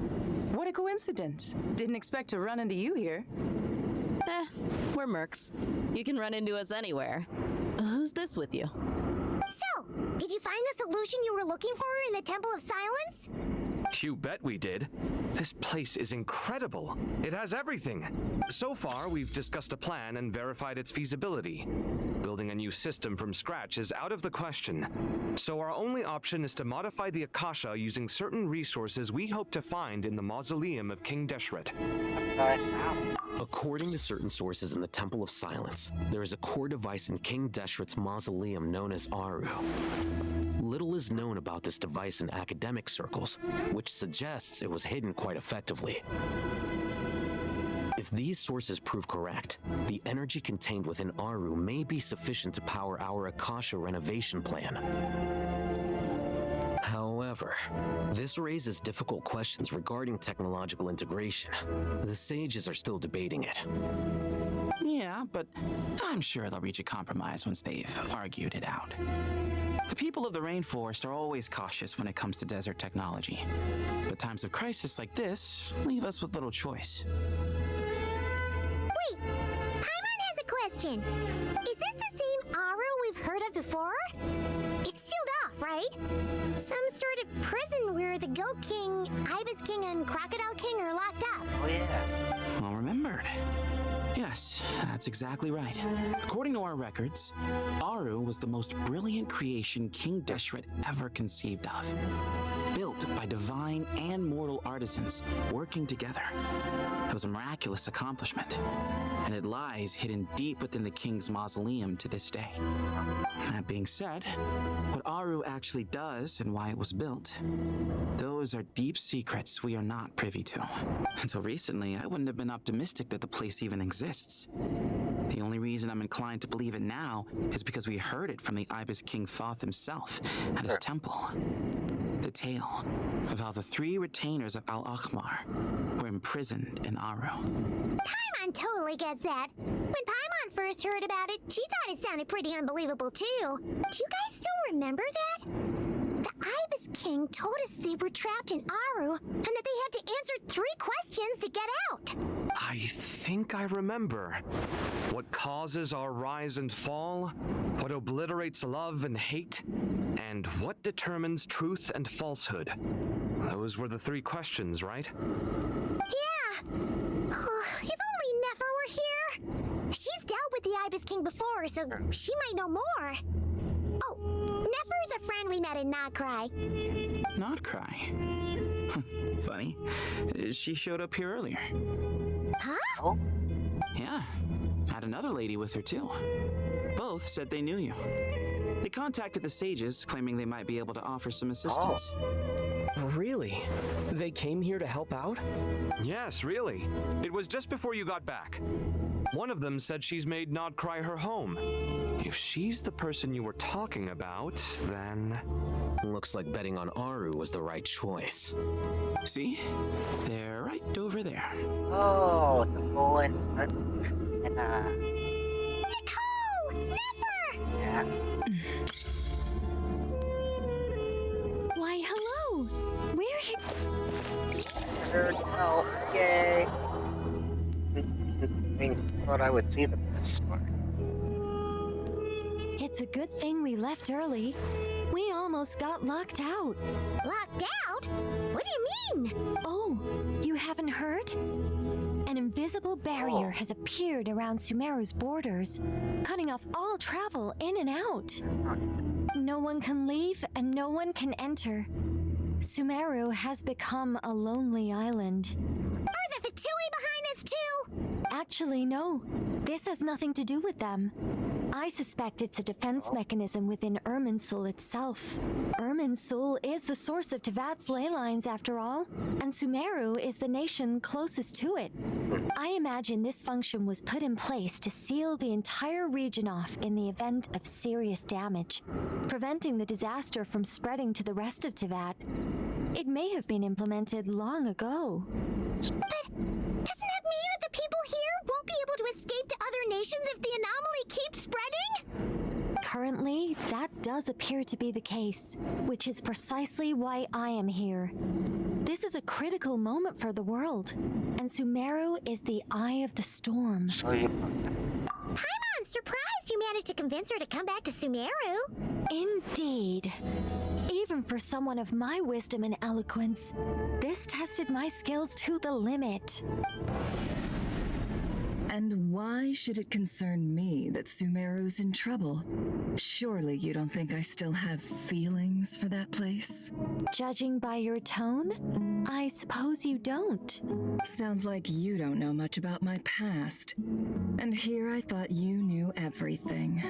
S5: What a coincidence. Didn't expect to run into you here.
S8: We're mercs. You can run into us anywhere. Who's this with you?
S12: So, did you find the solution you were looking for in the Temple of Silence?
S6: You bet we did. This place is incredible. It has everything. So far, we've discussed a plan and verified its feasibility. Building a new system from scratch is out of the question. So our only option is to modify the Akasha using certain resources we hope to find in the mausoleum of King Deshret.
S10: According to certain sources in the Temple of Silence, there is a core device in King Deshret's mausoleum known as Aru. Little is known about this device in academic circles, which suggests it was hidden quite effectively. If these sources prove correct, the energy contained within Aru may be sufficient to power our Akasha renovation plan. However, this raises difficult questions regarding technological integration. The sages are still debating it.
S14: Yeah, but I'm sure they'll reach a compromise once they've argued it out. The people of the rainforest are always cautious when it comes to desert technology. But times of crisis like this leave us with little choice.
S12: Wait, Paimon has a question. Is this the same Aru we've heard of before? It's sealed off, right? Some sort of prison where the Goat King, Ibis King, and Crocodile King are locked up.
S1: Oh yeah.
S14: Well remembered. Yes, that's exactly right. According to our records, Aru was the most brilliant creation King Deshret ever conceived of. Built by divine and mortal artisans working together. It was a miraculous accomplishment, and it lies hidden deep within the king's mausoleum to this day. That being said, what Aru actually does and why it was built, those are deep secrets we are not privy to. Until recently, I wouldn't have been optimistic that the place even exists. The only reason I'm inclined to believe it now is because we heard it from the Ibis King Thoth himself at his temple. The tale of how the 3 retainers of Al-Akhmar were imprisoned in Aru.
S12: Paimon totally gets that. When Paimon first heard about it, she thought it sounded pretty unbelievable too. Do you guys still remember that? The Ibis King told us they were trapped in Aru and that they had to answer 3 questions to get out.
S6: I think I remember. What causes our rise and fall? What obliterates love and hate? And what determines truth and falsehood? Those were the 3 questions, right?
S12: Yeah. If only Nefer were here. She's dealt with the Ibis King before, so she might know more. Oh, Nefer is a friend we met in Nordcry.
S14: Nordcry? Funny. She showed up here earlier.
S12: Huh?
S1: Oh?
S14: Yeah. Had another lady with her too. Both said they knew you. They contacted the sages, claiming they might be able to offer some assistance.
S7: Really? They came here to help out?
S6: Yes, really. It was just before you got back. One of them said she's made Nordcry her home. If she's the person you were talking about, then...
S10: Looks like betting on Aru was the right choice.
S14: See? They're right over there.
S1: Oh, the bull and
S12: Nicole! Nefer!
S1: Yeah. Third help, yay! I thought I would see the best part.
S11: It's a good thing we left early. We almost got locked out.
S12: Locked out? What do you mean?
S11: Oh, you haven't heard? An invisible barrier has appeared around Sumeru's borders, cutting off all travel in and out. No one can leave and no one can enter. Sumeru has become a lonely island.
S12: Are the Fatui behind this too?
S11: Actually, no. This has nothing to do with them. I suspect it's a defense mechanism within Irminsul itself. Irminsul is the source of Tevat's ley lines, after all, and Sumeru is the nation closest to it. I imagine this function was put in place to seal the entire region off in the event of serious damage, preventing the disaster from spreading to the rest of Tevat. It may have been implemented long ago.
S12: But doesn't that mean that the people here won't be able to escape to other nations if the anomaly keeps spreading?
S11: Currently, that does appear to be the case, which is precisely why I am here. This is a critical moment for the world, and Sumeru is the eye of the storm.
S12: Paimon, surprised you managed to convince her to come back to Sumeru.
S11: Indeed. Even for someone of my wisdom and eloquence, this tested my skills to the limit.
S13: And why should it concern me that Sumeru's in trouble? Surely you don't think I still have feelings for that place?
S11: Judging by your tone, I suppose you don't.
S13: Sounds like you don't know much about my past. And here I thought you knew everything.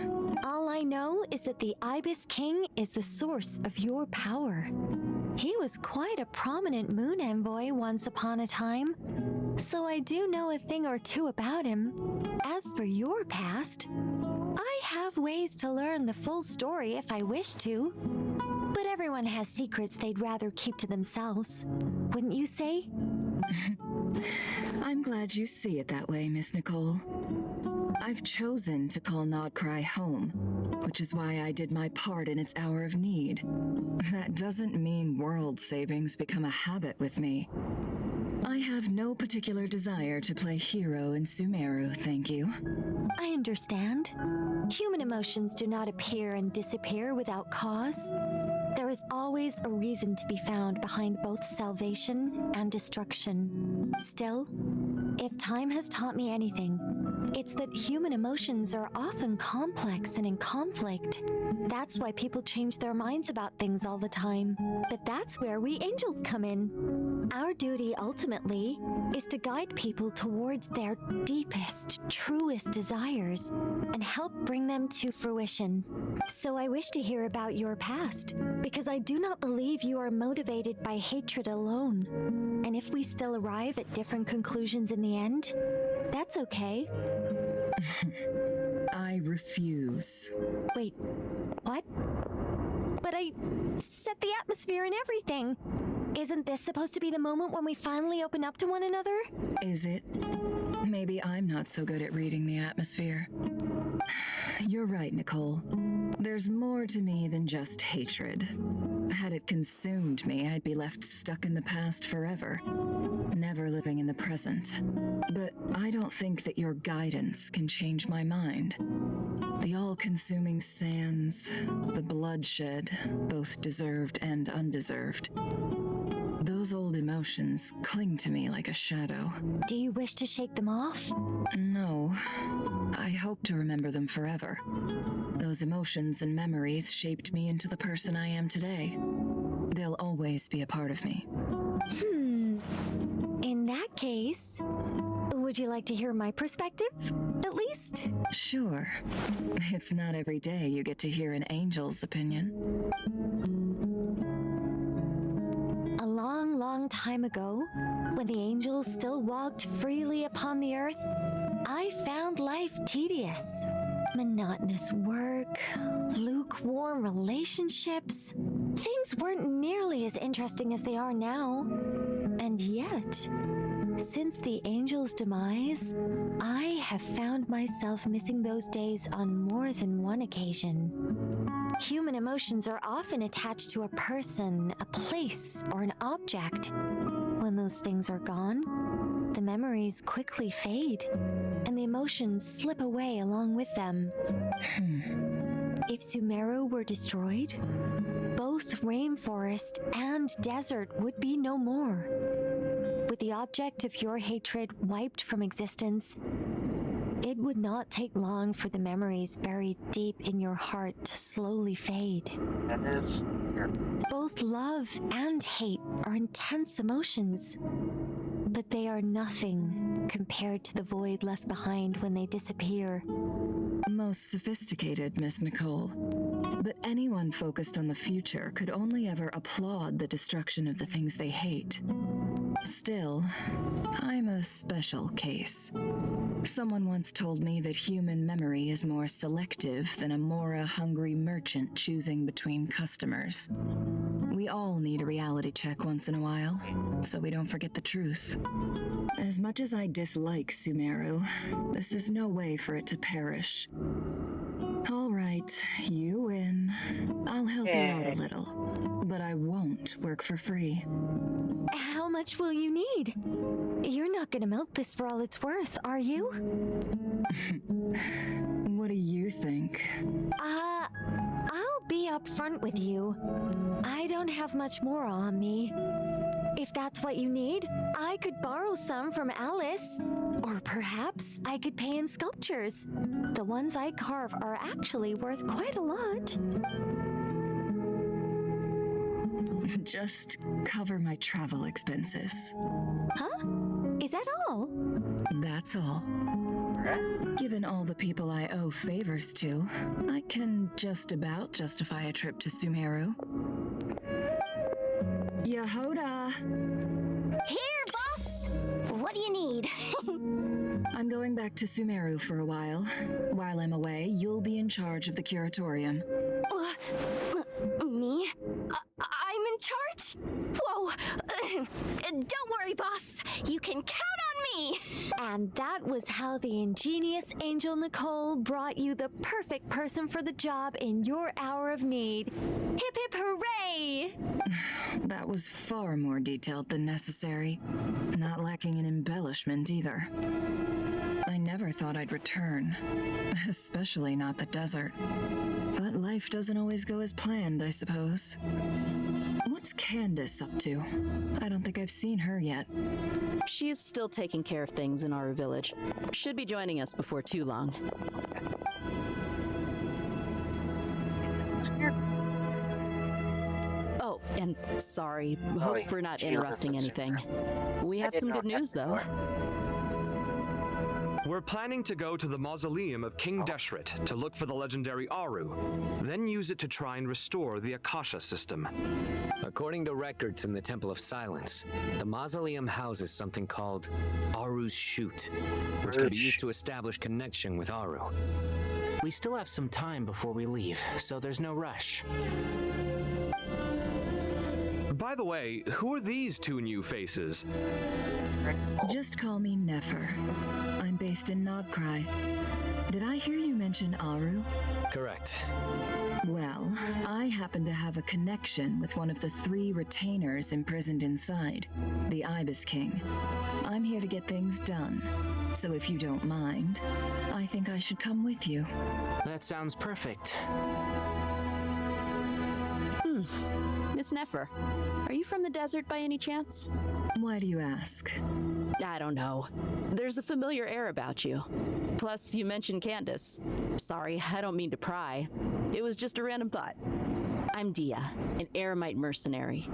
S11: All I know is that the Ibis King is the source of your power. He was quite a prominent moon envoy once upon a time, so I do know a thing or two about him. As for your past, I have ways to learn the full story if I wish to. But everyone has secrets they'd rather keep to themselves, wouldn't you say?
S13: I'm glad you see it that way, Miss Nicole. I've chosen to call Nodcry home, which is why I did my part in its hour of need. That doesn't mean world savings become a habit with me. I have no particular desire to play hero in Sumeru, thank you.
S11: I understand. Human emotions do not appear and disappear without cause. There is always a reason to be found behind both salvation and destruction. Still, if time has taught me anything, it's that human emotions are often complex and in conflict. That's why people change their minds about things all the time. But that's where we angels come in. Our duty, ultimately, is to guide people towards their deepest, truest desires and help bring them to fruition. So I wish to hear about your past, because I do not believe you are motivated by hatred alone. And if we still arrive at different conclusions in the end, that's okay.
S13: I refuse.
S11: Wait, what? But I set the atmosphere and everything. Isn't this supposed to be the moment when we finally open up to one another?
S13: Is it? Maybe I'm not so good at reading the atmosphere. You're right, Nicole. There's more to me than just hatred. Had it consumed me, I'd be left stuck in the past forever, never living in the present. But I don't think that your guidance can change my mind. The all-consuming sands, the bloodshed, both deserved and undeserved. Those old emotions cling to me like a shadow.
S11: Do you wish to shake them off?
S13: No. I hope to remember them forever. Those emotions and memories shaped me into the person I am today. They'll always be a part of me.
S11: In that case, would you like to hear my perspective, at least?
S13: Sure. It's not every day you get to hear an angel's opinion.
S11: A long, long time ago, when the angels still walked freely upon the earth, I found life tedious. Monotonous work, lukewarm relationships. Things weren't nearly as interesting as they are now. And yet, since the angel's demise, I have found myself missing those days on more than one occasion. Human emotions are often attached to a person, a place, or an object. When those things are gone, the memories quickly fade, and the emotions slip away along with them. If Sumeru were destroyed, both rainforest and desert would be no more. With the object of your hatred wiped from existence, it would not take long for the memories buried deep in your heart to slowly fade.
S1: That is
S11: Both love and hate are intense emotions, but they are nothing compared to the void left behind when they disappear.
S13: Most sophisticated, Miss Nicole. But anyone focused on the future could only ever applaud the destruction of the things they hate. Still, I'm a special case. Someone once told me that human memory is more selective than a Mora-hungry merchant choosing between customers. We all need a reality check once in a while, so we don't forget the truth. As much as I dislike Sumeru, this is no way for it to perish. All right, you win. I'll help you out a little, but I won't work for free.
S11: How much will you need? You're not gonna milk this for all it's worth, are you?
S13: What do you think?
S11: I'll be upfront with you. I don't have much more on me. If that's what you need, I could borrow some from Alice. Or perhaps I could pay in sculptures. The ones I carve are actually worth quite a lot.
S13: Just cover my travel expenses.
S11: Huh? Is that all?
S13: That's all. Given all the people I owe favors to, I can just about justify a trip to Sumeru. Yehoda!
S12: Here, boss! What do you need?
S13: I'm going back to Sumeru for a while. While I'm away, you'll be in charge of the curatorium.
S11: Me? I'm in charge? Whoa! Don't worry, boss. You can count on me! And that was how the ingenious Angel Nicole brought you the perfect person for the job in your hour of need. Hip hip hooray!
S13: That was far more detailed than necessary. Not lacking in embellishment either. I never thought I'd return, especially not the desert. But life doesn't always go as planned, I suppose. What's Candace up to? I don't think I've seen her yet.
S8: She is still taking care of things in our village. Should be joining us before too long. Oh, and sorry. Hope we're not interrupting anything. We have some good news, though.
S6: We're planning to go to the mausoleum of King Deshret to look for the legendary Aru, then use it to try and restore the Akasha system.
S10: According to records in the Temple of Silence, the mausoleum houses something called Aru's Chute, which can be used to establish connection with Aru.
S14: We still have some time before we leave, so there's no rush.
S6: By the way, who are these two new faces?
S13: Just call me Nefer. I'm based in Nogcry. Did I hear you mention Aru?
S10: Correct.
S13: Well, I happen to have a connection with one of the 3 retainers imprisoned inside, the Ibis King. I'm here to get things done, so if you don't mind, I think I should come with you.
S14: That sounds perfect.
S8: Miss Nefer, are you from the desert by any chance?
S13: Why do you ask?
S8: I don't know. There's a familiar air about you. Plus, you mentioned Candace. Sorry, I don't mean to pry. It was just a random thought. I'm Dia, an eremite mercenary.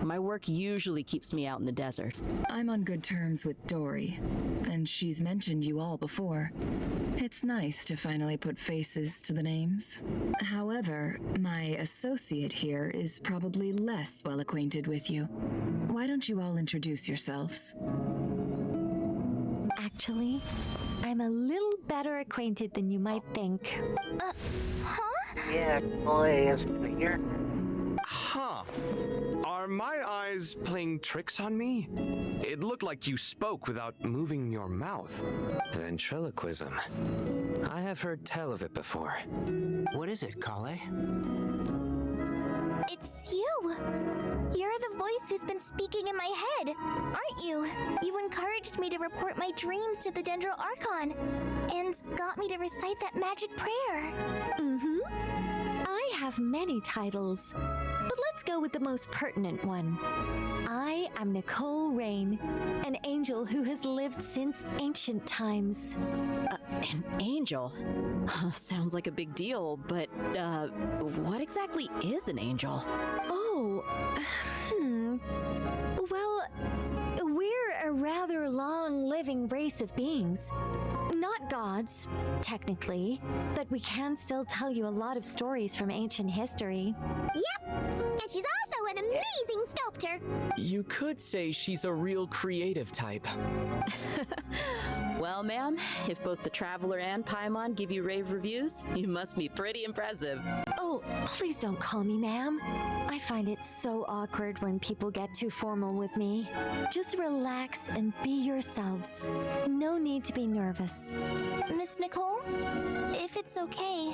S8: My work usually keeps me out in the desert.
S13: I'm on good terms with Dory, and she's mentioned you all before. It's nice to finally put faces to the names. However, my associate here is probably less well acquainted with you. Why don't you all introduce yourselves?
S11: Actually, I'm a little better acquainted than you might think.
S12: Huh?
S1: Yeah, boy, is it here?
S6: Huh. Are my eyes playing tricks on me? It looked like you spoke without moving your mouth.
S10: Ventriloquism.
S19: I have heard tell of it before.
S14: What is it, Kale?
S3: It's you! You're the voice who's been speaking in my head, aren't you? You encouraged me to report my dreams to the Dendro Archon, and got me to recite that magic prayer.
S20: I have many titles, but let's go with the most pertinent one. I am Nicole Rain, an angel who has lived since ancient times.
S8: An angel? Sounds like a big deal, but, what exactly is an angel?
S20: Oh, Well, we're a rather long-living race of beings. Not gods, technically, but we can still tell you a lot of stories from ancient history.
S12: Yep, and she's also an amazing sculptor.
S7: You could say she's a real creative type.
S8: Well, ma'am, if both the Traveler and Paimon give you rave reviews, you must be pretty impressive.
S20: Oh, please don't call me ma'am. I find it so awkward when people get too formal with me. Just relax and be yourselves. No need to be nervous.
S3: Miss Nicole, if it's okay,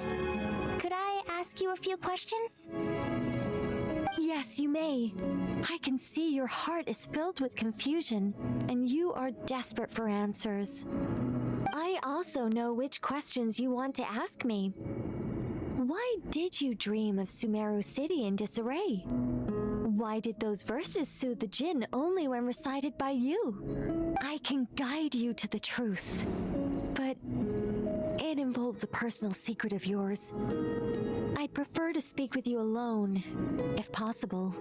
S3: could I ask you a few questions?
S20: Yes, you may. I can see your heart is filled with confusion, and you are desperate for answers. I also know which questions you want to ask me. Why did you dream of Sumeru City in disarray? Why did those verses soothe the djinn only when recited by you? I can guide you to the truth, but it involves a personal secret of yours. I'd prefer to speak with you alone, if possible.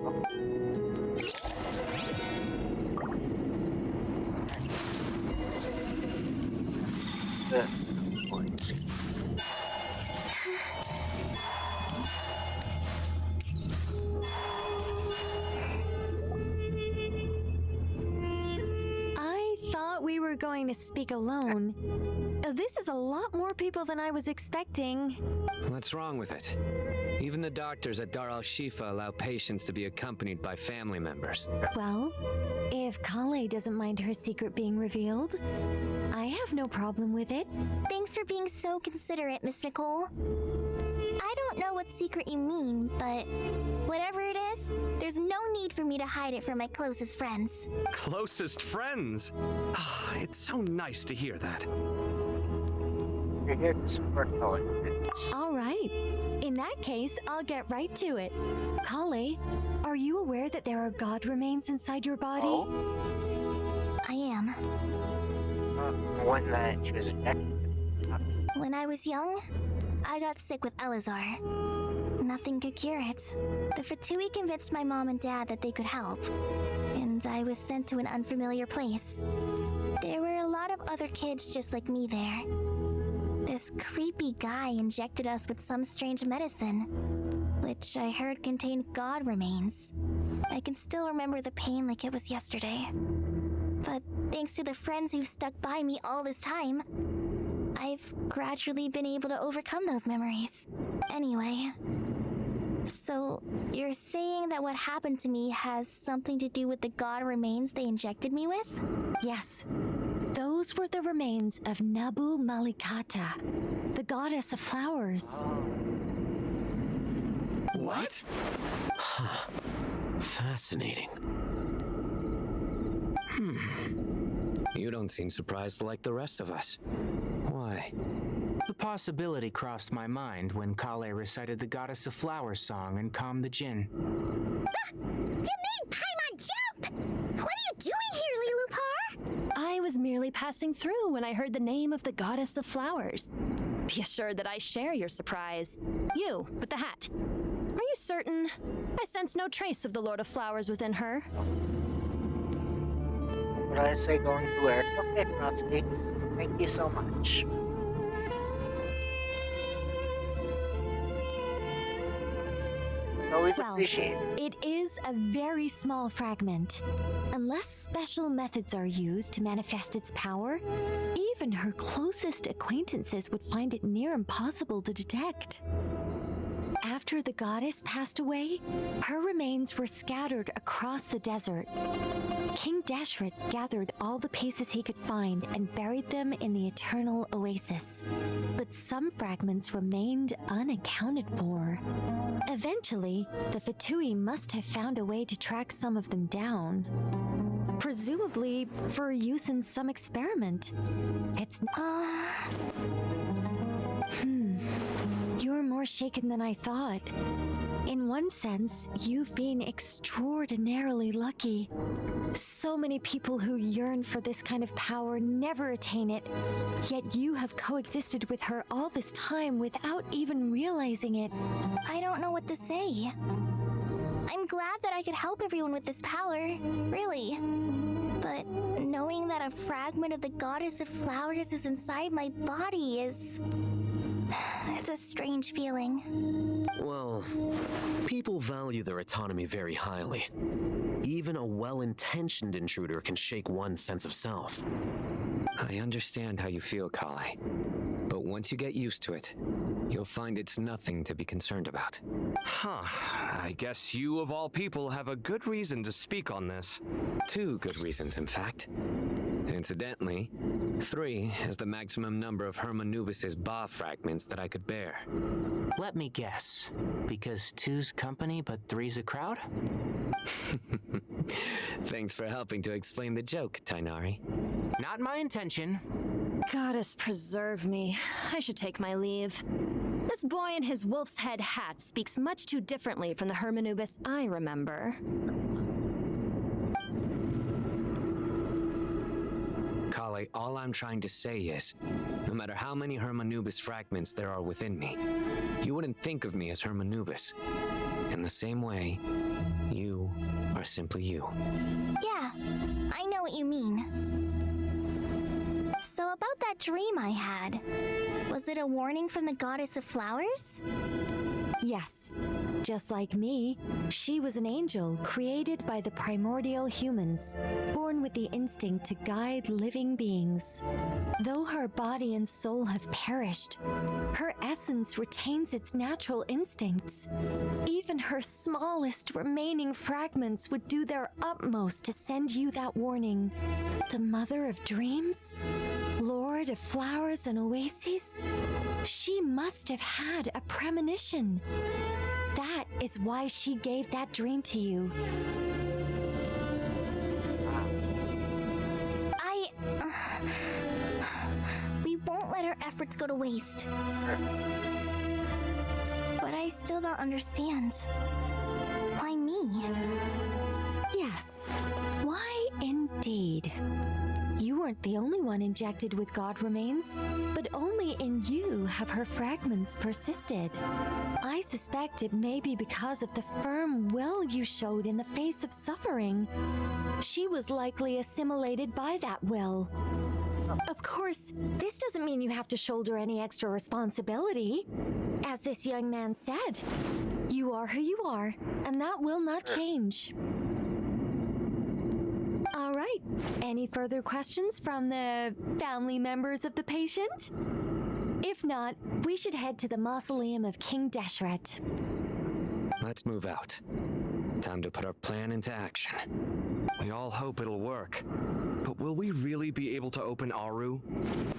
S20: I thought we were going to speak alone. This is a lot more people than I was expecting.
S19: What's wrong with it? Even the doctors at Dar al-Shifa allow patients to be accompanied by family members.
S20: Well, if Kale doesn't mind her secret being revealed, I have no problem with it.
S3: Thanks for being so considerate, Miss Nicole. I don't know what secret you mean, but whatever it is, there's no need for me to hide it from my closest friends.
S6: Closest friends? It's so nice to hear that.
S1: You're here to support Kale.
S20: All right. In that case, I'll get right to it. Kale, are you aware that there are god remains inside your body?
S1: Oh?
S3: I am.
S1: One that she was injected.
S3: When I was young, I got sick with Elazar. Nothing could cure it. The Fatui convinced my mom and dad that they could help, and I was sent to an unfamiliar place. There were a lot of other kids just like me there. This creepy guy injected us with some strange medicine, which I heard contained god remains. I can still remember the pain like it was yesterday. But thanks to the friends who've stuck by me all this time, I've gradually been able to overcome those memories. Anyway, so you're saying that what happened to me has something to do with the god remains they injected me with?
S20: Yes. Those were the remains of Nabu Malikata, the goddess of flowers.
S10: What? Fascinating.
S19: You don't seem surprised like the rest of us. Why?
S14: The possibility crossed my mind when Kale recited the Goddess of Flowers song and calmed the djinn.
S12: You made Paimon jump! What are you doing here, Lilupar?
S11: I was merely passing through when I heard the name of the Goddess of Flowers. Be assured that I share your surprise. You, with the hat. Are you certain? I sense no trace of the Lord of Flowers within her.
S1: What did I say going to her? Okay, Frosty. Thank you so much. Always appreciate it.
S20: It is a very small fragment. Unless special methods are used to manifest its power, even her closest acquaintances would find it near impossible to detect. after the goddess passed away, her remains were scattered across the desert. King Deshret gathered all the pieces he could find and buried them in the eternal oasis. But some fragments remained unaccounted for. Eventually, the Fatui must have found a way to track some of them down. Presumably for use in some experiment. It's... You're more shaken than I thought. In one sense, you've been extraordinarily lucky. So many people who yearn for this kind of power never attain it, yet you have coexisted with her all this time without even realizing it.
S3: I don't know what to say. I'm glad that I could help everyone with this power, really. But knowing that a fragment of the goddess of flowers is inside my body is... it's a strange feeling.
S10: Well, people value their autonomy very highly. Even a well-intentioned intruder can shake one's sense of self.
S19: I understand how you feel, Kale. But once you get used to it, you'll find it's nothing to be concerned about.
S6: Huh. I guess you, of all people, have a good reason to speak on this.
S19: 2 good reasons, in fact. Incidentally, 3 is the maximum number of Hermanubis's Ba fragments that I could bear.
S14: Let me guess. Because 2's company, but 3's a crowd?
S19: Thanks for helping to explain the joke, Tainari.
S14: Not my intention.
S11: Goddess preserve me. I should take my leave. This boy in his wolf's head hat speaks much too differently from the Hermanubis I remember.
S19: Kale, all I'm trying to say is, no matter how many Hermanubis fragments there are within me, you wouldn't think of me as Hermanubis. In the same way, you are simply you.
S3: Yeah, I know what you mean. So about that dream I had, was it a warning from the goddess of flowers?
S20: Yes. Just like me, she was an angel created by the primordial humans, born with the instinct to guide living beings. Though her body and soul have perished, her essence retains its natural instincts. Even her smallest remaining fragments would do their utmost to send you that warning. The mother of dreams? Lord of flowers and oases? She must have had a premonition. That is why she gave that dream to you.
S3: We won't let our efforts go to waste. But I still don't understand. Why me?
S20: Yes. Why indeed? You weren't the only one injected with God remains, but only in you have her fragments persisted. I suspect it may be because of the firm will you showed in the face of suffering. She was likely assimilated by that will. Of course, this doesn't mean you have to shoulder any extra responsibility. As this young man said, you are who you are, and that will not change. All right. Any further questions from the family members of the patient? If not, we should head to the mausoleum of King Deshret.
S19: Let's move out. Time to put our plan into action.
S6: We all hope it'll work. But will we really be able to open Aru?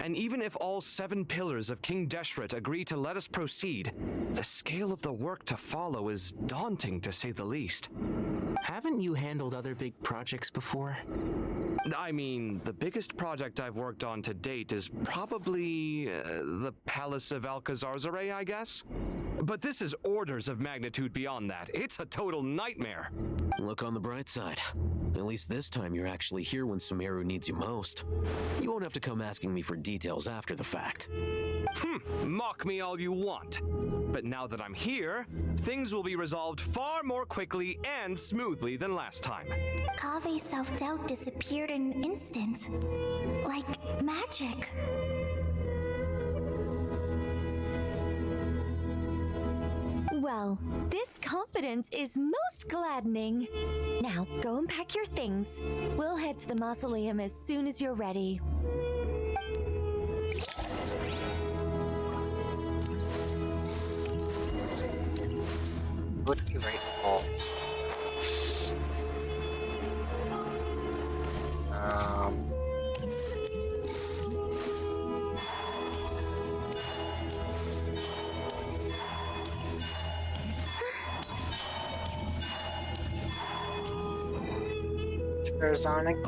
S6: And even if all 7 pillars of King Deshret agree to let us proceed, the scale of the work to follow is daunting, to say the least.
S14: Haven't you handled other big projects before?
S6: I mean, the biggest project I've worked on to date is probably the Palace of Alcazarzaray, I guess? But this is orders of magnitude beyond that. It's a total nightmare.
S10: Look on the bright side. At least this time you're actually here when Sumeru needs you most. You won't have to come asking me for details after the fact.
S6: Mock me all you want. But now that I'm here, things will be resolved far more quickly and smoothly than last time.
S3: Kave's self-doubt disappeared in an instant. Like magic.
S20: Well, this confidence is most gladdening. Now, go and pack your things. We'll head to the mausoleum as soon as you're ready.
S1: would you rate balls?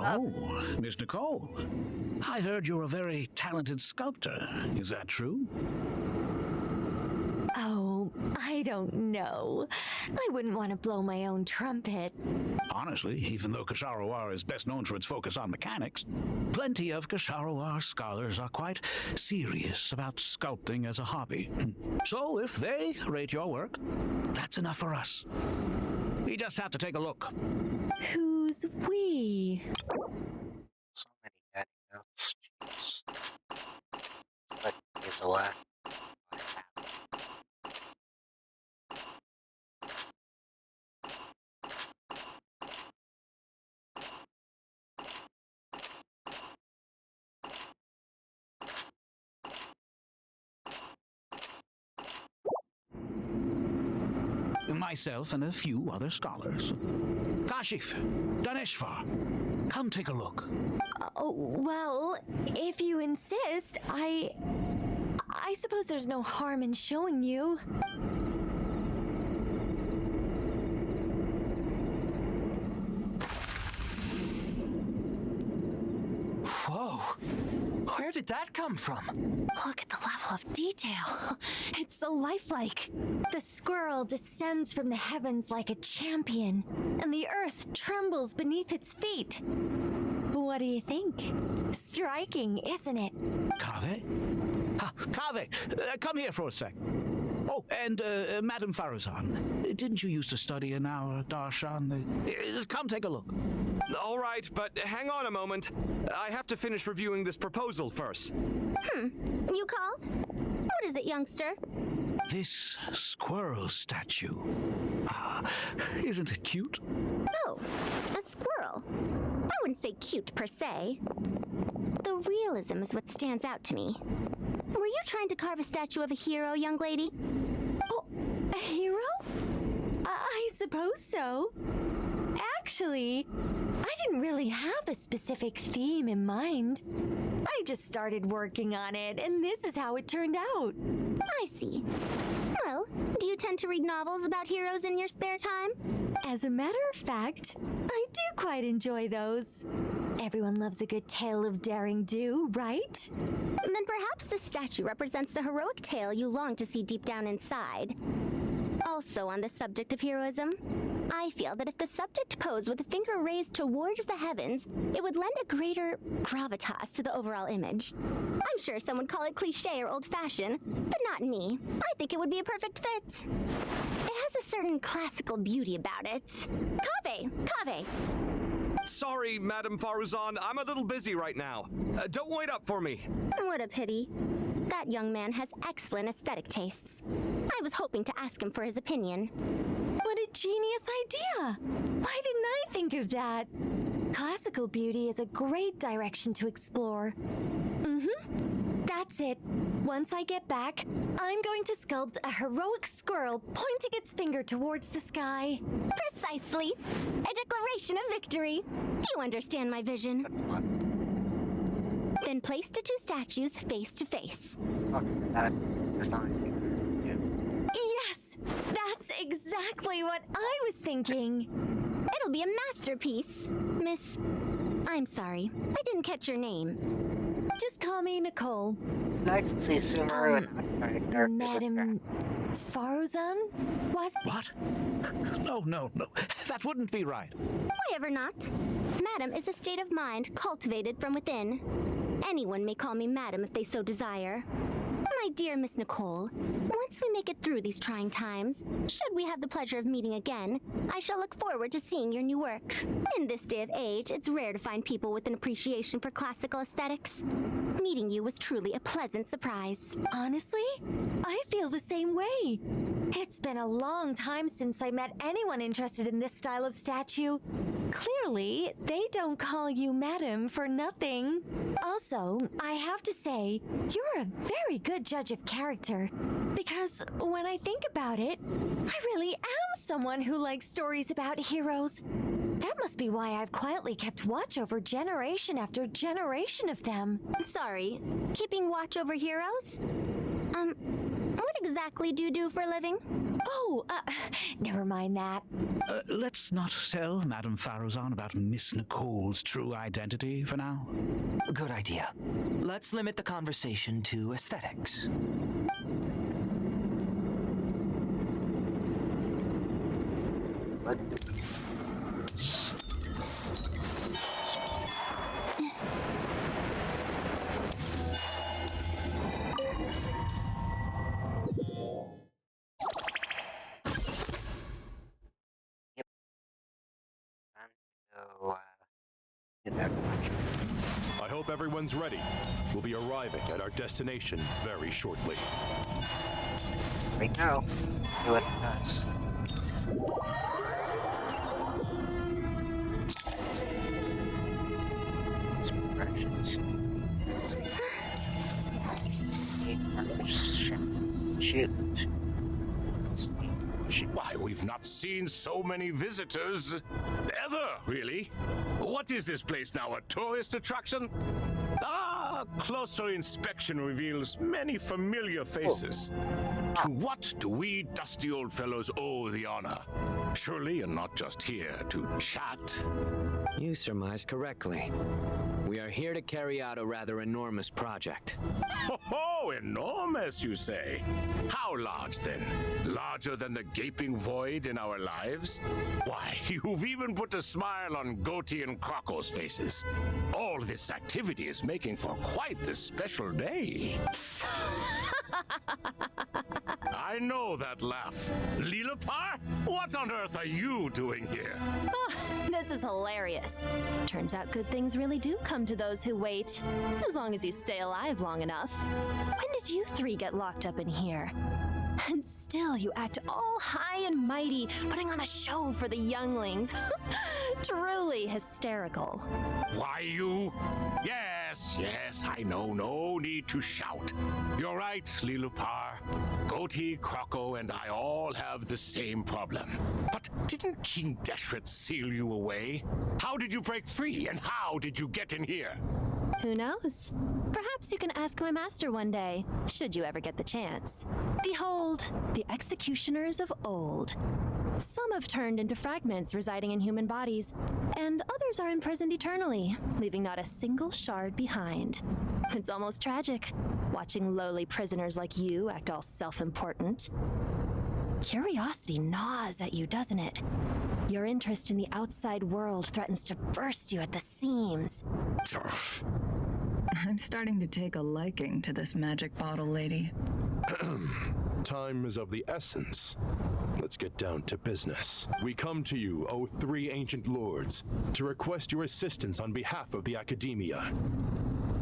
S28: Oh, Miss Nicole. I heard you're a very talented sculptor. Is that true?
S20: Oh, I don't know. I wouldn't want to blow my own trumpet.
S28: Honestly, even though Kasharawar is best known for its focus on mechanics, plenty of Kasharawar scholars are quite serious about sculpting as a hobby. So if they rate your work, that's enough for us. We just have to take a look.
S20: Who's we?
S1: So many bad notes. Jeez. But it's a lot.
S28: Myself and a few other scholars. Kashif, Daneshvar, come take a look.
S20: Oh, well, if you insist, I suppose there's no harm in showing you.
S14: Whoa! Where did that come from?
S20: Look at the level of detail. It's so lifelike. The squirrel descends from the heavens like a champion, and the earth trembles beneath its feet. What do you think? Striking, isn't it?
S28: Kaveh? Kaveh, come here for a sec. Oh, and Madam Faruzan, didn't you used to study in our darshan? Come take a look.
S6: All right, but hang on a moment. I have to finish reviewing this proposal first.
S12: You called? What is it, youngster?
S28: This squirrel statue. Isn't it cute?
S12: Oh, a squirrel. I wouldn't say cute per se. The realism is what stands out to me. Were you trying to carve a statue of a hero, young lady?
S20: Oh, a hero? I suppose so. Actually, I didn't really have a specific theme in mind. I just started working on it, and this is how it turned out.
S12: I see. Well, do you tend to read novels about heroes in your spare time?
S20: As a matter of fact, I do quite enjoy those. Everyone loves a good tale of daring do, right?
S12: Then perhaps this statue represents the heroic tale you long to see deep down inside. Also on the subject of heroism, I feel that if the subject posed with a finger raised towards the heavens, it would lend a greater gravitas to the overall image. I'm sure some would call it cliché or old-fashioned, but not me. I think it would be a perfect fit. It has a certain classical beauty about it. Kaveh!
S6: Sorry, Madam Faruzan, I'm a little busy right now. Don't wait up for me.
S12: What a pity. That young man has excellent aesthetic tastes. I was hoping to ask him for his opinion.
S20: What a genius idea! Why didn't I think of that? Classical beauty is a great direction to explore. That's it. Once I get back, I'm going to sculpt a heroic squirrel pointing its finger towards the sky.
S12: Precisely. A declaration of victory. You understand my vision. Then place the two statues face to face.
S20: Yes! That's exactly what I was thinking.
S12: It'll be a masterpiece. Miss... I'm sorry. I didn't catch your name.
S20: Just call me Nicole.
S1: It's nice to see Sumeru and other characters.
S20: Madam Faruzan?
S28: What? No. That wouldn't be right.
S12: Why ever not? Madam is a state of mind cultivated from within. Anyone may call me Madam if they so desire. My dear Miss Nicole, once we make it through these trying times, should we have the pleasure of meeting again, I shall look forward to seeing your new work. In this day of age, it's rare to find people with an appreciation for classical aesthetics. Meeting you was truly a pleasant surprise.
S20: Honestly, I feel the same way. It's been a long time since I met anyone interested in this style of statue. Clearly, they don't call you Madam for nothing. Also, I have to say, you're a very good judge of character. Because when I think about it, I really am someone who likes stories about heroes. That must be why I've quietly kept watch over generation after generation of them.
S12: Sorry, keeping watch over heroes? What exactly do you do for a living?
S20: Oh, never mind that.
S28: Let's not tell Madame Farrozan about Miss Nicole's true identity for now.
S14: Good idea. Let's limit the conversation to aesthetics.
S9: I hope everyone's ready. We'll be arriving at our destination very shortly.
S1: Right now, do what it does. Some directions. Shoot.
S15: Why, we've not seen so many visitors ever, really. What is this place now, a tourist attraction? Ah, closer inspection reveals many familiar faces. To what do we dusty old fellows owe the honor? Surely you're not just here to chat.
S19: You surmise correctly. We are here to carry out a rather enormous project.
S15: Oh, enormous, you say? How large, then? Larger than the gaping void in our lives? Why, you've even put a smile on Goatee and Crocco's faces. All this activity is making for quite the special day. I know that laugh. Lilipar? What on earth are you doing here?
S11: Oh, this is hilarious. Turns out good things really do come to those who wait, as long as you stay alive long enough. When did you three get locked up in here? And still you act all high and mighty, putting on a show for the younglings. Truly hysterical.
S15: Why, you? Yes, I know. No need to shout. You're right, Lilupar. Goatee, Crocco, and I all have the same problem. But didn't King Deshret seal you away? How did you break free, and how did you get in here?
S11: Who knows? Perhaps you can ask my master one day, should you ever get the chance. Behold, the executioners of old. Some have turned into fragments residing in human bodies, and others are imprisoned eternally, leaving not a single shard behind. It's almost tragic, watching lowly prisoners like you act all self-important. Curiosity gnaws at you, doesn't it? Your interest in the outside world threatens to burst you at the seams.
S13: I'm starting to take a liking to this magic bottle lady.
S9: Time is of the essence. Let's get down to business. We come to you, O three ancient lords, to request your assistance on behalf of the Academia.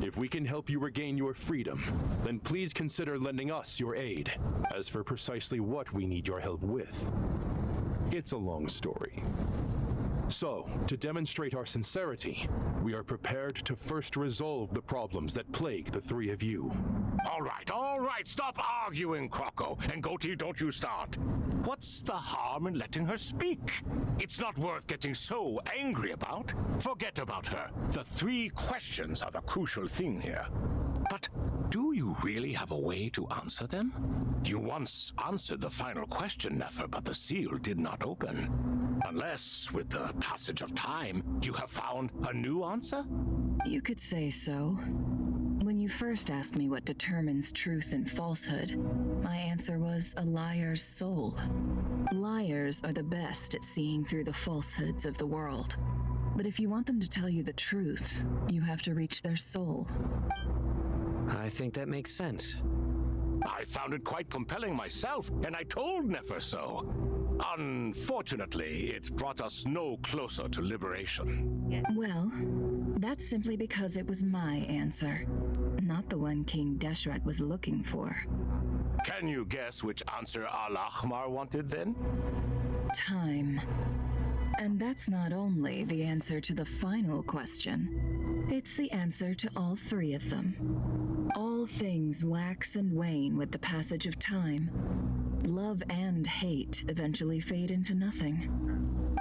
S9: If we can help you regain your freedom, then please consider lending us your aid. As for precisely what we need your help with, it's a long story. So, to demonstrate our sincerity, we are prepared to first resolve the problems that plague the three of you.
S15: All right, stop arguing, Crocco. And Goatee, don't you start. What's the harm in letting her speak? It's not worth getting so angry about. Forget about her. The three questions are the crucial thing here. But do you really have a way to answer them? You once answered the final question, Nefer, but the seal did not open. Unless, with the passage of time, you have found a new answer?
S13: You could say so. When you first asked me what determines truth and falsehood, my answer was a liar's soul. Liars are the best at seeing through the falsehoods of the world. But if you want them to tell you the truth, you have to reach their soul.
S19: I think that makes sense.
S15: I found it quite compelling myself, and I told Nefer so. Unfortunately, it brought us no closer to liberation.
S13: Well, that's simply because it was my answer, not the one King Deshret was looking for.
S15: Can you guess which answer Al-Ahmar wanted then?
S13: Time. And that's not only the answer to the final question, it's the answer to all three of them. All things wax and wane with the passage of time. Love and hate eventually fade into nothing.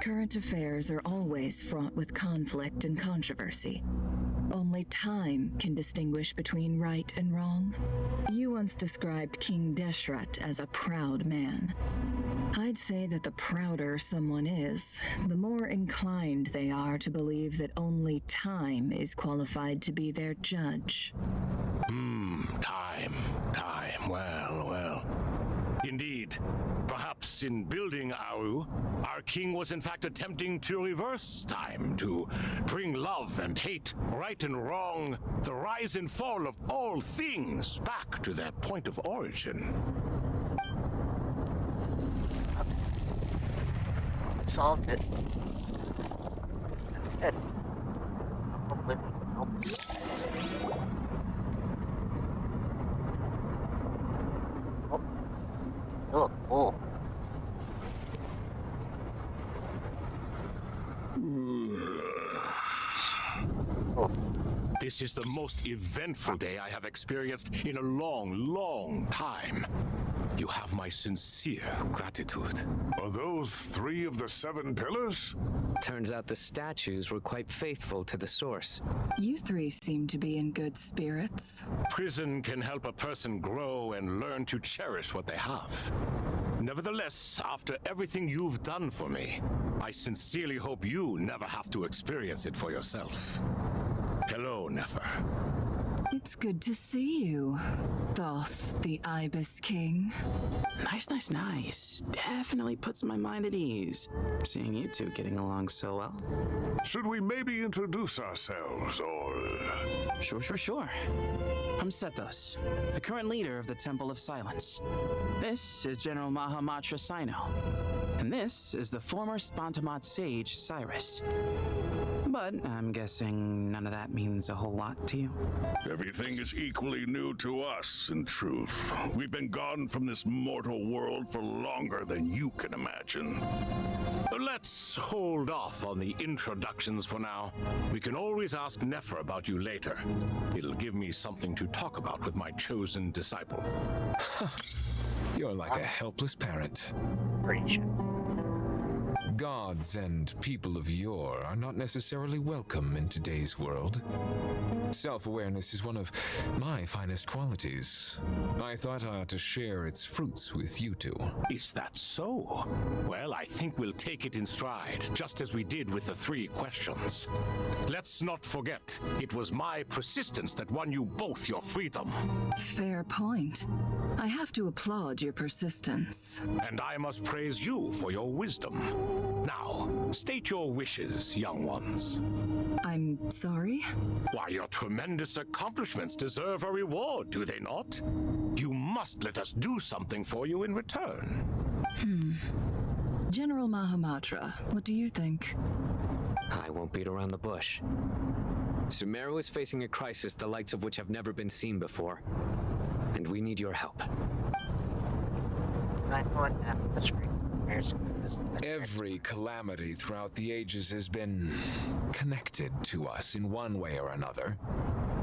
S13: Current affairs are always fraught with conflict and controversy. Only time can distinguish between right and wrong. You once described King Deshret as a proud man. I'd say that the prouder someone is, the more inclined they are to believe that only time is qualified to be their judge.
S15: Time. Well. Indeed. Perhaps in building Aru, our king was in fact attempting to reverse time, to bring love and hate, right and wrong, the rise and fall of all things back to their point of origin.
S1: Solved it. That's it. Hopefully, help us. Oh, cool.
S15: This is the most eventful day I have experienced in a long time. You have my sincere gratitude.
S4: Are those 3 of the 7 pillars?
S19: Turns out the statues were quite faithful to the source.
S13: You three seem to be in good spirits.
S15: Prison can help a person grow and learn to cherish what they have. Nevertheless, after everything you've done for me, I sincerely hope you never have to experience it for yourself. Hello, Nefer.
S13: It's good to see you, Thoth, the Ibis King.
S14: Nice. Definitely puts my mind at ease, seeing you two getting along so well.
S4: Should we maybe introduce ourselves, or...
S14: Sure. I'm Sethos, the current leader of the Temple of Silence. This is General Mahamatra Sino, and this is the former Spantamat sage, Cyrus. But I'm guessing none of that means a whole lot to you.
S4: Everything is equally new to us, in truth. We've been gone from this mortal world for longer than you can imagine.
S15: Let's hold off on the introductions for now. We can always ask Nefer about you later. It'll give me something to talk about with my chosen disciple.
S2: You're like a helpless parent.
S1: Preach.
S2: Gods and people of yore are not necessarily welcome in today's world. Self-awareness is one of my finest qualities. I thought I ought to share its fruits with you two.
S15: Is that so? Well, I think we'll take it in stride, just as we did with the 3 questions. Let's not forget, it was my persistence that won you both your freedom.
S13: Fair point. I have to applaud your persistence.
S15: And I must praise you for your wisdom. Now, state your wishes, young ones.
S13: I'm sorry?
S15: Why, your tremendous accomplishments deserve a reward, do they not? You must let us do something for you in return.
S13: General Mahamatra, what do you think?
S19: I won't beat around the bush. Sumeru is facing a crisis the likes of which have never been seen before. And we need your help.
S2: Every calamity throughout the ages has been connected to us in one way or another,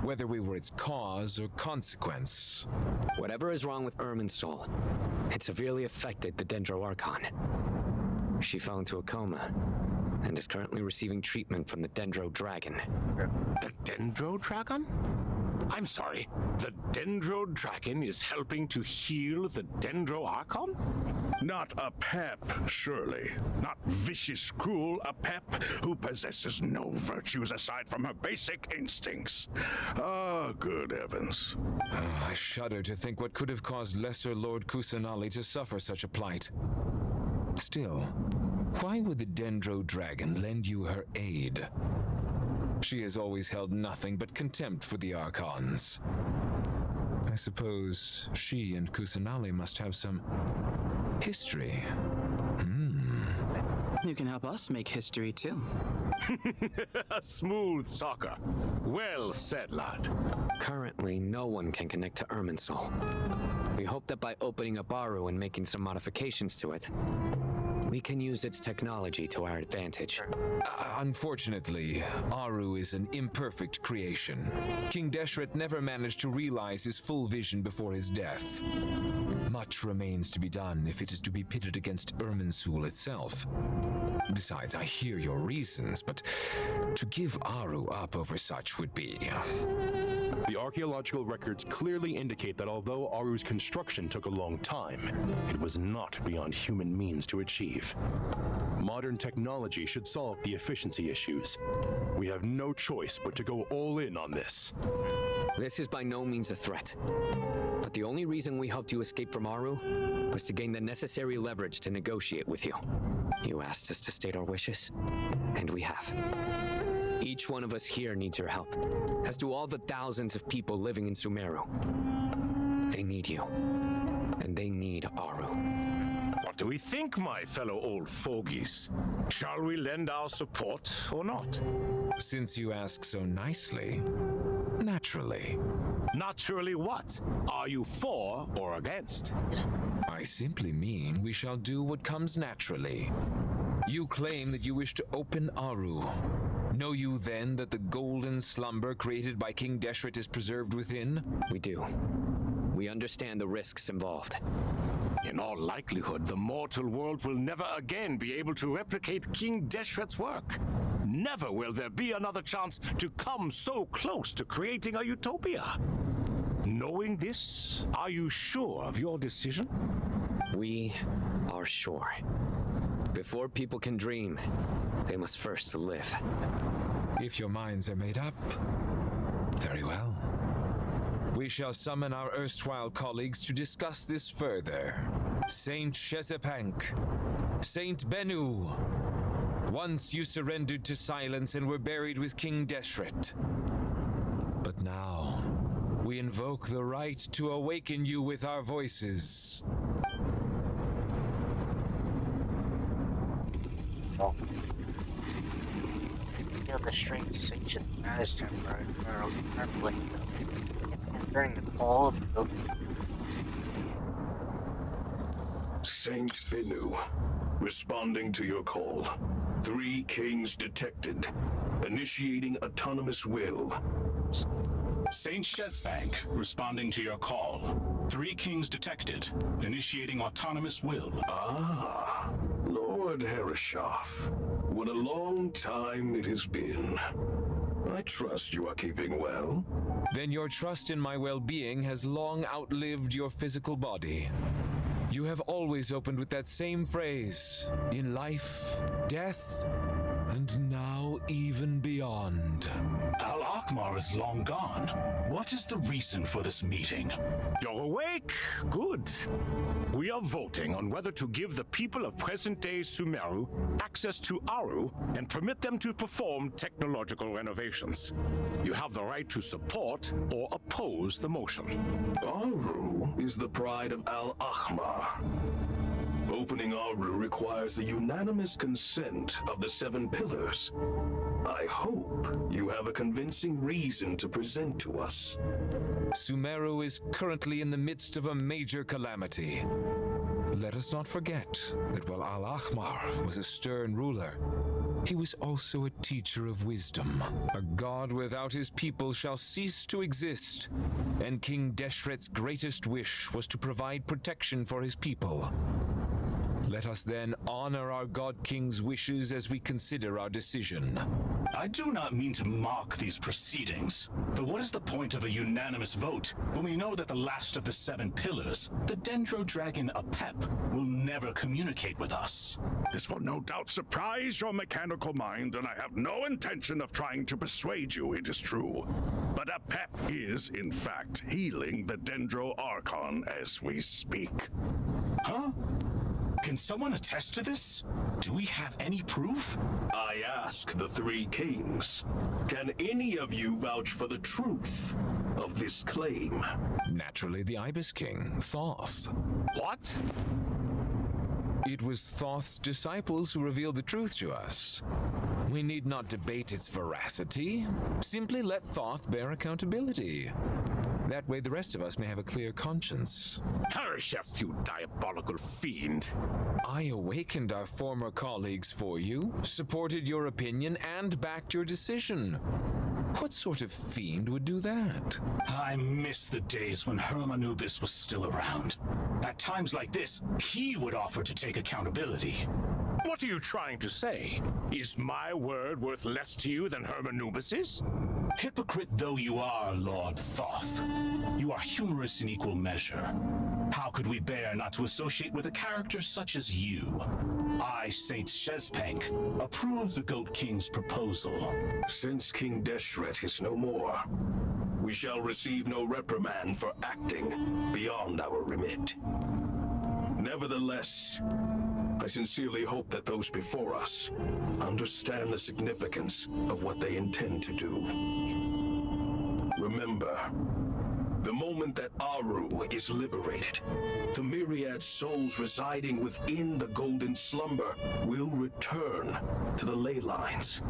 S2: whether we were its cause or consequence.
S19: Whatever is wrong with Irminsul, it severely affected the Dendro Archon. She fell into a coma and is currently receiving treatment from the Dendro Dragon.
S15: The Dendro Dragon? I'm sorry, the Dendro Dragon is helping to heal the Dendro Archon?
S4: Not a pep, surely. Not vicious, cruel, a pep who possesses no virtues aside from her basic instincts. Ah, good heavens.
S2: I shudder to think what could have caused Lesser Lord Kusanali to suffer such a plight. Still, why would the Dendro Dragon lend you her aid? She has always held nothing but contempt for the Archons. I suppose she and Kusanali must have some history.
S14: You can help us make history too.
S15: Smooth soccer. Well said, lad.
S19: Currently, no one can connect to Irminsul. We hope that by opening up Aru and making some modifications to it, We can use its technology to our advantage.
S2: Unfortunately, Aru is an imperfect creation. King Deshret never managed to realize his full vision before his death. Much remains to be done if it is to be pitted against Irminsul itself. Besides, I hear your reasons, but to give Aru up over such would be...
S9: The archaeological records clearly indicate that although Aru's construction took a long time, it was not beyond human means to achieve. Modern technology should solve the efficiency issues. We have no choice but to go all in on this.
S19: This is by no means a threat. But the only reason we helped you escape from Aru was to gain the necessary leverage to negotiate with you. You asked us to state our wishes, and we have. Each one of us here needs your help, as do all the thousands of people living in Sumeru. They need you, and they need Aru.
S15: What do we think, my fellow old fogies? Shall we lend our support or not?
S2: Since you ask so nicely, naturally.
S15: Naturally what? Are you for or against?
S2: I simply mean we shall do what comes naturally. You claim that you wish to open Aru. Know you then that the golden slumber created by King Deshret is preserved within?
S19: We do. We understand the risks involved.
S15: In all likelihood, the mortal world will never again be able to replicate King Deshret's work. Never will there be another chance to come so close to creating a utopia. Knowing this, are you sure of your decision?
S19: We are sure. Before people can dream, they must first live.
S2: If your minds are made up, very well. We shall summon our erstwhile colleagues to discuss this further. Saint Shezepank, Saint Bennu. Once you surrendered to silence and were buried with King Deshret. But now, we invoke the right to awaken you with our voices.
S1: Feel the strength sink in the eyes temporarily during the call of the building.
S4: Saint Bennu, responding to your call. 3 kings detected. Initiating autonomous will.
S17: Saint Shezepank, responding to your call. 3 kings detected. Initiating autonomous will.
S4: Ah, Lord Hereshov. What a long time it has been. I trust you are keeping well.
S2: Then your trust in my well-being has long outlived your physical body. You have always opened with that same phrase, in life, death, and now even beyond.
S17: Al-Akhmar is long gone. What is the reason for this meeting?
S15: You're awake? Good. We are voting on whether to give the people of present-day Sumeru access to Aru and permit them to perform technological renovations. You have the right to support or oppose the motion.
S4: Aru is the pride of Al-Akhmar. Opening Aru requires the unanimous consent of the 7 pillars. I hope you have a convincing reason to present to us.
S2: Sumeru is currently in the midst of a major calamity. Let us not forget that while Al-Akhmar was a stern ruler, he was also a teacher of wisdom. A god without his people shall cease to exist, and King Deshret's greatest wish was to provide protection for his people. Let us then honor our God King's wishes as we consider our decision.
S17: I do not mean to mock these proceedings, but what is the point of a unanimous vote when we know that the last of the 7 pillars, the Dendro Dragon Apep, will never communicate with us?
S4: This will no doubt surprise your mechanical mind, and I have no intention of trying to persuade you it is true. But Apep is, in fact, healing the Dendro Archon as we speak.
S17: Huh? Can someone attest to this? Do we have any proof?
S4: I ask the 3 kings. Can any of you vouch for the truth of this claim?
S2: Naturally, the Ibis King, Thoth.
S15: What?
S2: It was Thoth's disciples who revealed the truth to us. We need not debate its veracity. Simply let Thoth bear accountability. That way the rest of us may have a clear conscience.
S15: Chef, you diabolical fiend.
S2: I awakened our former colleagues for you, supported your opinion, and backed your decision. What sort of fiend would do that?
S17: I miss the days when Hermanubis was still around. At times like this, he would offer to take accountability.
S15: What are you trying to say? Is my word worth less to you than Hermanubis's?
S17: Hypocrite though you are, Lord Thoth, you are humorous in equal measure. How could we bear not to associate with a character such as you? I, Saint Shezpank, approve the Goat King's proposal.
S4: Since King Deshret is no more, we shall receive no reprimand for acting beyond our remit. Nevertheless, I sincerely hope that those before us understand the significance of what they intend to do. Remember, the moment that Aru is liberated, the myriad souls residing within the Golden Slumber will return to the ley lines.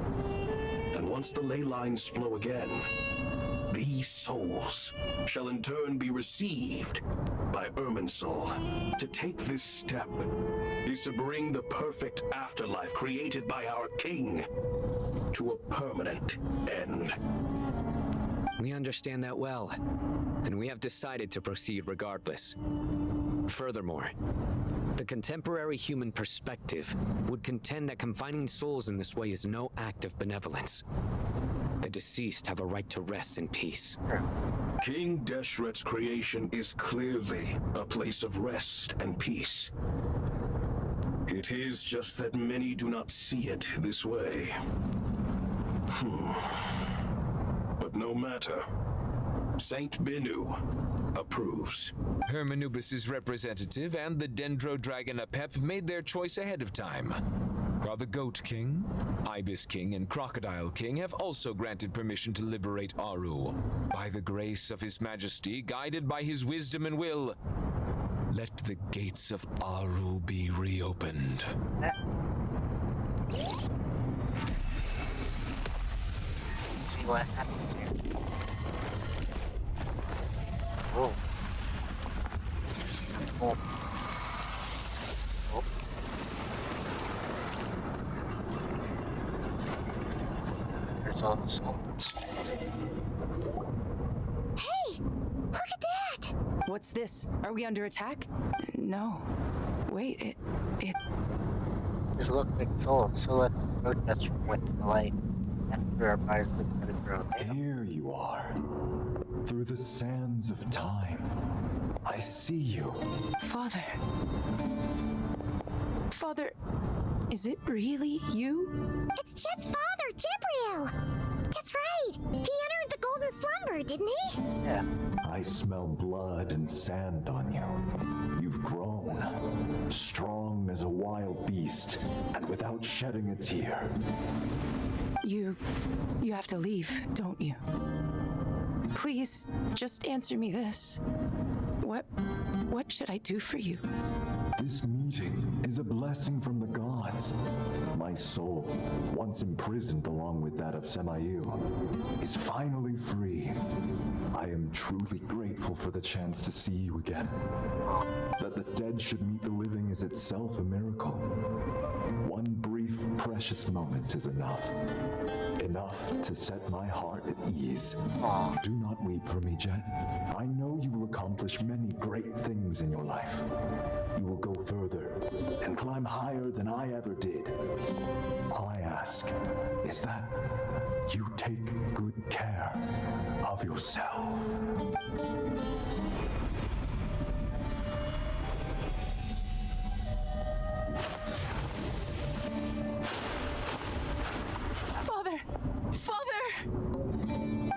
S4: And once the ley lines flow again, these souls shall in turn be received by Irminsul. To take this step is to bring the perfect afterlife created by our king to a permanent end.
S19: We understand that well, and we have decided to proceed regardless. Furthermore, the contemporary human perspective would contend that confining souls in this way is no act of benevolence. The deceased have a right to rest in peace.
S4: King Deshret's creation is clearly a place of rest and peace. It is just that many do not see it this way. But no matter. Saint Binu approves.
S2: Hermanubis' representative and the Dendro Dragon Apep made their choice ahead of time, while the Goat King, Ibis King, and Crocodile King have also granted permission to liberate Aru. By the grace of His Majesty, guided by his wisdom and will, let the gates of Aru be reopened.
S1: See what happens here. Whoa. Oh. Oh. There's all the souls.
S12: Hey! Look at that!
S5: What's this? Are we under attack? No. Wait, it...
S1: These look like souls, so let's protest with the light. After our bodies look at it grow.
S18: Here you are. Through the sands of time. I see you.
S5: Father. Father, is it really you?
S12: It's Chet's father, Jibril! That's right! He entered the Golden Slumber, didn't he?
S1: Yeah.
S18: I smell blood and sand on you. You've grown, strong as a wild beast, and without shedding a tear.
S5: You have to leave, don't you? Please, just answer me this. What should I do for you?
S18: This meeting is a blessing from the gods. My soul, once imprisoned along with that of Semayu, is finally free. I am truly grateful for the chance to see you again. That the dead should meet the living is itself a miracle. One brief, precious moment is enough. Enough to set my heart at ease. Do not weep for me, Jet. I know you will accomplish many great things in your life. You will go further and climb higher than I ever did. All I ask is that you take good care of yourself.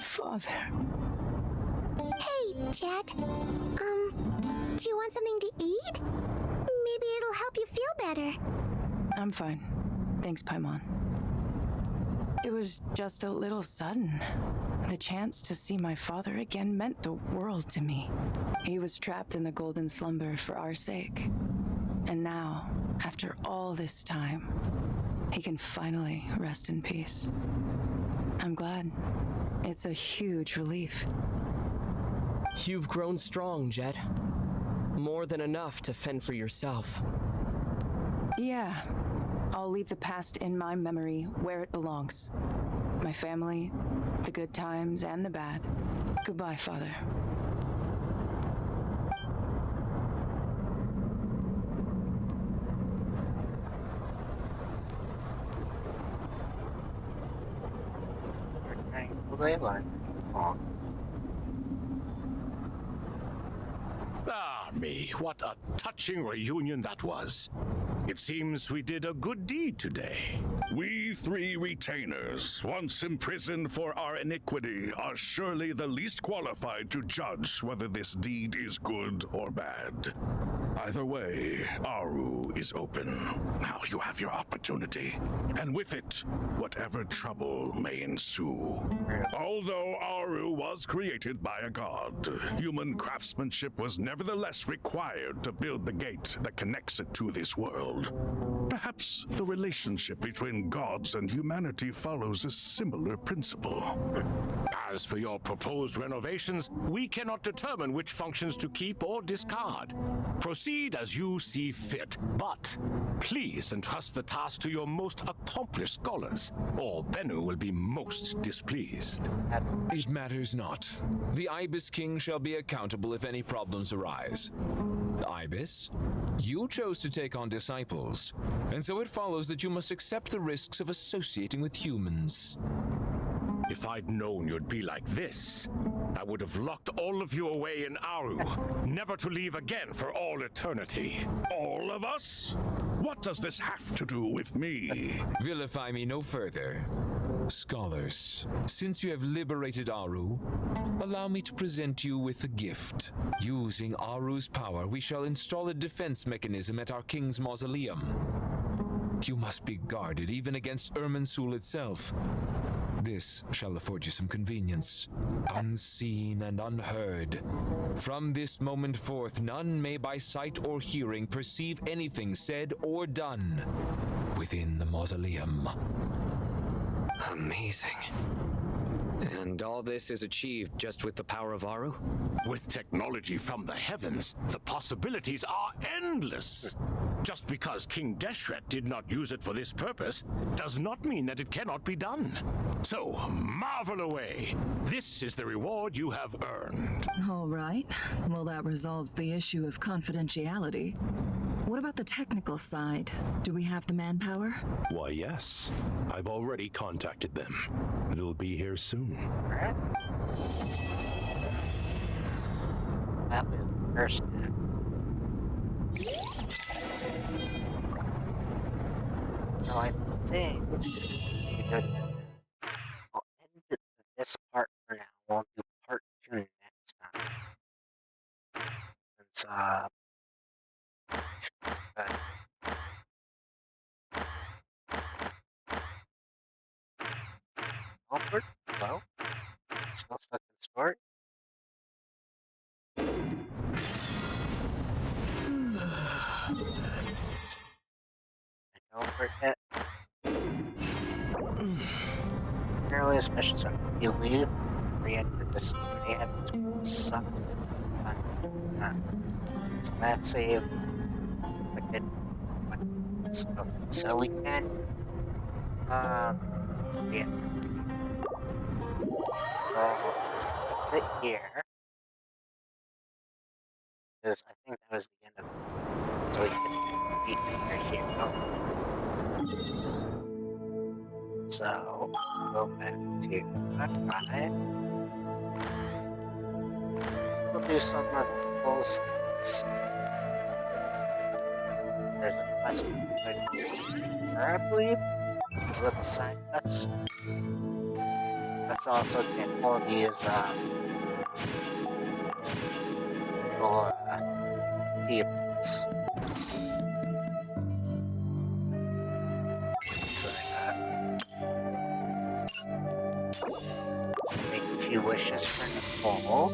S5: Father.
S12: Hey, Jet. Do you want something to eat? Maybe it'll help you feel better.
S5: I'm fine. Thanks, Paimon. It was just a little sudden. The chance to see my father again meant the world to me. He was trapped in the Golden Slumber for our sake. And now, after all this time, he can finally rest in peace. I'm glad. It's a huge relief.
S7: You've grown strong, Jet. More than enough to fend for yourself.
S5: Yeah. I'll leave the past in my memory where it belongs. My family, the good times and the bad. Goodbye, Father.
S15: Ah, me, what a touching reunion that was. It seems we did a good deed today.
S16: We three retainers, once imprisoned for our iniquity, are surely the least qualified to judge whether this deed is good or bad. Either way, Aru is open. Now you have your opportunity, and with it, whatever trouble may ensue. Although Aru was created by a god, human craftsmanship was nevertheless required to build the gate that connects it to this world. Perhaps the relationship between gods and humanity follows a similar principle.
S15: As for your proposed renovations, we cannot determine which functions to keep or discard. Proceed as you see fit, but please entrust the task to your most accomplished scholars, or Bennu will be most displeased.
S2: It matters not. The Ibis King shall be accountable if any problems arise. Ibis, you chose to take on disciples, and so it follows that you must accept the risks of associating with humans.
S15: If I'd known you'd be like this, I would have locked all of you away in Aru, never to leave again for all eternity.
S16: All of us? What does this have to do with me?
S2: Vilify me no further. Scholars, since you have liberated Aru, allow me to present you with a gift. Using Aru's power, we shall install a defense mechanism at our king's mausoleum. You must be guarded even against Irminsul itself. This shall afford you some convenience, unseen and unheard. From this moment forth, none may by sight or hearing perceive anything said or done within the mausoleum.
S19: Amazing. And all this is achieved just with the power of Aru?
S15: With technology from the heavens, the possibilities are endless. Just because King Deshret did not use it for this purpose does not mean that it cannot be done. So, marvel away. This is the reward you have earned.
S13: All right. Well, that resolves the issue of confidentiality. What about the technical side? Do we have the manpower?
S9: Why, yes. I've already contacted them. It'll be here soon.
S1: That was the first step. So I think we'll end this part for now. We'll do part 2 next time. Since, Alfred? Hello? Still stuck in story? Alfred yet? Apparently, especially so you leave, re-enter the security habits will suck. So that save. So we can, yeah. Right here. Because I think that was the end of it. So we can beat right here. Oh. So, go back to that guy. We'll do some of the full stats. There's a question I believe. A little side quest. Let's also get all these little vehicles. So make a few wishes for Nicole.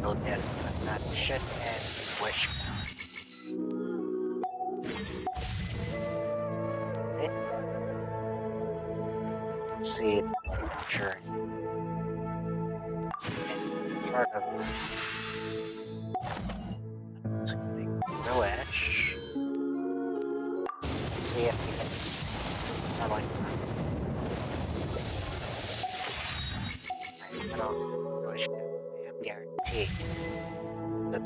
S1: Go get that shit and wish. Okay. see the picture. Part of the edge. Let's see if we can. I like that. I don't really should. I am guaranteed that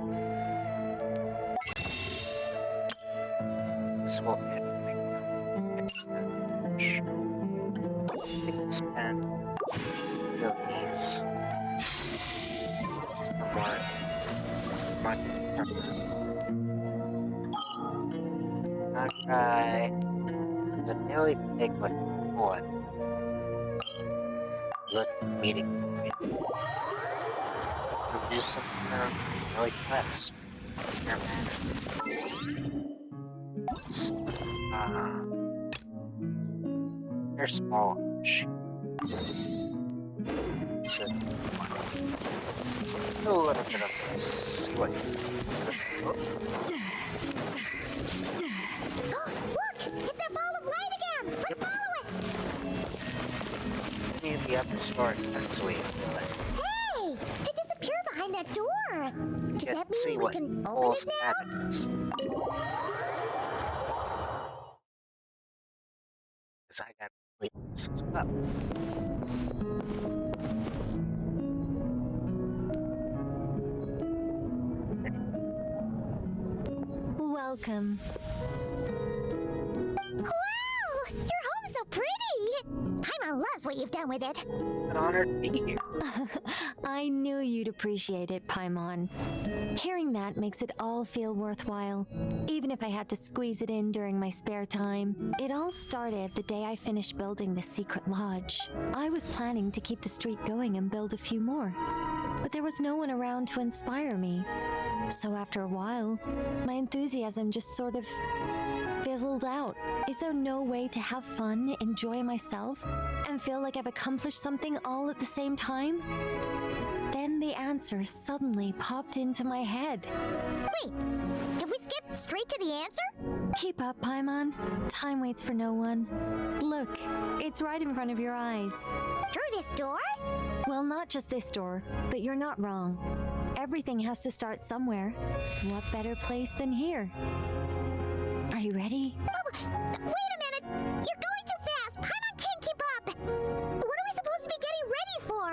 S1: this will end spend these more money. I'll try the nearly thick with bullet. Good meeting. We'll do something really fast. They're small. This is a little bit of this. What?
S12: Look! It's that ball of light again! Let's follow it!
S1: Maybe the upper story depends we.
S12: Hey! It disappeared behind that door! Does that mean we can open it now?
S1: Because I got to complete this as well.
S20: Welcome.
S12: Wow! Your home's so pretty! Paimon loves what you've done with it.
S1: An honor to be here.
S20: I knew you'd appreciate it, Paimon. Hearing that makes it all feel worthwhile, even if I had to squeeze it in during my spare time. It all started the day I finished building the secret lodge. I was planning to keep the streak going and build a few more, but there was no one around to inspire me. So after a while, my enthusiasm just sort of fizzled out. Is there no way to have fun, enjoy myself, and feel like I've accomplished something all at the same time? Then the answer suddenly popped into my head.
S12: Wait, did we skip straight to the answer?
S20: Keep up, Paimon. Time waits for no one. Look, it's right in front of your eyes.
S12: Through this door?
S20: Well, not just this door, but you're not wrong. Everything has to start somewhere. What better place than here? Are you ready?
S12: Oh, wait a minute! You're going too fast! Paimon can't keep up! What are we supposed to be getting ready for?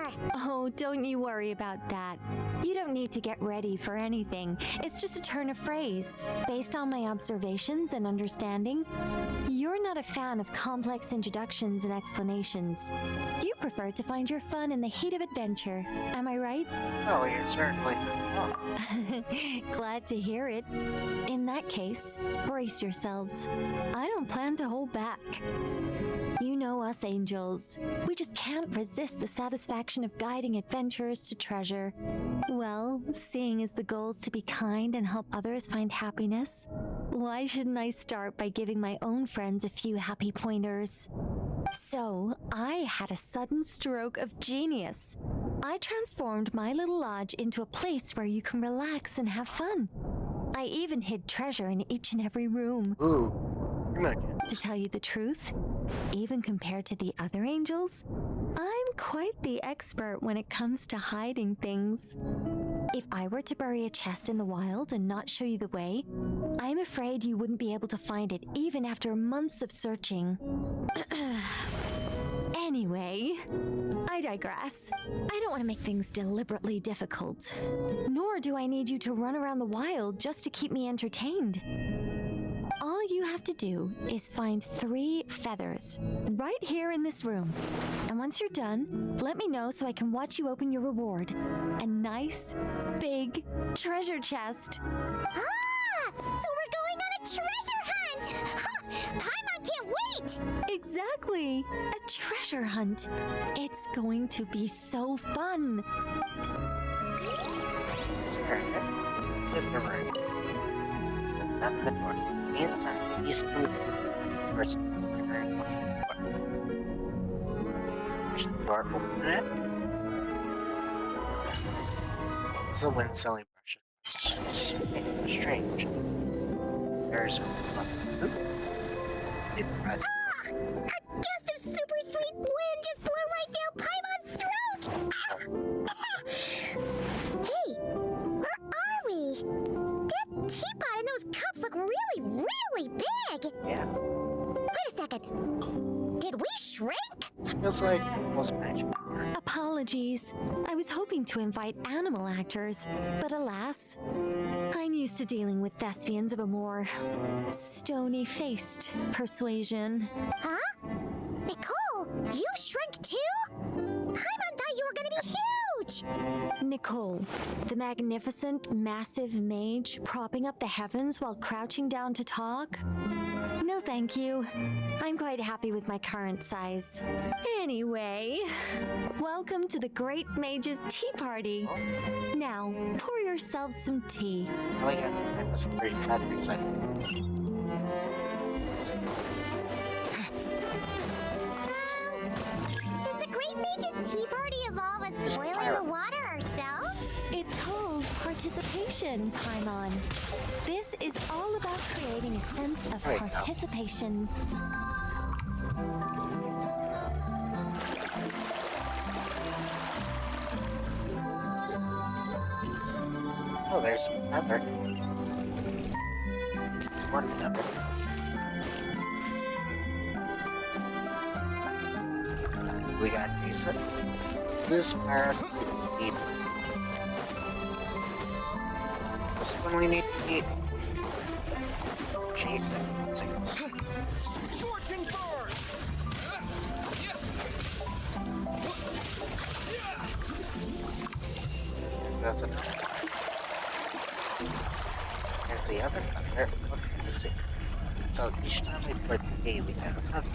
S20: Oh, don't you worry about that. You don't need to get ready for anything. It's just a turn of phrase. Based on my observations and understanding, you're not a fan of complex introductions and explanations. You prefer to find your fun in the heat of adventure. Am I right?
S1: Oh, you're certainly not.
S20: Glad to hear it. In that case, brace yourselves. I don't plan to hold back. You know us angels. We just can't resist the satisfaction of guiding adventurers to treasure. Well, seeing as the goal is to be kind and help others find happiness, why shouldn't I start by giving my own friends a few happy pointers? So, I had a sudden stroke of genius. I transformed my little lodge into a place where you can relax and have fun. I even hid treasure in each and every room.
S1: Ooh,
S20: to tell you the truth, even compared to the other angels, I'm quite the expert when it comes to hiding things. If I were to bury a chest in the wild and not show you the way, I'm afraid you wouldn't be able to find it even after months of searching. Anyway, I digress. I don't want to make things deliberately difficult. Nor do I need you to run around the wild just to keep me entertained. All you have to do is find 3 feathers right here in this room. And once you're done, let me know so I can watch you open your reward. A nice, big treasure chest.
S12: Ah! So we're going on a treasure hunt! Ha! Paimon can't wait!
S20: Exactly! A treasure hunt. It's going to be so fun.
S1: Not the door. Inside, he's moving. First, push the door, open it. It's a wind selling brush. Strange. There's a
S12: a gust of super sweet wind just big!
S1: Yeah.
S12: Wait a second. Did we shrink?
S1: It feels like it was magic.
S20: Apologies. I was hoping to invite animal actors, but alas, I'm used to dealing with thespians of a more stony-faced persuasion.
S12: Huh? Nicole, you shrink too? Paimon thought you were gonna be huge!
S20: Nicole, the magnificent, massive mage propping up the heavens while crouching down to talk? No, thank you. I'm quite happy with my current size. Anyway, welcome to the Great Mage's Tea Party. Now, pour yourself some tea.
S1: Oh yeah, that was 3 factories.
S12: Does the Great Mage's Tea Party involve us boiling the water ourselves?
S20: It's called participation, Paimon. This is all about creating a sense of participation.
S1: Oh, there's another. One another. We got Jason. This part we need. This one we need to eat. Jason.
S8: Scorching bird!
S1: That's another. There's the other one there. Let's see. So each time we put the day, we have another.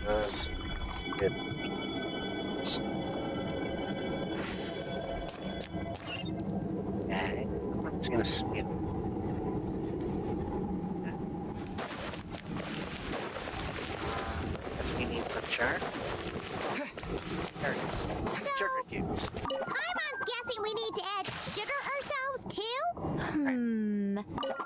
S1: Goes with and it's gonna spin. Guess we need some sugar. There it is. Sugar cubes.
S12: Paimon's guessing we need to add sugar ourselves too?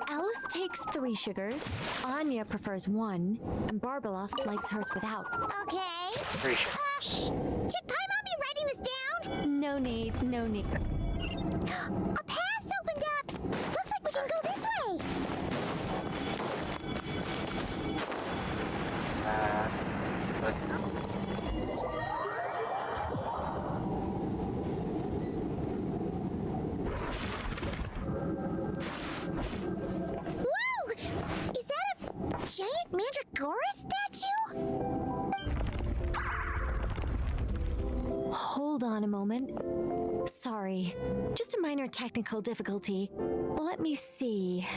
S20: Alice takes 3 sugars, Anya prefers 1, and Barbeloth likes hers without.
S12: Okay.
S1: 3 sugars.
S12: Should Paimon be writing this down?
S20: No need, no need.
S12: A path opened up! Looks like we can go this way!
S1: But no.
S12: Whoa! Is that a giant Mandragora statue?
S20: Hold on a moment. Sorry, just a minor technical difficulty. Let me see.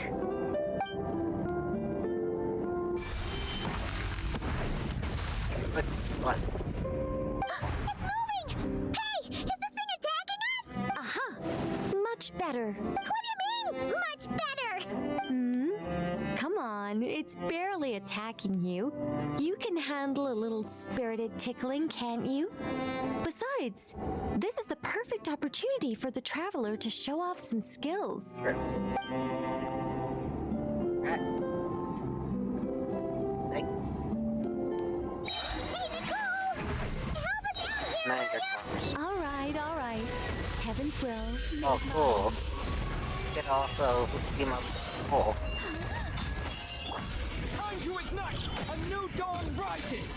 S1: What?
S12: It's moving! Hey! Is this thing attacking us?
S20: Aha! Much better.
S12: What do you mean, much better?
S20: Come on, it's barely attacking you. You can handle a little spirited tickling, can't you? Besides, this is the perfect opportunity for the traveler to show off some skills. All right. Heaven's will.
S1: Oh, cool. You can also team up with Cole.
S8: Time to ignite! A new dawn rises!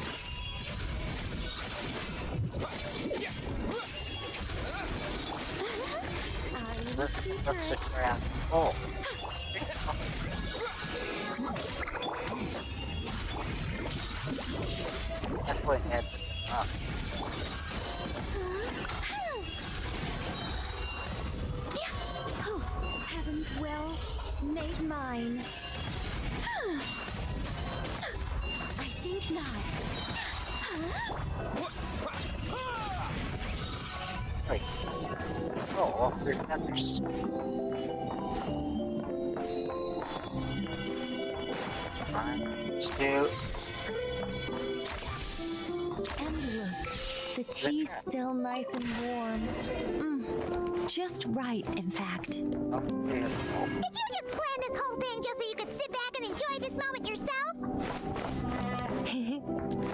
S1: Let's stick around. Oh. That's what adds it up.
S20: Oh, heaven's will made mine. I think not.
S1: Wait. Oh, there's others. Still.
S20: And look, the tea's still nice and warm. Just right, in fact.
S12: Did you just plan this whole thing just so you could sit back and enjoy this moment yourself?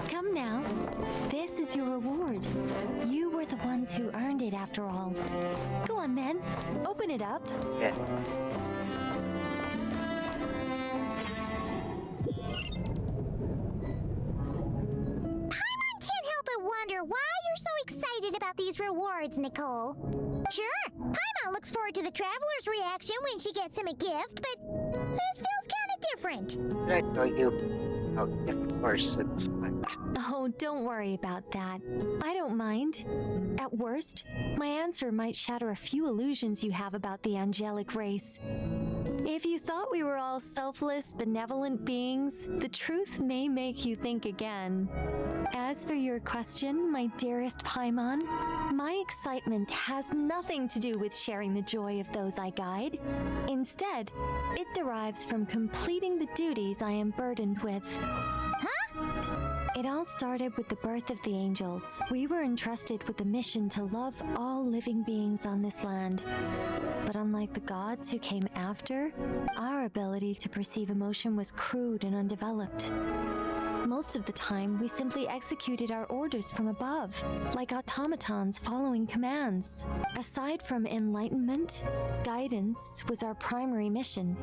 S20: Come now. This is your reward. You were the ones who earned it after all. Go on then. Open it up.
S1: Yeah.
S12: about these rewards, Nicole. Sure, Paimon looks forward to the traveler's reaction when she gets him a gift, but this feels kind of different.
S1: Did I tell you how gift corsets went?
S20: Oh, don't worry about that. I don't mind. At worst, my answer might shatter a few illusions you have about the angelic race. If you thought we were all selfless, benevolent beings, the truth may make you think again. As for your question, my dearest Paimon, my excitement has nothing to do with sharing the joy of those I guide. Instead, it derives from completing the duties I am burdened with. It all started with the birth of the angels. We were entrusted with the mission to love all living beings on this land. But unlike the gods who came after, our ability to perceive emotion was crude and undeveloped. Most of the time, we simply executed our orders from above, like automatons following commands. Aside from enlightenment, guidance was our primary mission.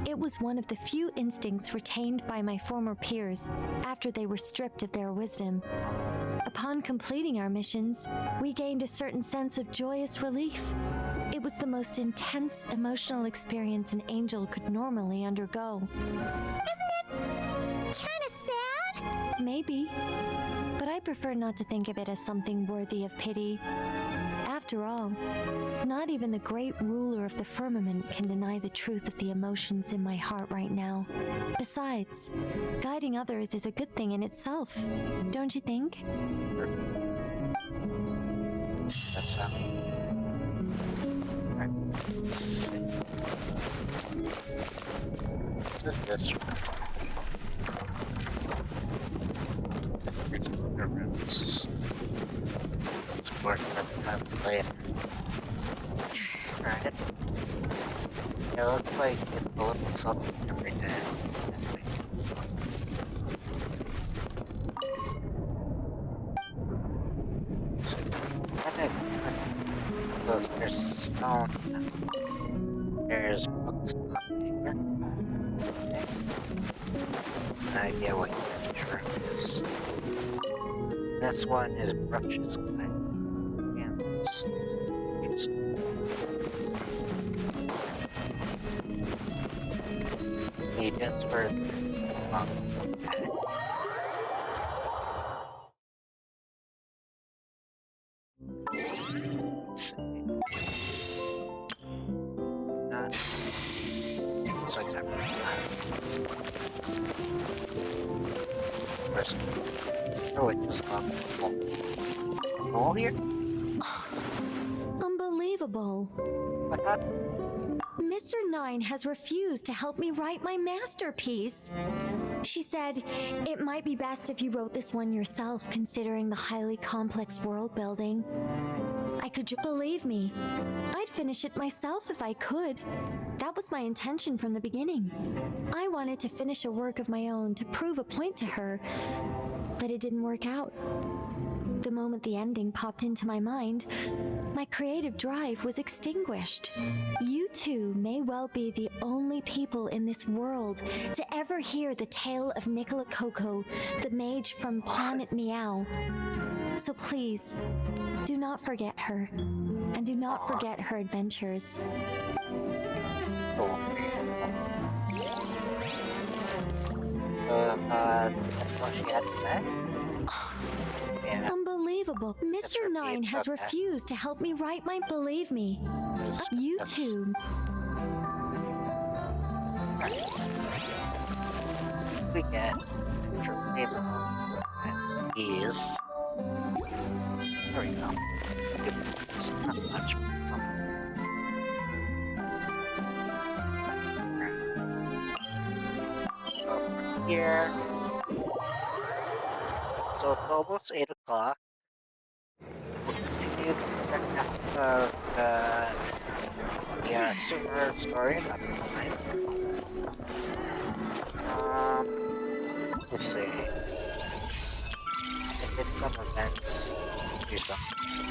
S20: It was one of the few instincts retained by my former peers after they were stripped of their wisdom. Upon completing our missions, we gained a certain sense of joyous relief. It was the most intense emotional experience an angel could normally undergo.
S12: Isn't it kind of sad?
S20: Maybe, but I prefer not to think of it as something worthy of pity. After all, not even the great ruler of the firmament can deny the truth of the emotions in my heart right now. Besides, guiding others is a good thing in itself, don't you think?
S1: That's right. Let's see. What is this? There's other rooms. Let's work on that later. Alright. It looks like it's a little something to read down. So, because there's stone. There's books on here. Okay. An idea what each room is. This one is brushes clay. Candles. Agents for let's see. Looks like that person. Oh, it just got the hole here?
S20: Unbelievable.
S1: What happened?
S20: Mr. Nine has refused to help me write my masterpiece. She said, it might be best if you wrote this one yourself, considering the highly complex world building. I could believe me. I'd finish it myself if I could. That was my intention from the beginning. I wanted to finish a work of my own to prove a point to her, but it didn't work out. The moment the ending popped into my mind, my creative drive was extinguished. You two may well be the only people in this world to ever hear the tale of Nicola Coco, the mage from Planet Meow. So please, do not forget her, and do not forget her adventures.
S1: What she had to say? Yeah.
S20: Unbelievable. Mr. Nine has refused to help me write my... Believe me. You two...
S1: We get your neighborhood is... There we go. It's not much, but something. Over here. So it's almost 8 o'clock. We'll continue the sumeru story another time. Let's see. I did some events. Do something. So.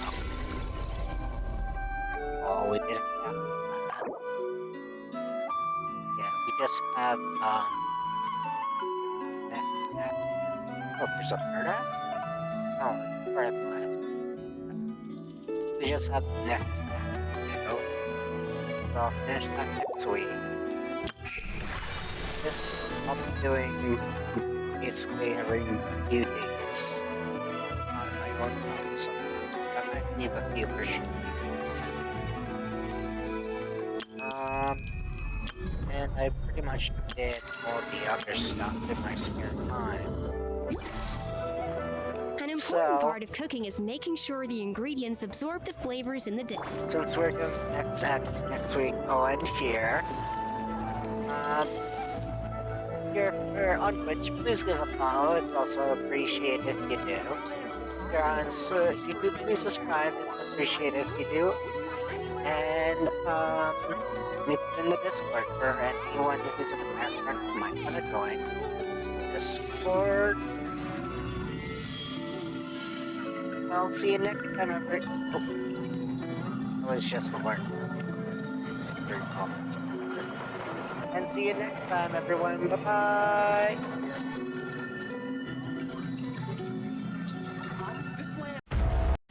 S1: Oh, we didn't have that. Yeah, we just have oh, there's a third act? Oh, it's part of the last. we just have the next video. So I'll finish that next week. This I'll be doing basically every few days on my own time, so I might leave a few for sure. And I pretty much did all the other stuff in my spare time.
S10: An important part of cooking is making sure the ingredients absorb the flavors in the dish.
S1: Since we're doing next week, I'll end here. If you're on Twitch, please give a follow. It's also appreciated if you do. If you're on YouTube, please subscribe. It's appreciated if you do. And maybe in the Discord for anyone who's in the background who might want to join. Discord. I'll see you next time, everyone. Oh, it was just a word. And see you next time, everyone. Bye-bye.